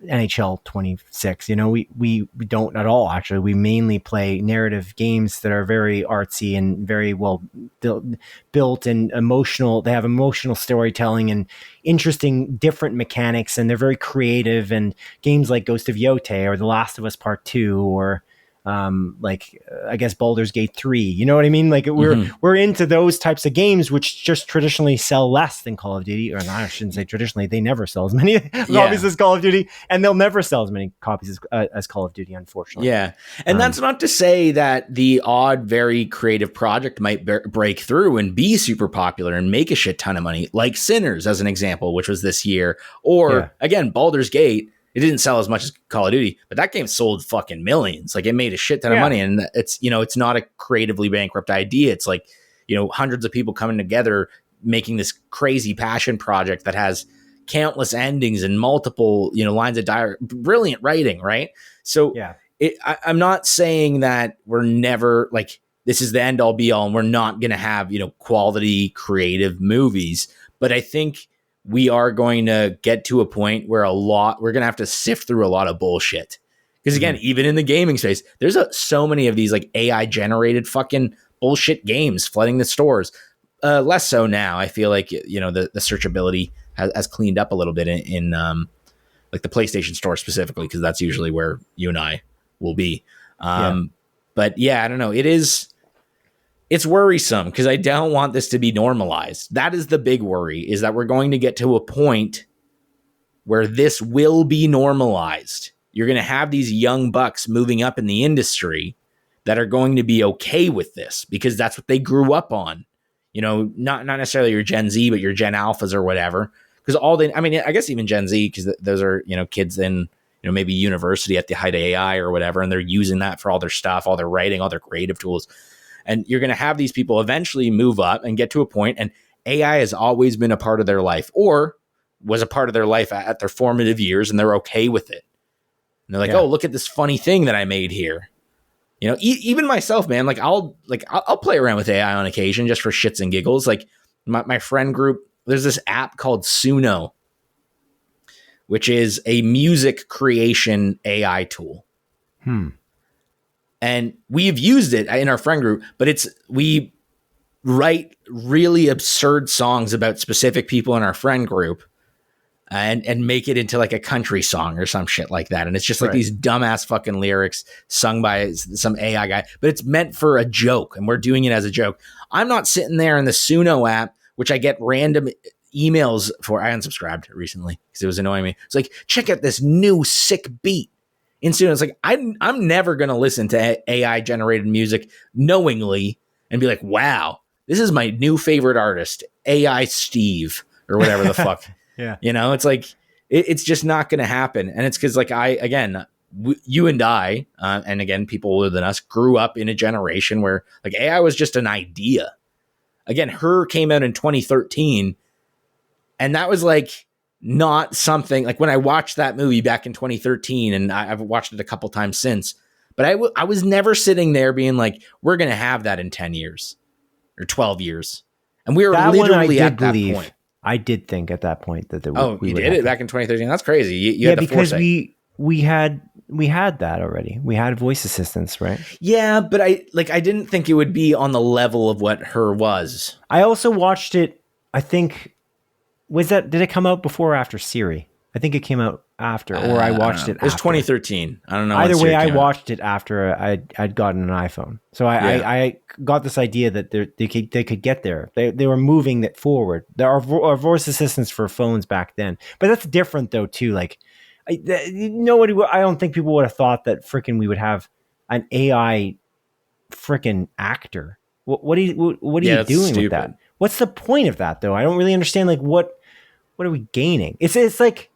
NHL 26. We don't at all, actually. We mainly play narrative games that are very artsy and very well built and emotional. They have emotional storytelling and interesting different mechanics, and they're very creative. And games like Ghost of Yotei or The Last of Us Part 2 or I guess Baldur's Gate 3, you know what I mean? Like we're into those types of games, which just traditionally sell less than Call of Duty, or I shouldn't say traditionally, they never sell as many copies as Call of Duty, and they'll never sell as many copies as Call of Duty, unfortunately. Yeah. And that's not to say that the odd, very creative project might break through and be super popular and make a shit ton of money, like Sinners as an example, which was this year, or again, Baldur's Gate. It didn't sell as much as Call of Duty, but that game sold fucking millions. Like, it made a shit ton of money, and it's not a creatively bankrupt idea. It's like, hundreds of people coming together, making this crazy passion project that has countless endings and multiple, lines of dialogue, brilliant writing. Right. So I'm not saying that we're never like, this is the end all be all, and we're not going to have, quality creative movies. But I think we are going to get to a point where we're going to have to sift through a lot of bullshit. Because again, even in the gaming space, there's so many of these like AI generated fucking bullshit games flooding the stores. Less so now. I feel like, the searchability has cleaned up a little bit in like the PlayStation store specifically, because that's usually where you and I will be. But yeah, I don't know. It's worrisome because I don't want this to be normalized. That is the big worry, is that we're going to get to a point where this will be normalized. You're going to have these young bucks moving up in the industry that are going to be okay with this because that's what they grew up on. Not necessarily your Gen Z, but your Gen Alphas or whatever. Because I guess even Gen Z, because those are, kids in, maybe university at the height of AI or whatever, and they're using that for all their stuff, all their writing, all their creative tools. And you're going to have these people eventually move up and get to a point, and AI has always been a part of their life, or was a part of their life at their formative years, and they're okay with it. And they're like, oh, look at this funny thing that I made here. Even myself, man, I'll play around with AI on occasion just for shits and giggles. Like my friend group, there's this app called Suno, which is a music creation AI tool. And we've used it in our friend group, but we write really absurd songs about specific people in our friend group and make it into like a country song or some shit like that. And it's just like these dumbass fucking lyrics sung by some AI guy, but it's meant for a joke, and we're doing it as a joke. I'm not sitting there in the Suno app, which I get random emails for. I unsubscribed recently because it was annoying me. It's like, check out this new sick beat. In Suno, it's like, I'm never going to listen to AI generated music knowingly and be like, wow, this is my new favorite artist, AI Steve, or whatever the fuck. It's like, it's just not going to happen. And it's because, like, you and I, and again, people older than us, grew up in a generation where like AI was just an idea. Again, Her came out in 2013, and that was like not something like when I watched that movie back in 2013, and I've watched it a couple times since, but I was never sitting there being like, we're going to have that in 10 years or 12 years. And we were literally at that point. I did think at that point that there we did it back in 2013. That's crazy. You had the because foresight. we had that already. We had voice assistants, right? Yeah, but I didn't think it would be on the level of what Her was. I also watched it, I think, did it come out before or after Siri? I think it came out after, or I watched it after. It was 2013. I don't know. Either way, I watched it after I'd gotten an iPhone. So I got this idea that they could get there. They were moving it forward. There are voice assistants for phones back then. But that's different, though, too. Like, I don't think people would have thought that freaking we would have an AI freaking actor. What are you doing with that? What's the point of that, though? I don't really understand. Like, what are we gaining? It's like,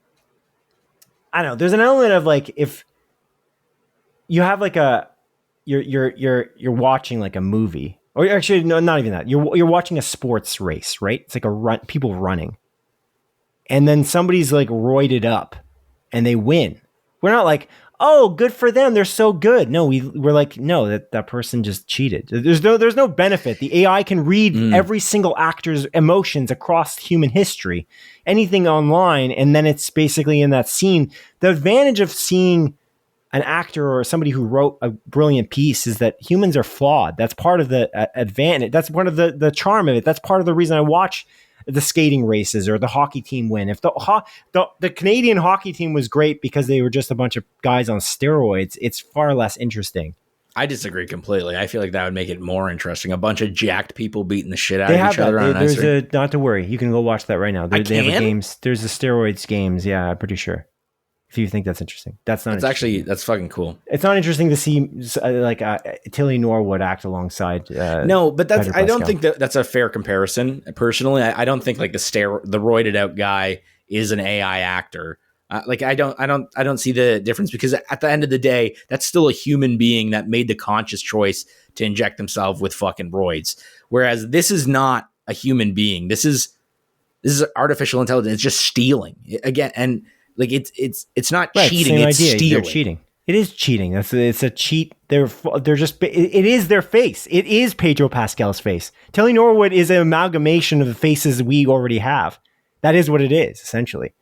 I don't know. There's an element of like if you have like you're watching like a movie, or actually no, not even that. You're watching a sports race, right? It's like a run, people running, and then somebody's like roided up, and they win. We're not like, oh, good for them, they're so good. No, we're like, no, that person just cheated. There's no benefit. The AI can read every single actor's emotions across human history, anything online, and then it's basically in that scene. The advantage of seeing an actor or somebody who wrote a brilliant piece is that humans are flawed. That's part of the advantage. That's part of the charm of it. That's part of the reason I watch the skating races or the hockey team win. If the Canadian hockey team was great because they were just a bunch of guys on steroids, it's far less interesting. I disagree completely. I feel like that would make it more interesting. A bunch of jacked people beating the shit out of each other on an ice rink. Not to worry. You can go watch that right now. They have games. There's the steroids games. Yeah, I'm pretty sure. If you think that's interesting, that's fucking cool. It's not interesting to see Tilly Norwood act alongside. No, but I don't think that's a fair comparison. Personally, I don't think like the roided out guy is an AI actor. I don't see the difference, because at the end of the day, that's still a human being that made the conscious choice to inject themselves with fucking roids. Whereas this is not a human being. This is artificial intelligence. It's just stealing again. And like it's not cheating. It's stealing. They're cheating. It is cheating. It's a cheat. They're just. It is their face. It is Pedro Pascal's face. Tilly Norwood is an amalgamation of the faces we already have. That is what it is, essentially.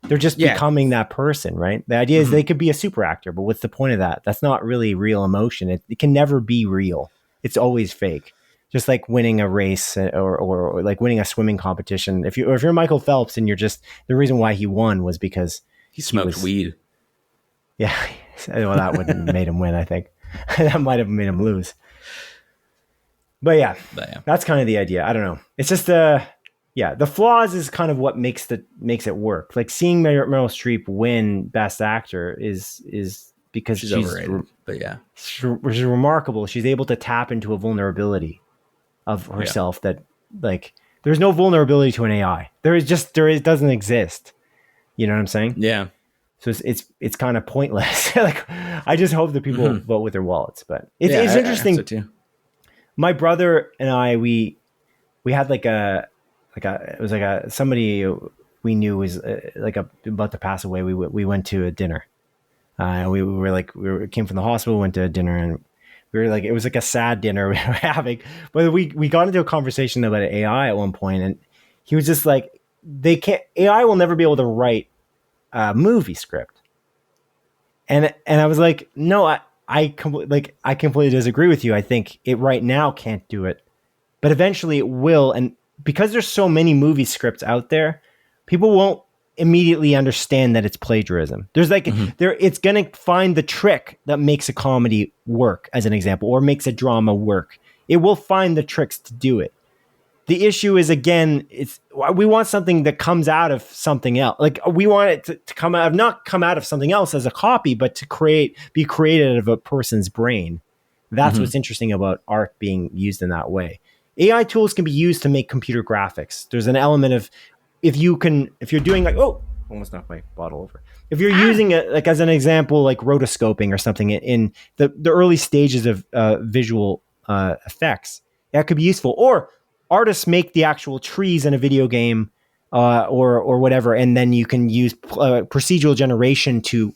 They're just becoming that person, right? The idea is they could be a super actor, but what's the point of that? That's not really real emotion. It can never be real. It's always fake. Just like winning a race or like winning a swimming competition. If you're Michael Phelps and you're just, the reason why he won was because he smoked weed. Yeah. Well, that would have made him win, I think. That might have made him lose. But yeah, that's kind of the idea. I don't know. It's just the flaws is kind of what makes it work. Like seeing Meryl Streep win Best Actor is because she's overrated. But yeah, she's remarkable. She's able to tap into a vulnerability of herself that, like, there's no vulnerability to an AI. It doesn't exist. You know what I'm saying? Yeah. So it's kind of pointless. Like, I just hope that people vote with their wallets. But it's interesting. I so too. My brother and I, we had somebody we knew was about to pass away. We went to a dinner. We came from the hospital, went to a dinner, and we were like, it was like a sad dinner we were having. But we got into a conversation about AI at one point, and he was just like, AI will never be able to write a movie script. And I was like, no, I completely disagree with you. I think it right now can't do it, but eventually it will. And because there's so many movie scripts out there, people won't immediately understand that it's plagiarism. There's it's going to find the trick that makes a comedy work, as an example, or makes a drama work. It will find the tricks to do it. The issue is, again, we want something that comes out of something else. Like, we want it to not come out of something else as a copy, but to be created out of a person's brain. That's what's interesting about art being used in that way. AI tools can be used to make computer graphics. There's an element of, if you're doing like, oh, almost knocked my bottle over. If you're using it, like, as an example, like rotoscoping or something in the early stages of visual effects, that could be useful. Or artists make the actual trees in a video game or whatever, and then you can use procedural generation to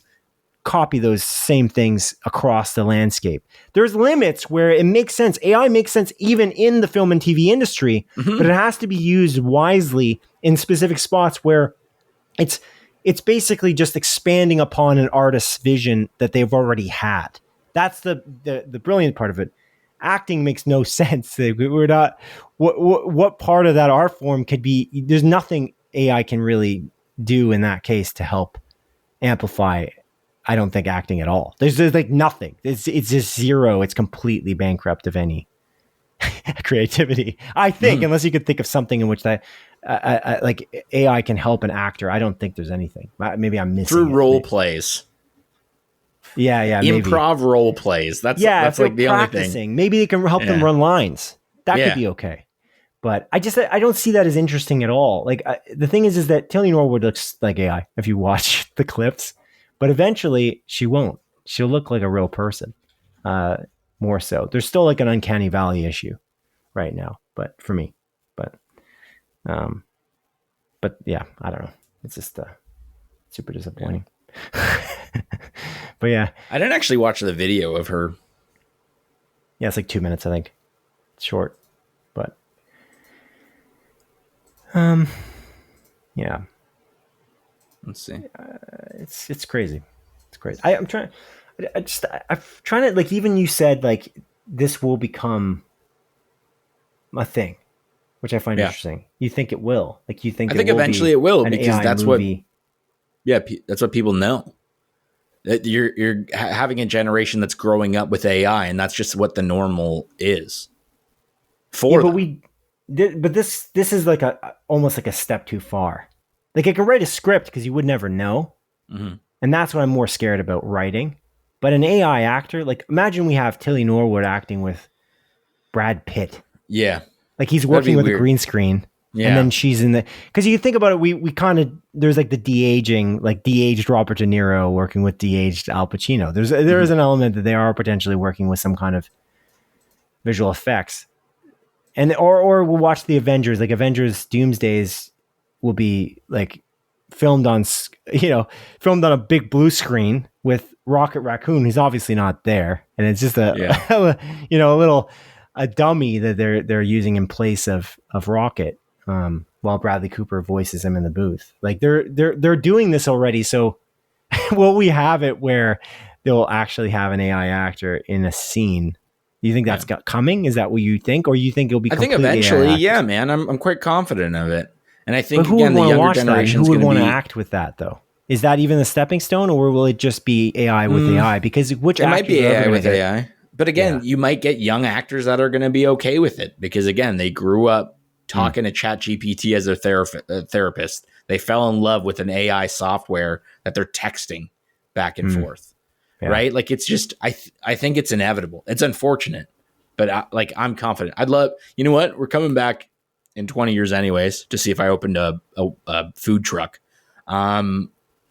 copy those same things across the landscape. There's limits where it makes sense. AI makes sense even in the film and TV industry, but it has to be used wisely in specific spots where it's basically just expanding upon an artist's vision that they've already had. That's the brilliant part of it. Acting makes no sense. We're not, what part of that art form could be, there's nothing AI can really do in that case to help amplify, I don't think, acting at all. There's like nothing. It's just zero. It's completely bankrupt of any creativity, I think, unless you could think of something in which that like AI can help an actor. I don't think there's anything. Maybe I'm missing through role plays. Yeah, improv maybe. Role plays. That's like the only thing. Maybe they can help them run lines. That could be okay. But I don't see that as interesting at all. Like, the thing is that Tilly Norwood looks like AI if you watch the clips. But eventually she won't. She'll look like a real person. More so. There's still like an uncanny valley issue right now, but for me. But yeah, I don't know. It's just super disappointing. But yeah. I didn't actually watch the video of her. Yeah, it's like 2 minutes, I think. It's short. But yeah. Let's see. It's crazy. It's crazy. I'm trying to, like, even you said like this will become a thing, which I find interesting. You think it will? Like, you think I think eventually it will, because AI that's movie. that's what people know. That you're having a generation that's growing up with AI, and that's just what the normal is. But this is like almost like a step too far. Like, I can write a script because you would never know, and that's what I'm more scared about writing. But an AI actor, like, imagine we have Tilly Norwood acting with Brad Pitt. Yeah, like he's working with a green screen. Yeah. And then she's in because you think about it, we kind of, there's like the de-aging, like de-aged Robert De Niro working with de-aged Al Pacino. There is an element that they are potentially working with some kind of visual effects. And or we'll watch the Avengers, like Avengers Doomsdays will be like filmed on a big blue screen with Rocket Raccoon, who's obviously not there. And it's just a dummy that they're using in place of Rocket. While Bradley Cooper voices him in the booth. Like they're doing this already. So will we have it where they'll actually have an AI actor in a scene? Do you think that's coming? Is that what you think? Or you think it'll be? I think eventually, yeah, man. I'm quite confident of it. And I think, who again, the younger generation, who would want to act with that though? Is that even a stepping stone, or will it just be AI with AI? Because it might be AI with AI. But again, you might get young actors that are going to be okay with it, because again, they grew up talking to ChatGPT as their therapist. They fell in love with an AI software that they're texting back and forth, right? Like, it's just, I think it's inevitable. It's unfortunate, but I'm confident. I'd love, you know what? We're coming back in 20 years anyways to see if I opened a food truck.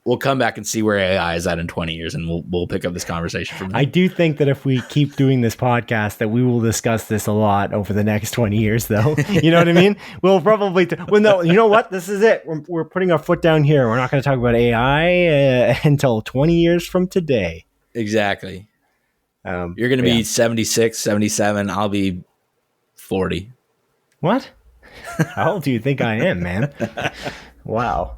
We'll come back and see where AI is at in 20 years, and we'll pick up this conversation from there. I do think that if we keep doing this podcast, that we will discuss this a lot over the next 20 years, though. You know what I mean? We'll probably, no, you know what? This is it. We're putting our foot down here. We're not going to talk about AI until 20 years from today. Exactly. You're going to be 76, 77. I'll be 40. What? How old do you think I am, man? Wow.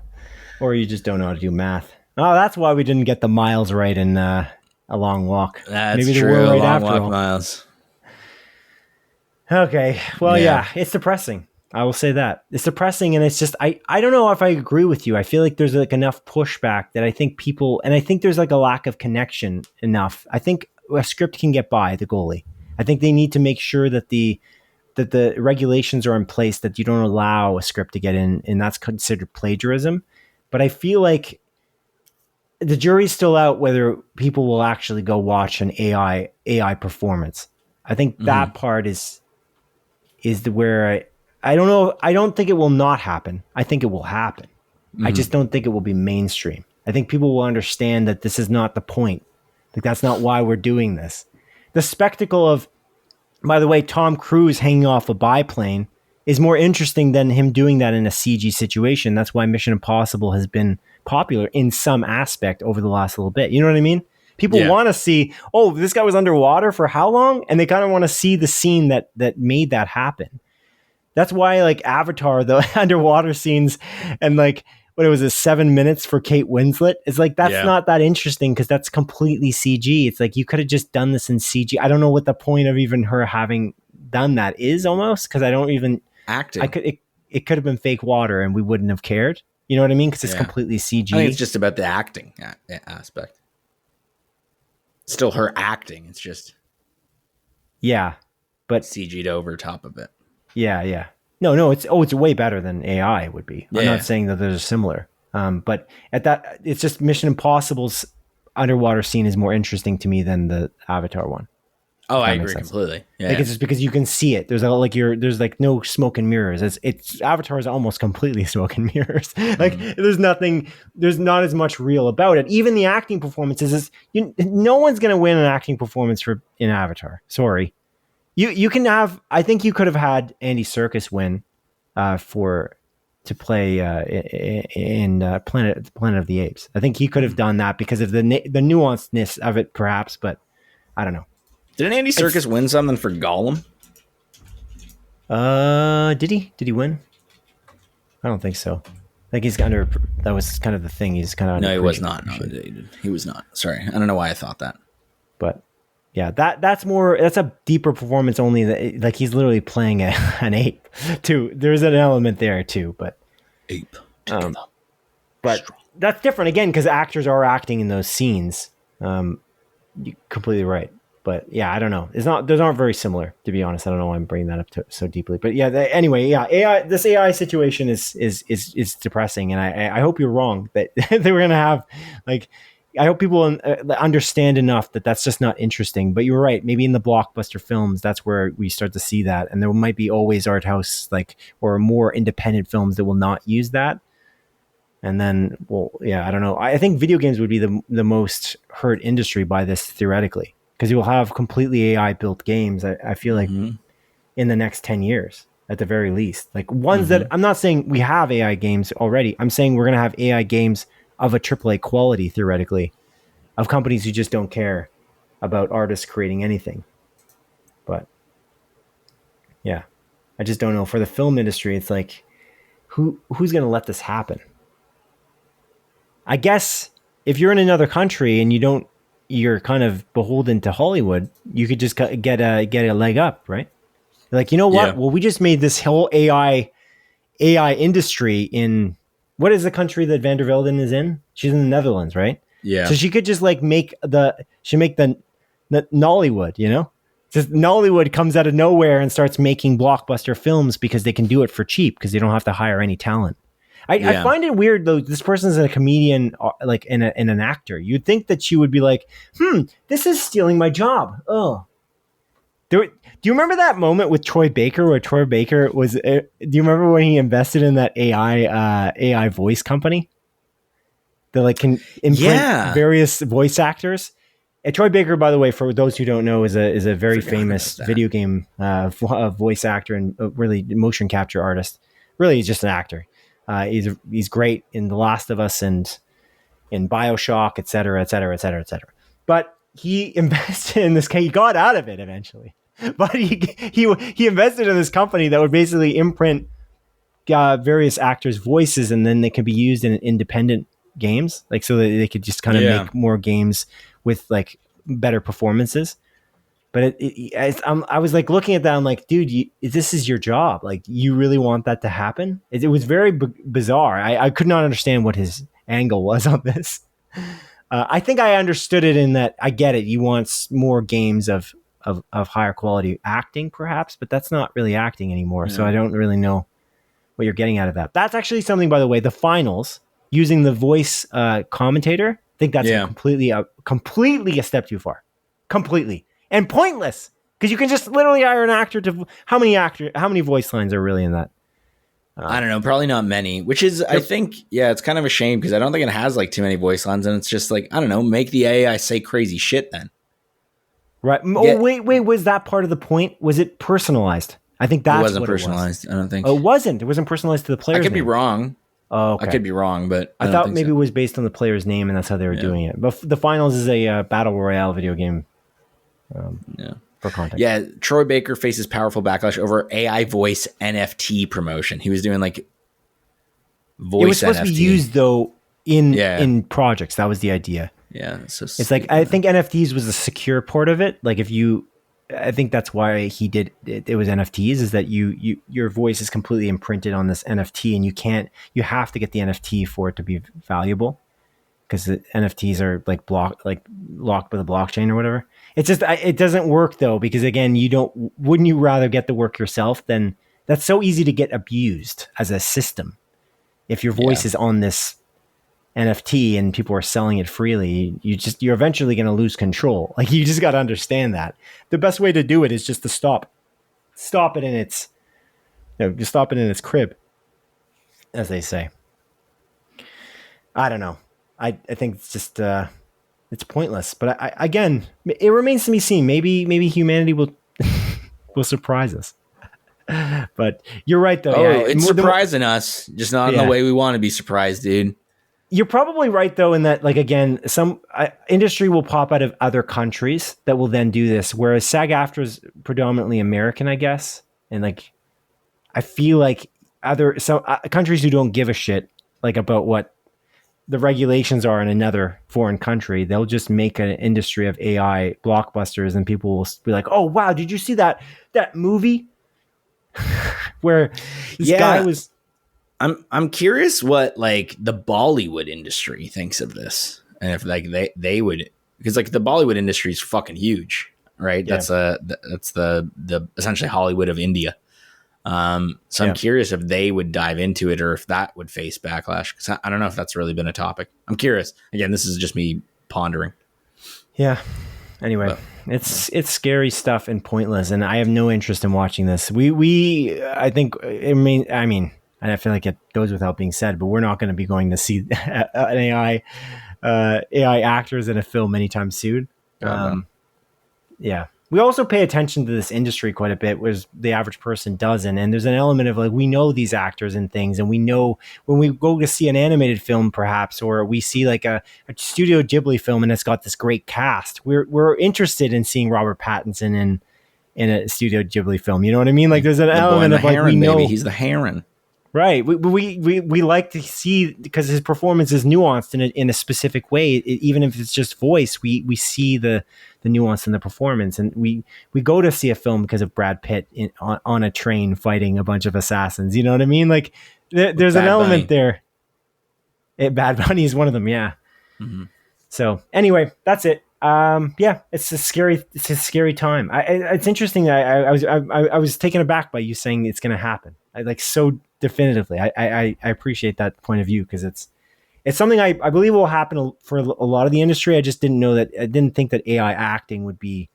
Or you just don't know how to do math. Oh, that's why we didn't get the miles right in A Long Walk. That's maybe true. Right, Long Walk miles. Okay. Well, yeah, it's depressing. I will say that. It's depressing, and it's just, I don't know if I agree with you. I feel like there's like enough pushback that I think people, and I think there's like a lack of connection enough. I think a script can get by the goalie. I think they need to make sure that the regulations are in place, that you don't allow a script to get in, and that's considered plagiarism. But I feel like the jury's still out whether people will actually go watch an AI performance. I think that part is where I don't know. I don't think it will not happen. I think it will happen. I just don't think it will be mainstream. I think people will understand that this is not the point. Like, that's not why we're doing this. The spectacle of, by the way, Tom Cruise hanging off a biplane is more interesting than him doing that in a CG situation. That's why Mission Impossible has been popular in some aspect over the last little bit. You know what I mean? People want to see, oh, this guy was underwater for how long? And they kind of want to see the scene that made that happen. That's why, like, Avatar, the underwater scenes, and like, what it was, 7 minutes for Kate Winslet. It's like, that's not that interesting because that's completely CG. It's like, you could have just done this in CG. I don't know what the point of even her having done that is, almost, because I don't even... acting. It could have been fake water and we wouldn't have cared. You know what I mean? Because it's completely CG. I think it's just about the acting aspect. Still her acting. It's just but CG'd over top of it. Yeah. No. It's way better than AI would be. I'm not saying that there's a similar. But at that, it's just Mission Impossible's underwater scene is more interesting to me than the Avatar one. Oh, If I that makes agree sense. completely. Yeah. Like it's just because you can see it. There's there's like no smoke and mirrors. It's Avatar is almost completely smoke and mirrors. Like there's not as much real about it. Even the acting performances no one's gonna win an acting performance in Avatar. Sorry, you can have. I think you could have had Andy Serkis win to play in Planet of the Apes. I think he could have done that because of the nuancedness of it, perhaps. But I don't know. Didn't Andy Serkis win something for Gollum? Did he? Did he win? I don't think so. I think he's under. That was kind of the thing. He's kind of no. He was not. No, he was not. Sorry, I don't know why I thought that. But yeah, that's more. That's a deeper performance. Only that, like he's literally playing an ape too. There's an element there too. But ape. But that's different again because actors are acting in those scenes. You're completely right. But yeah, I don't know. Those aren't very similar, to be honest. I don't know why I'm bringing that up so deeply. But yeah, anyway, yeah, this AI situation is depressing, and I hope you're wrong that they were gonna have like. I hope people understand enough that that's just not interesting. But you're right. Maybe in the blockbuster films, that's where we start to see that, and there might be always art house or more independent films that will not use that. And then, well, yeah, I don't know. I think video games would be the most hurt industry by this theoretically. Because you will have completely AI built games. I feel like in the next 10 years, at the very least, like ones that I'm not saying we have AI games already. I'm saying we're going to have AI games of a AAA quality, theoretically, of companies who just don't care about artists creating anything. But yeah, I just don't know. For the film industry, it's like, who's going to let this happen? I guess if you're in another country and you're kind of beholden to Hollywood, you could just get a leg up, right? Like, you know what? Yeah. Well, we just made this whole AI industry in, what is the country that Van der Velden is in? She's in the Netherlands, right? Yeah. So she could just make the Nollywood, you know? Just Nollywood comes out of nowhere and starts making blockbuster films because they can do it for cheap because they don't have to hire any talent. I find it weird though. This person's a comedian, like in an actor. You'd think that she would be like, this is stealing my job. Oh, do you remember that moment with Troy Baker where Troy Baker was? Do you remember when he invested in that AI voice company that can imprint various voice actors? And Troy Baker, by the way, for those who don't know, is a very famous video game voice actor and really motion capture artist. Really, he's just an actor. He's great in The Last of Us and in BioShock, et cetera, et cetera, et cetera, et cetera. But he invested in this. He got out of it eventually, but he invested in this company that would basically imprint various actors' voices, and then they could be used in independent games, like so that they could just kind of make more games with like better performances. But I was like looking at that. I'm like, dude, this is your job. Like, you really want that to happen? It was very bizarre. I could not understand what his angle was on this. I think I understood it in that I get it. You want more games of higher quality acting, perhaps, but that's not really acting anymore. Yeah. So I don't really know what you're getting out of that. That's actually something, by the way, the finals using the voice commentator. I think that's completely a step too far. Completely. And pointless, because you can just literally hire an actor to how many voice lines are really in that? I don't know, probably not many, which is, I think, it's kind of a shame because I don't think it has like too many voice lines, and it's just like, I don't know, make the AI say crazy shit then. Right. Oh, wait, was that part of the point? Was it personalized? I think that's wasn't personalized. I don't think. Oh, it wasn't. It wasn't personalized to the player's name. I could be wrong. Oh, okay. I could be wrong, but I thought maybe it was based on the player's name, and that's how they were doing it. But the finals is a battle royale video game. For context. Yeah, Troy Baker faces powerful backlash over AI voice NFT promotion. He was doing like voice. It was supposed NFT. To be used though in projects. That was the idea. Yeah, it's like I think NFTs was a secure part of it. Like I think that's why he did it. It was NFTs. Is that your voice is completely imprinted on this NFT, and you have to get the NFT for it to be valuable. Because the NFTs are locked by the blockchain or whatever. It's just it doesn't work though, because again, wouldn't you rather get the work yourself? Then that's so easy to get abused as a system if your voice is on this NFT and people are selling it freely, you're eventually going to lose control. Like, you just got to understand that the best way to do it is just to stop it in its, just stop it in its crib, as they say. I don't know. I think it's just, it's pointless, but again, it remains to be seen. Maybe humanity will surprise us. But you're right, though. Oh, yeah, it's surprising us, just not in the way we want to be surprised, dude. You're probably right, though, in that, like, again, some industry will pop out of other countries that will then do this, whereas SAG-AFTRA is predominantly American, I guess. And, like, I feel like some countries who don't give a shit, like, about what the regulations are in another foreign country, they'll just make an industry of AI blockbusters, and people will be like, "Oh, wow, did you see that movie where this guy was..." I'm curious what, like, the Bollywood industry thinks of this, and if, like, they would, because, like, the Bollywood industry is fucking huge, right? Yeah. That's the essentially Hollywood of India. So I'm curious if they would dive into it, or if that would face backlash, because I don't know if that's really been a topic. I'm curious. Again, this is just me pondering. Yeah. Anyway, it's scary stuff and pointless, and I have no interest in watching this. I think it mean. And I feel like it goes without being said, but we're not going to be going to see an AI actors in a film anytime soon. Yeah. We also pay attention to this industry quite a bit, whereas the average person doesn't. And there's an element of, like, we know these actors and things, and we know when we go to see an animated film, perhaps, or we see like a Studio Ghibli film and it's got this great cast, we're interested in seeing Robert Pattinson in a Studio Ghibli film. You know what I mean? Like, there's an element of, like, heron, we know baby. He's the heron. Right. We like to see, because his performance is nuanced in a specific way. Even if it's just voice, we see the nuance in the performance. And we go to see a film because of Brad Pitt on a train fighting a bunch of assassins. You know what I mean? Like, there's an element there. Bad Bunny is one of them. Yeah. Mm-hmm. So anyway, that's it. It's a scary time. It's interesting. I was taken aback by you saying it's going to happen. So definitively. I appreciate that point of view, because it's something I believe will happen for a lot of the industry. I just didn't think that AI acting would be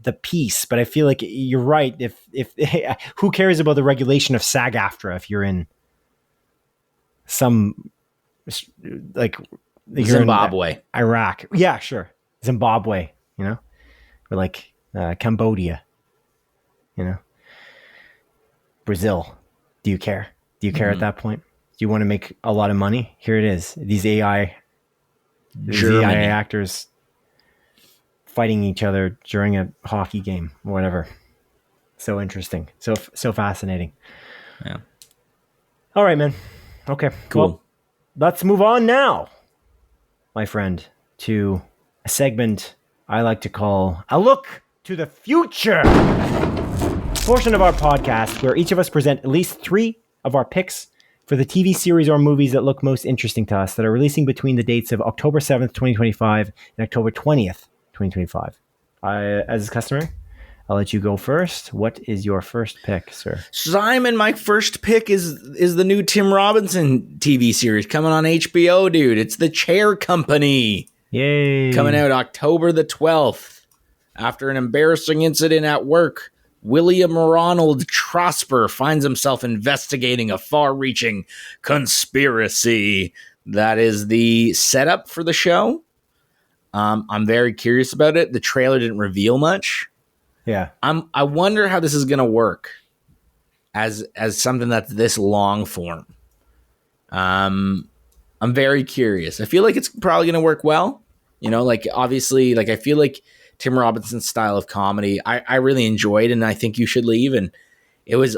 the piece. But I feel like you're right. If who cares about the regulation of SAG-AFTRA if you're in some, like, Zimbabwe, Iraq, yeah, sure, Zimbabwe, or like Cambodia, Brazil. Do you care? Do you care at that point? Do you want to make a lot of money? Here it is. These AI actors fighting each other during a hockey game or whatever. So interesting. So fascinating. Yeah. All right, man. Okay. Cool. Well, let's move on now, my friend, to a segment I like to call A Look to the Future. Portion of our podcast where each of us present at least 3 of our picks for the TV series or movies that look most interesting to us that are releasing between the dates of October 7th, 2025 and October 20th, 2025. As is customary, I'll let you go first. What is your first pick, sir? Simon, my first pick is the new Tim Robinson TV series coming on HBO, dude. It's The Chair Company. Yay. Coming out October the 12th. After an embarrassing incident at work, William Ronald Trosper finds himself investigating a far-reaching conspiracy. That is the setup for the show. I'm very curious about it. The trailer didn't reveal much. Yeah. I wonder how this is going to work as something that's this long form. I'm very curious. I feel like it's probably going to work well. Like, obviously, like, I feel like Tim Robinson's style of comedy, I really enjoyed, and I think you should leave. And it was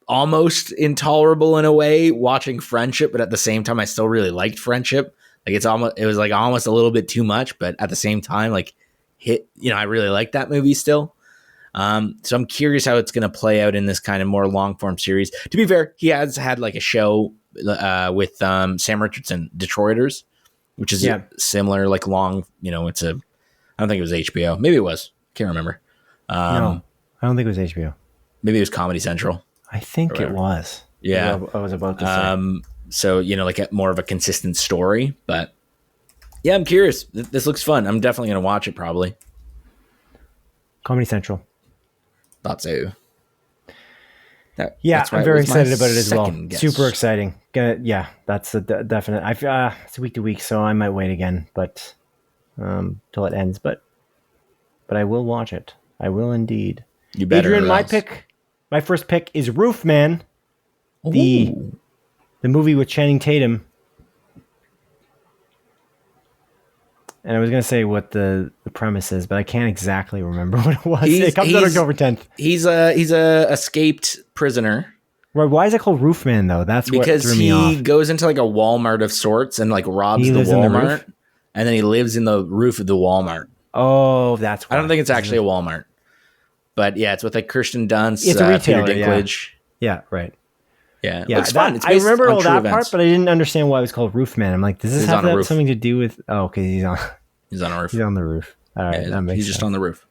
almost intolerable in a way watching Friendship, but at the same time, I still really liked Friendship. Like, it was like almost a little bit too much, but at the same time, like, I really like that movie still. So I'm curious how it's going to play out in this kind of more long form series. To be fair, he has had like a show with Sam Richardson, Detroiters, which is similar, like long, I don't think it was HBO. Maybe it was. Can't remember. No, I don't think it was HBO. Maybe it was Comedy Central. I think it was. Yeah. I was about to say. So, like more of a consistent story. But yeah, I'm curious. This looks fun. I'm definitely going to watch it probably. Comedy Central. Thought so. Yeah, I'm very excited about it as well. Guess. Super exciting. That's a definite. It's week to week, so I might wait again, but till it ends. But I will watch it. I will indeed. You better. Adrian, my first pick is Roof Man, the movie with Channing Tatum. And I was going to say what the premise is, but I can't exactly remember what it was. It comes out October 10th. He's a escaped prisoner. Right? Why is it called Roof Man though? That's because what threw me off. He goes into like a Walmart of sorts and like robs the Walmart, and then he lives in the roof of the Walmart. Oh, that's why. I don't think it's actually a Walmart, but yeah, it's with like Kirsten Dunst, it's a retailer, Peter Dinklage. Yeah, right. Yeah, it looks fun. I remember all that part, but I didn't understand why it was called Roof Man. I'm like, does this have something to do with? Oh, okay, he's on a roof. He's on the roof. All right, that makes sense. Just on the roof.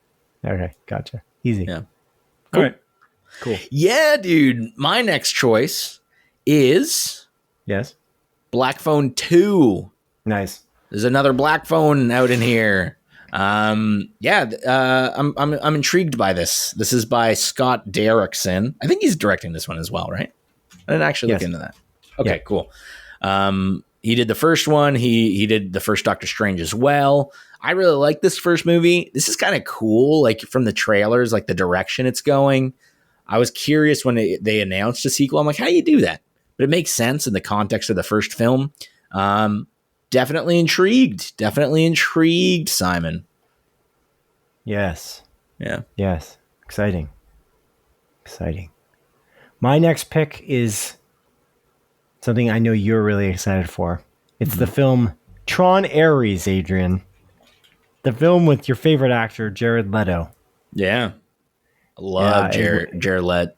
Okay, gotcha. Easy. Yeah. Cool. All right. Cool. Yeah, dude. My next choice is Black Phone 2. Nice. There's another Black Phone out in here. I'm intrigued by this. This is by Scott Derrickson. I think he's directing this one as well, right? I didn't actually look into that. Okay, cool. He did the first one. He did the first Doctor Strange as well. I really like this first movie. This is kind of cool, like from the trailers, like the direction it's going. I was curious when they announced a sequel. I'm like, how do you do that? But it makes sense in the context of the first film. Definitely intrigued. Simon. Yes. Yeah. Yes. Exciting. My next pick is something I know you're really excited for. It's the film Tron Ares, Adrian. The film with your favorite actor, Jared Leto. Yeah. I love Jared Leto.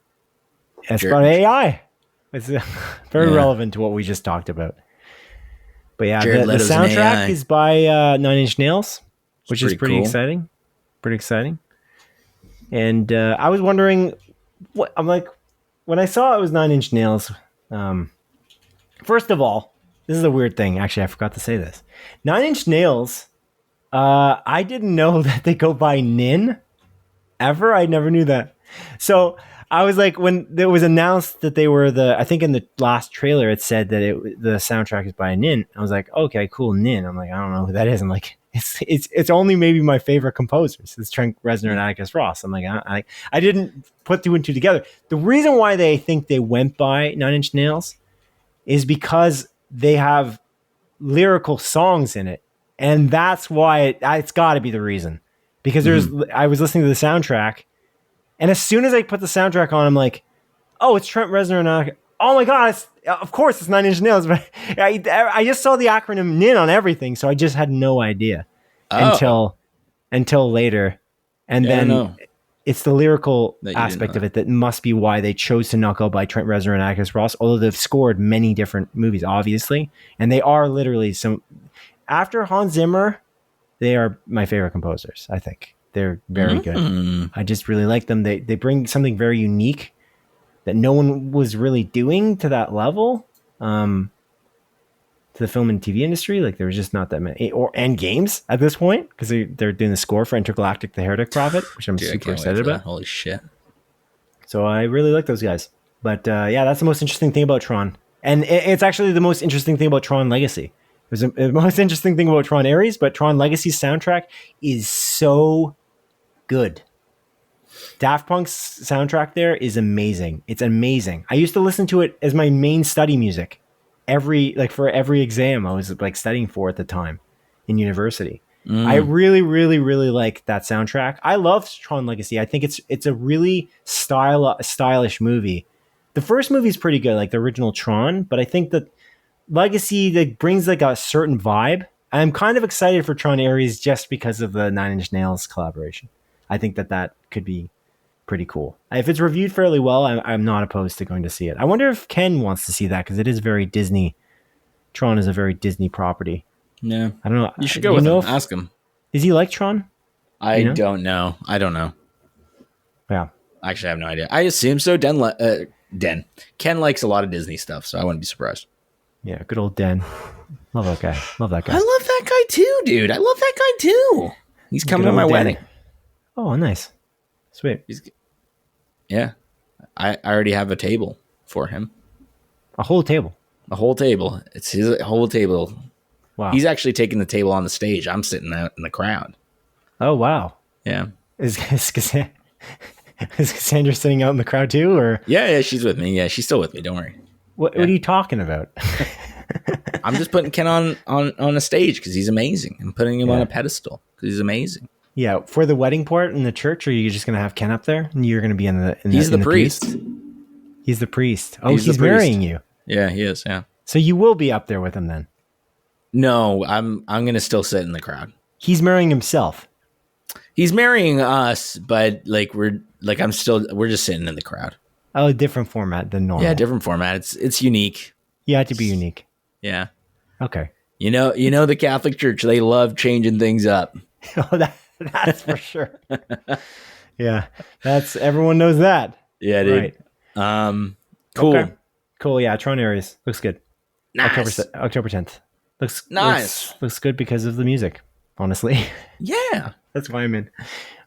It's about AI. It's very relevant to what we just talked about. But yeah, the soundtrack is by Nine Inch Nails, which is pretty exciting. Pretty exciting. And I was wondering, when I saw it was Nine Inch Nails, first of all, this is a weird thing. Actually, I forgot to say this. Nine Inch Nails, I didn't know that they go by Nin ever. I never knew that. So I was like, when it was announced that they were I think in the last trailer, it said that the soundtrack is by Nin. I was like, okay, cool, Nin. I'm like, I don't know who that is. I'm like, it's only maybe my favorite composers. It's Trent Reznor and Atticus Ross. I'm like, I didn't put two and two together. The reason why they think they went by Nine Inch Nails is because they have lyrical songs in it. And that's why it's got to be the reason. Because I was listening to the soundtrack, and as soon as I put the soundtrack on, I'm like, oh, it's Trent Reznor and Atticus. Oh my God, of course it's Nine Inch Nails. But I just saw the acronym NIN on everything, so I just had no idea until later. And then it's the lyrical aspect of it that must be why they chose to not go by Trent Reznor and Atticus Ross, although they've scored many different movies, obviously. And they are literally after Hans Zimmer, they are my favorite composers, I think. They're very good. I just really like them. They bring something very unique that no one was really doing to that level to the film and TV industry. Like there was just not that many, and games at this point, because they're doing the score for Intergalactic: The Heretic Prophet, which I'm super excited about. Holy shit! So I really like those guys. But that's the most interesting thing about Tron, and it's actually the most interesting thing about Tron Legacy. It was the most interesting thing about Tron Ares, but Tron Legacy's soundtrack is so good. Daft Punk's soundtrack there is amazing. It's amazing. I used to listen to it as my main study music. For every exam I was like studying for at the time in university. I really, really, really like that soundtrack. I love Tron Legacy. I think it's a really stylish movie. The first movie is pretty good, like the original Tron, but I think that Legacy that brings like a certain vibe. I'm kind of excited for Tron Ares just because of the Nine Inch Nails collaboration. I think that could be pretty cool. If it's reviewed fairly well, I'm not opposed to going to see it. I wonder if Ken wants to see that because it is very Disney. Tron is a very Disney property. Yeah. I don't know. You should go with him. Ask him. Is he like Tron? I don't know. Yeah. Actually, I have no idea. I assume so. Ken likes a lot of Disney stuff, so I wouldn't be surprised. Yeah, good old Den. Love that guy. Love that guy. I love that guy too, dude. I love that guy too. He's coming Good to my old Dan. wedding. Oh, nice. Sweet. Yeah. I already have a table for him. A whole table. A whole table. It's his whole table. Wow. He's actually taking the table on the stage. I'm sitting out in the crowd. Oh, wow. Yeah. Is Cassandra sitting out in the crowd too, or Yeah, she's with me. Yeah, she's still with me. Don't worry. what are you talking about? I'm just putting Ken on a stage because he's amazing. I'm putting him on a pedestal because he's amazing. Yeah, for the wedding part in the church, or are you just going to have Ken up there and you're going to be in the He's the in priest. pews? He's the priest. Oh, He's he's the priest. marrying you. Yeah, he is. Yeah. So you will be up there with him then. No, I'm going to still sit in the crowd. He's marrying himself. He's marrying us, but we're just sitting in the crowd. Oh, a different format than normal. Yeah, different format. It's unique. You have to be unique. Yeah. Okay. You know the Catholic Church, they love changing things up. Oh, that's for sure. Yeah, everyone knows that. Yeah, dude. Right. Cool. Okay. Cool. Yeah, Tron Ares looks good. Nice. October 10th. Looks nice. Looks good because of the music. Honestly. Yeah. That's why I'm in.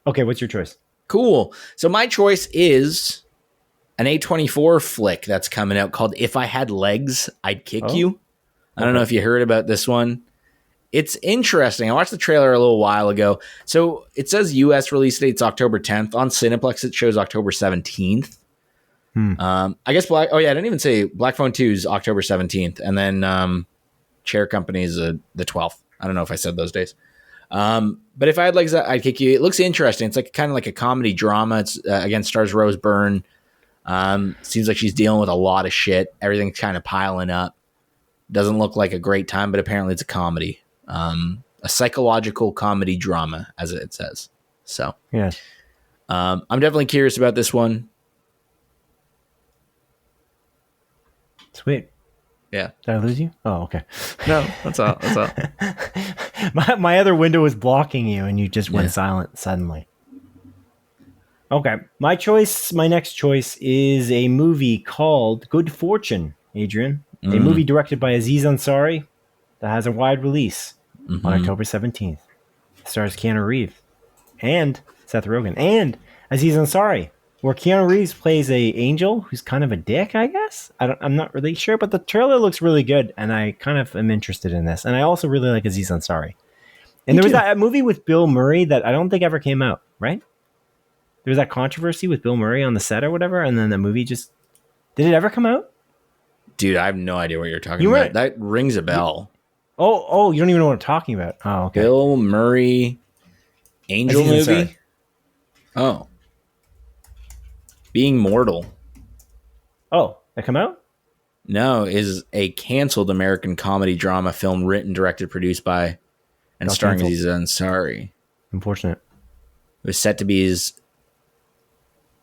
Okay, what's your choice? Cool. So my choice is an A24 flick that's coming out called If I Had Legs, I'd Kick You. I don't know if you heard about this one. It's interesting. I watched the trailer a little while ago. So it says U.S. release date's October 10th. On Cineplex, it shows October 17th. I guess I didn't even say Black Phone 2 is October 17th. And then Chair Company is the 12th. I don't know if I said those days. But If I Had Legs, I'd Kick You. It looks interesting. It's kind of like a comedy drama. It's again stars Rose Byrne. Seems like she's dealing with a lot of shit. Everything's kind of piling up. Doesn't look like a great time, but apparently it's a comedy. A psychological comedy drama, as it says. So, yeah, I'm definitely curious about this one. Sweet. Yeah. Did I lose you? Oh, okay. No, that's all. That's all. my other window was blocking you, and you just went silent suddenly. Okay, my next choice is a movie called Good Fortune, Adrian. A movie directed by Aziz Ansari that has a wide release on October 17th. It stars Keanu Reeves and Seth Rogen and Aziz Ansari, where Keanu Reeves plays a angel who's kind of a dick, I guess. I'm not really sure, but the trailer looks really good, and I kind of am interested in this. And I also really like Aziz Ansari. And there was that movie with Bill Murray that I don't think ever came out, right? There was that controversy with Bill Murray on the set or whatever, and then the movie just... Did it ever come out? Dude, I have no idea what you're talking about. That rings a bell. Oh, you don't even know what I'm talking about. Oh, okay. Bill Murray angel Aziz movie? Ansari. Oh. Being Mortal. Oh, that come out? No, is a canceled American comedy drama film written, directed, produced by, and starring Aziz Ansari. Unfortunate. It was set to be his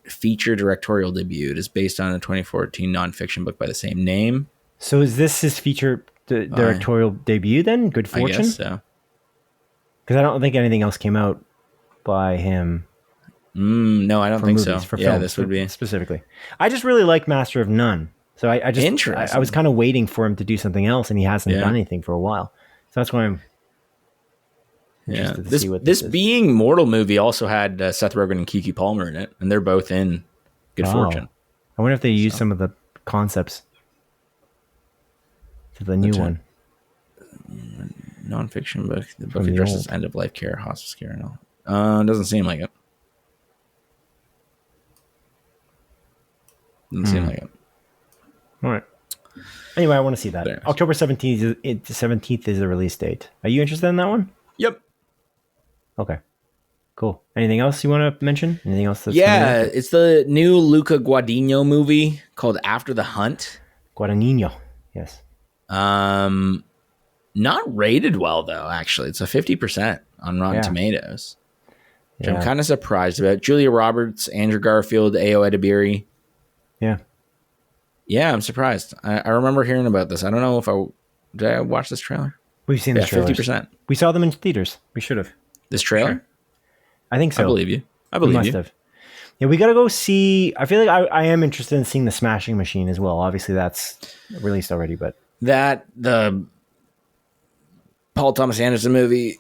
feature directorial debut. It is based on a 2014 nonfiction book by the same name. So is this his feature directorial debut then? Good Fortune? I guess so. Because I don't think anything else came out by him. No, I don't think movies, so. For yeah, films, this would be specifically. I just really like Master of None. So I just interesting. I was kind of waiting for him to do something else, and he hasn't done anything for a while. So that's why I'm interested to see what this is. Being Mortal movie also had Seth Rogen and Keke Palmer in it, and they're both in Good Fortune. I wonder if they use some of the concepts to the new one. Nonfiction book. The book addresses end of life care, hospice care, and all. Doesn't seem like it. Doesn't seem like it. All right. Anyway, I want to see that. Anyways. October 17th is the release date. Are you interested in that one? Yep. Okay. Cool. Anything else you want to mention? Anything else that's it's the new Luca Guadagnino movie called After the Hunt. Guadagnino. Yes. Not rated well though, actually. It's a 50% on Rotten Tomatoes. Which I'm kind of surprised about. Julia Roberts, Andrew Garfield, Ayo Edebiri. Yeah. Yeah, I'm surprised. I remember hearing about this. I don't know if did I watch this trailer? We've seen the trailers. 50%. We saw them in theaters. We should have. This trailer? Sure. I think so. I believe you. We must have. Yeah, we got to go see. I feel like I am interested in seeing The Smashing Machine as well. Obviously, that's released already, but the Paul Thomas Anderson movie.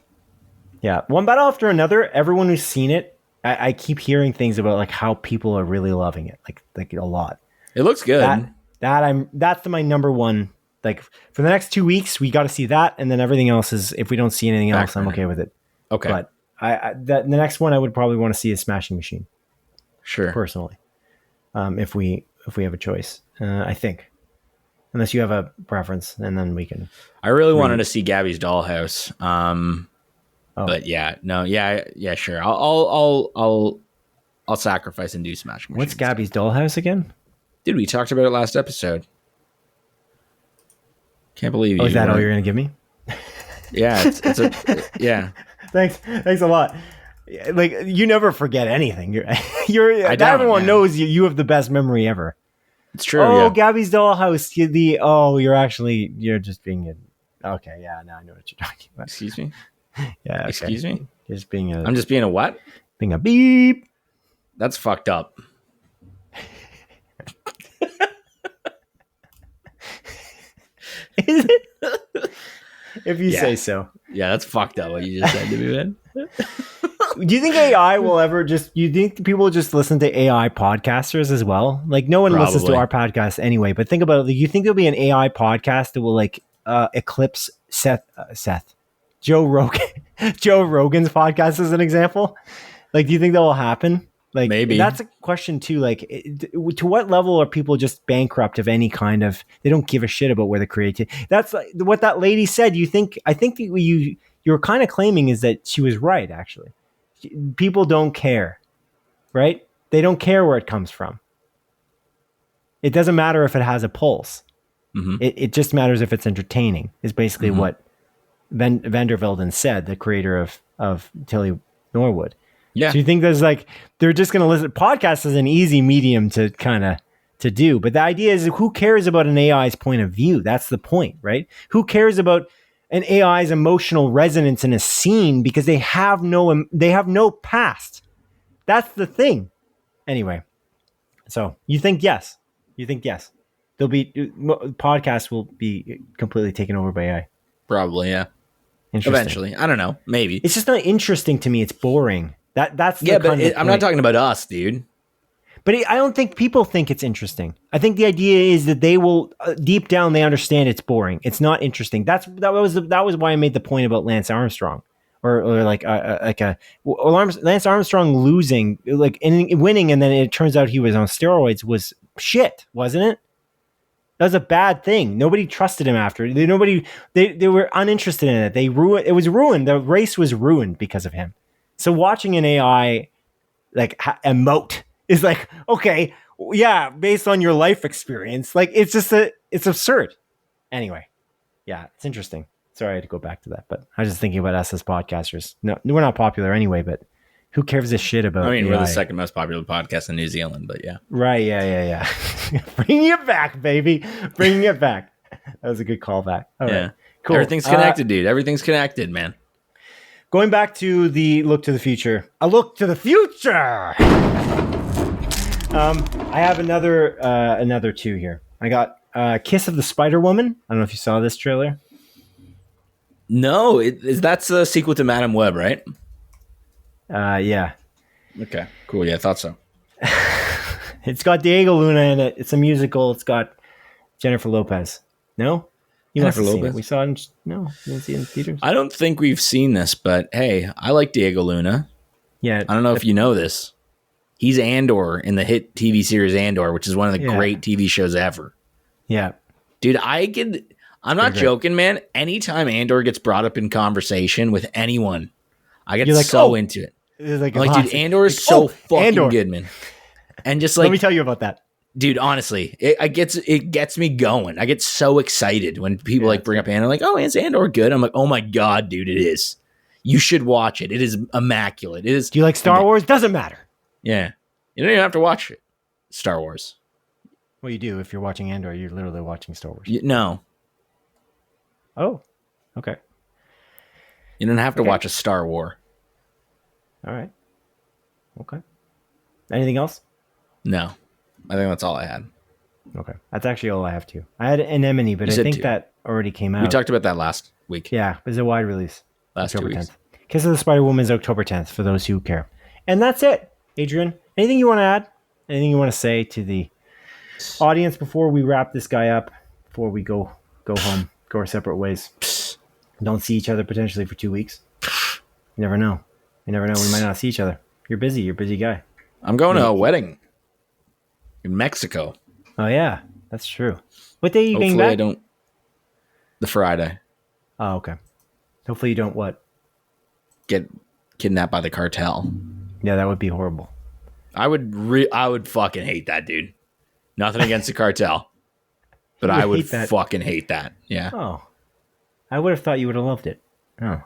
Yeah, one battle after another. Everyone who's seen it, I keep hearing things about like how people are really loving it, like a lot. It looks good. That's my number one. Like for the next 2 weeks, we got to see that, and then everything else is if we don't see anything else, I'm okay with it. Okay, but the next one I would probably want to see is Smashing Machine. Sure, personally, if we have a choice, I think. Unless you have a preference, and then we can. I really wanted to see Gabby's Dollhouse. But sure. I'll sacrifice and do Smash Machine. What's Gabby's Dollhouse again? Dude, we talked about it last episode. Can't believe you. Oh, is that all you're gonna give me? Yeah, yeah. Thanks a lot. Like you never forget anything. Everyone knows you have the best memory ever. It's true. Oh, yeah. Gabby's Dollhouse. You're just being okay. Yeah, now I know what you're talking about. Excuse me. Yeah. Okay. Excuse me. I'm just being a what? Being a beep. That's fucked up. Is it? If you say so. Yeah, that's fucked up what you just said to me, man. Do you think AI will ever you think people just listen to AI podcasters as well? Like no one listens to our podcast anyway, but think about it. You think there'll be an AI podcast that will like eclipse Joe Rogan's podcast as an example? Like, do you think that will happen? Like, maybe that's a question too. Like, to what level are people just bankrupt of any kind of? They don't give a shit about where the creativity. That's like what that lady said. I think you're kind of claiming is that she was right. Actually, people don't care, right? They don't care where it comes from. It doesn't matter if it has a pulse. Mm-hmm. It just matters if it's entertaining. Is basically what Vandervelden said, the creator of Tilly Norwood. Yeah. So you think they're just going to listen? Podcast is an easy medium to do, but the idea is who cares about an AI's point of view? That's the point, right? Who cares about an AI's emotional resonance in a scene because they have no past. That's the thing. Anyway, so you think yes? There'll be podcasts will be completely taken over by AI. Probably, yeah. Eventually, I don't know. Maybe it's just not interesting to me. It's boring. That's I'm not talking about us, dude. But I don't think people think it's interesting. I think the idea is that they will deep down they understand it's boring. It's not interesting. That was why I made the point about Lance Armstrong, or Lance Armstrong losing and winning, and then it turns out he was on steroids was shit, wasn't it? That was a bad thing. Nobody trusted him after. They were uninterested in it. It was ruined. The race was ruined because of him. So watching an AI emote is like, okay, yeah, based on your life experience, like it's absurd. Anyway, yeah, it's interesting. Sorry I had to go back to that, but I was just thinking about us as podcasters. No, we're not popular anyway, but who cares a shit about? I mean, we're the second most popular podcast in New Zealand, but yeah. Right, yeah. Bringing it back, baby. Bringing it back. That was a good callback. All right, cool. Everything's connected, dude. Everything's connected, man. Going back to the look to the future. A look to the future. I have another two here. I got Kiss of the Spider Woman. I don't know if you saw this trailer. No, that's a sequel to Madam Web, right? Yeah. Okay, cool. Yeah, I thought so. It's got Diego Luna in it. It's a musical. It's got Jennifer Lopez. No? You must have seen it. We saw it. No, you didn't see it in theaters. I don't think we've seen this, but hey, I like Diego Luna. Yeah. I don't know if you know this. He's Andor in the hit TV series Andor, which is one of the great TV shows ever. Yeah. Dude, I'm not joking, man. Anytime Andor gets brought up in conversation with anyone, I get into it. Like, dude, Andor is so fucking good, man. And just let me tell you about that. Dude, honestly, it gets me going. I get so excited when people bring up Andor, like, oh, is Andor good? I'm like, oh my God, dude, it is. You should watch it. It is immaculate. It is. Do you like Star Wars? Doesn't matter. Yeah. You don't even have to watch it. Star Wars. Well, you do. If you're watching Andor, you're literally watching Star Wars. No. Oh, okay. You don't have to watch a Star War. All right. Okay. Anything else? No. I think that's all I had. Okay. That's actually all I have too. I had Anemone, but You I said think 2. that already came out. We talked about that last week. Yeah, it was a wide release. Last 2 October weeks. 10th. Kiss of the Spider Woman is October 10th for those who care. And that's it. Adrian, anything you want to add? Anything you want to say to the audience before we wrap this guy up? Before we go home, go our separate ways? Don't see each other potentially for 2 weeks. You never know. You never know. We might not see each other. You're busy. You're a busy guy. I'm going to a wedding in Mexico. Oh, yeah. That's true. What day are you getting Hopefully back? I don't. The Friday. Oh, okay. Hopefully you don't what? Get kidnapped by the cartel. Yeah, that would be horrible. I would fucking hate that, dude. Nothing against the cartel, but I would fucking hate that. Yeah. Oh, I would have thought you would have loved it. Oh,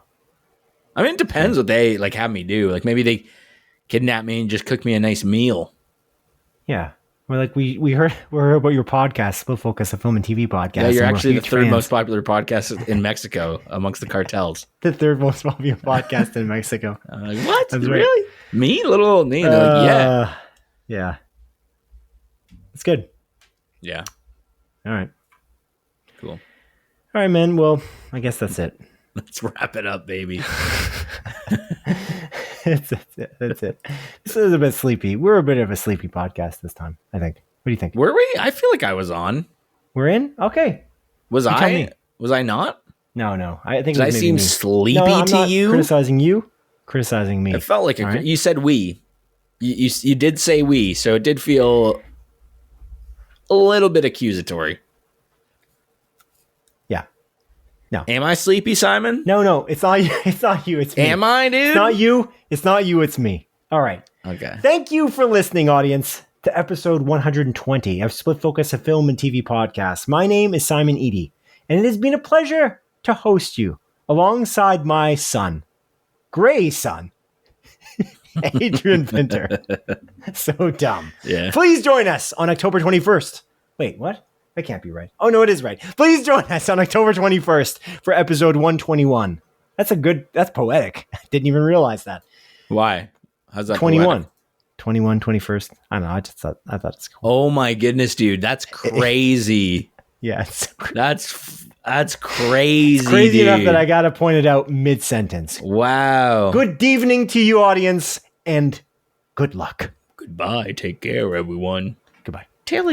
I mean, it depends what they like have me do. Like maybe they kidnap me and just cook me a nice meal. yeah. We're like we heard about your podcast, Split Focus, a film and TV podcast. Yeah, you're and actually the huge third fans. most popular podcast in Mexico amongst the cartels. The third most popular podcast in Mexico. Like, what? That's really? right. Me? Little old me? They're like, yeah. Yeah. It's good. Yeah. All right. Cool. All right, man. Well, I guess that's it. Let's wrap it up, baby. That's it. This is a bit sleepy. We're a bit of a sleepy podcast this time, I think. What do you think? Were we? I feel like I was on. We're in? Okay. Was tell I? me. Was I not? No. I think Did I it was maybe seem me. sleepy No, I'm to not you? criticizing you. Criticizing me. It felt like All right? you said we. You did say we, so it did feel a little bit accusatory. Yeah. No. Am I sleepy, Simon? No. It's not you. It's not you. It's me. Am I, dude? It's not you. It's not you. It's me. All right. Okay. Thank you for listening, audience, to episode 120 of Split Focus, a film and TV podcast. My name is Simon Eady, and it has been a pleasure to host you alongside my son, GrAySoN, Adrian Pinter. So dumb. Yeah. Please join us on October 21st. Wait, what? That can't be right. Oh, no, it is right. Please join us on October 21st for episode 121. That's poetic. Didn't even realize that. Why? How's that? 21. poetic? 21, 21st. I don't know. I thought it's cool. Oh my goodness, dude. That's crazy. Yeah. That's crazy. It's crazy dude. enough that I got to point it out mid-sentence. Wow. Good evening to you, audience, and good luck. Goodbye. Take care, everyone.